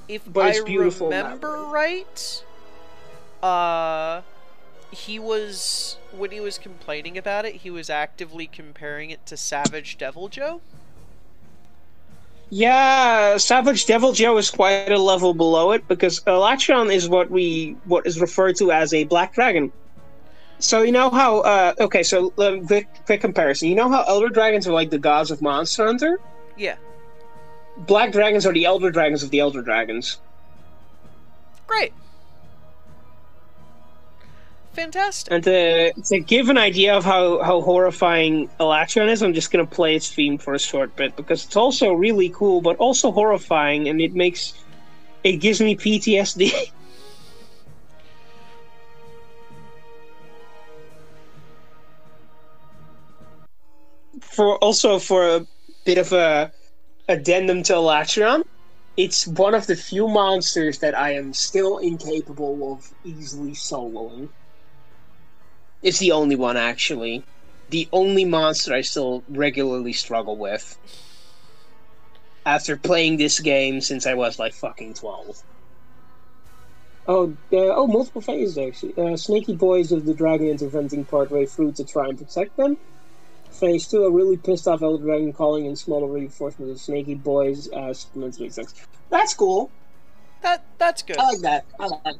If but it's I beautiful remember right, he was, when he was complaining about it, he was actively comparing it to Savage Devil Joe. Yeah, Savage Devil Joe is quite a level below it because Electron is what is referred to as a black dragon. So you know how okay, so quick comparison. You know how Elder Dragons are like the gods of Monster Hunter? Yeah. Black Dragons are the Elder Dragons of the Elder Dragons. Great. Fantastic. And to give an idea of how horrifying Electron is, I'm just going to play its theme for a short bit, because it's also really cool, but also horrifying, and it gives me PTSD. For a bit of a addendum to Electron, it's one of the few monsters that I am still incapable of easily soloing. It's the only one, actually. The only monster I still regularly struggle with. After playing this game since I was like fucking 12. Multiple phases actually. Snaky boys of the dragon interventing partway through to try and protect them. Phase 2, a really pissed off Elder Dragon calling in smaller reinforcements of snaky boys supplementary sex. That's cool. That's good. I like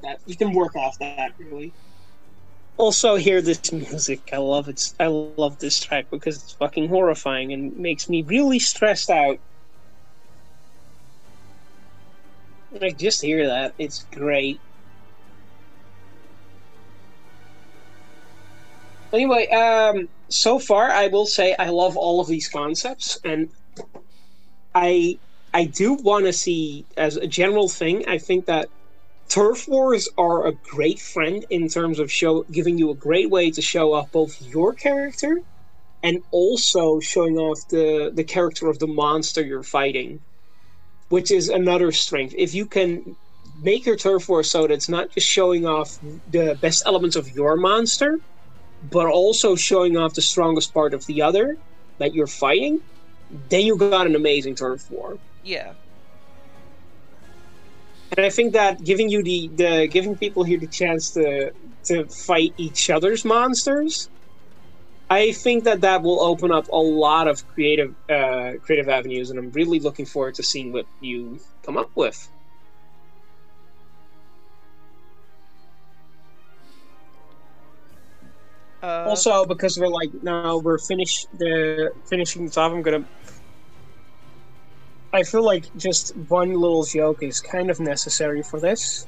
that. You can work off that, really. Also, hear this music. I love it. I love this track because it's fucking horrifying and makes me really stressed out. Like, just hear that. It's great. Anyway, so far, I will say I love all of these concepts, and I do want to see, as a general thing, I think that turf wars are a great friend in terms of giving you a great way to show off both your character and also showing off the character of the monster you're fighting, which is another strength. If you can make your turf war so that it's not just showing off the best elements of your monster, but also showing off the strongest part of the other that you're fighting, then you got an amazing turf war. Yeah. And I think that giving people here the chance to fight each other's monsters, I think that will open up a lot of creative avenues, and I'm really looking forward to seeing what you come up with. Also, because we're finishing this off, I feel like just one little joke is kind of necessary for this.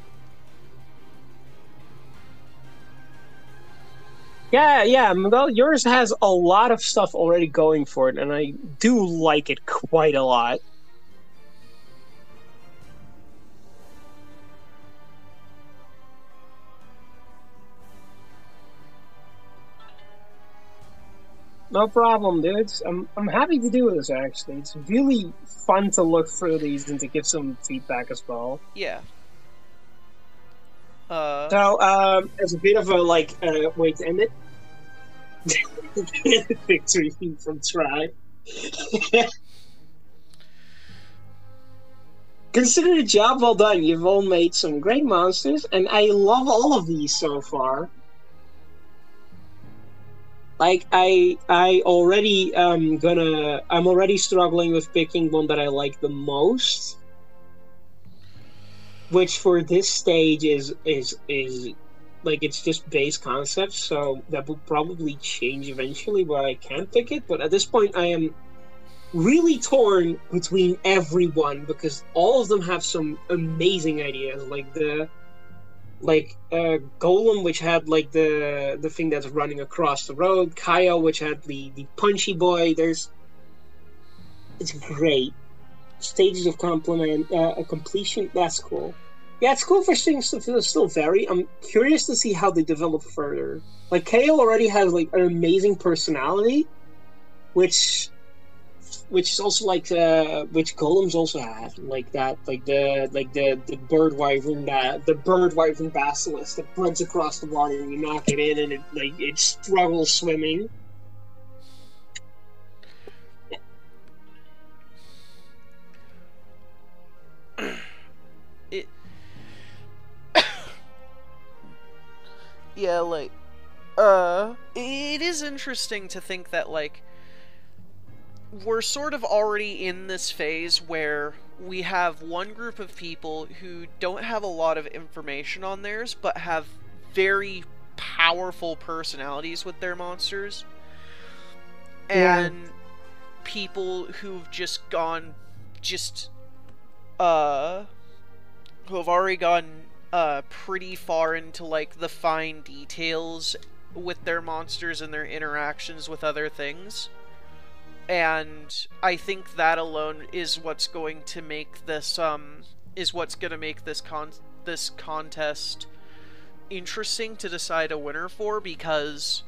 Yeah, well, yours has a lot of stuff already going for it, and I do like it quite a lot. No problem, dudes. I'm happy to do this, actually. It's really fun to look through these and to give some feedback as well. Yeah. So, as a bit of a, way to end it. Victory from Try. Consider the job well done. You've all made some great monsters, and I love all of these so far. Like, I'm already struggling with picking one that I like the most, which for this stage is like, it's just base concepts, so that will probably change eventually where I can pick it, but at this point I am really torn between everyone, because all of them have some amazing ideas, Golem, which had the thing that's running across the road, Kyle, which had the punchy boy. It's great. Stages of completion, that's cool. Yeah, it's cool for things to still vary. I'm curious to see how they develop further. Like, Kale already has an amazing personality, which which is also like which golems also have like that, like the bird wyvern, the bird wyvern basilisk that runs across the water and you knock it in and it struggles swimming. Yeah, like, it is interesting to think that, like, we're sort of already in this phase where we have one group of people who don't have a lot of information on theirs, but have very powerful personalities with their monsters. And people who've just gone, who have already gone pretty far into like the fine details with their monsters and their interactions with other things. And I think that alone is what's going to make this this contest interesting to decide a winner for, because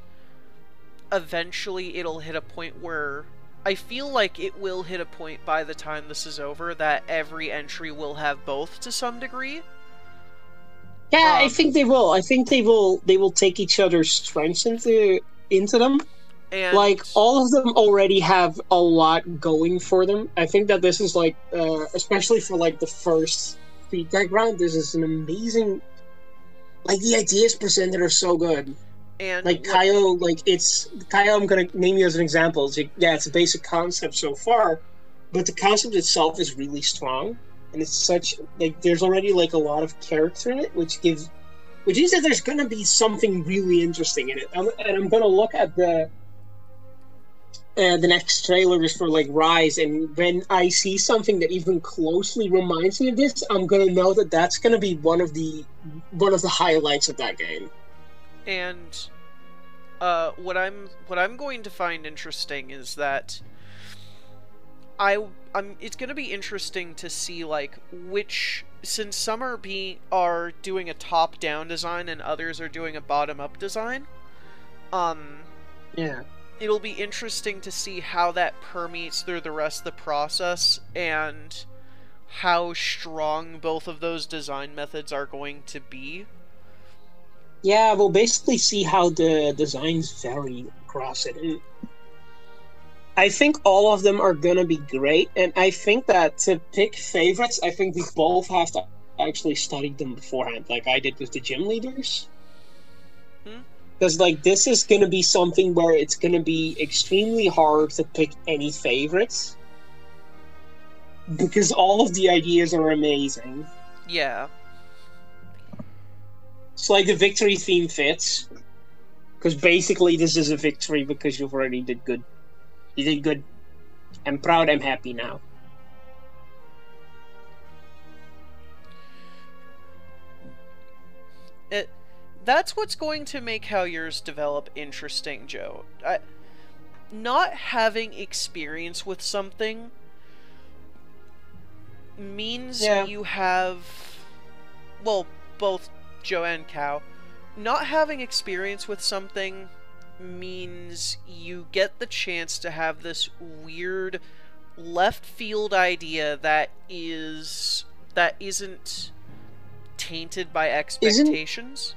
eventually it'll hit a point where I feel like it will hit a point by the time this is over that every entry will have both to some degree. Yeah, I think they will. I think they will take each other's strengths into them. And like, all of them already have a lot going for them. I think that this is like, especially for like the first feedback round, this is an amazing. Like, the ideas presented are so good. And like Kaio, I'm gonna name you as an example. It's a basic concept so far, but the concept itself is really strong. And it's such, like, there's already, like, a lot of character in it, which means that there's gonna be something really interesting in it. And I'm gonna look at the next trailers for, like, Rise, and when I see something that even closely reminds me of this, I'm gonna know that that's gonna be one of the highlights of that game. And, what I'm going to find interesting is that it's going to be interesting to see, like, since some are doing a top-down design and others are doing a bottom-up design, yeah, it'll be interesting to see how that permeates through the rest of the process and how strong both of those design methods are going to be. Yeah, we'll basically see how the designs vary across it. And I think all of them are gonna be great, and I think that to pick favorites, I think we both have to actually study them beforehand, like I did with the gym leaders. Because, like, this is gonna be something where it's gonna be extremely hard to pick any favorites. Because all of the ideas are amazing. Yeah. It's like the victory theme fits. Because basically this is a victory because you've already did good. You did good. I'm proud, I'm happy now. That's what's going to make how yours develop interesting, Joe. Not having experience with something means you have... Well, both Joe and Cow. Not having experience with something means you get the chance to have this weird left field idea that isn't tainted by expectations.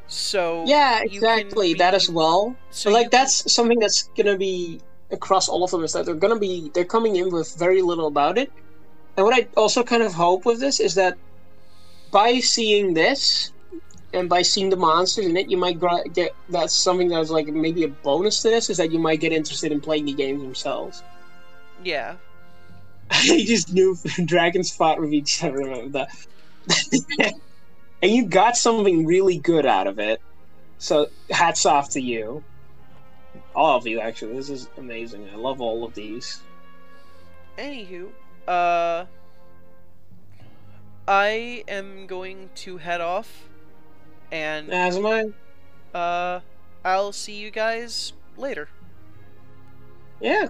So yeah, exactly, that as well. So like that's something that's gonna be across all of them, is that they're coming in with very little about it. And what I also kind of hope with this is that by seeing this and by seeing the monsters in it, you might get, that's something that's like maybe a bonus to this, is that you might get interested in playing the games themselves. Yeah. I just knew dragons fought with each other. Remember that. And you got something really good out of it. So hats off to you. All of you, actually. This is amazing. I love all of these. Anywho, I am going to head off. And as am I. I'll see you guys later. Yeah.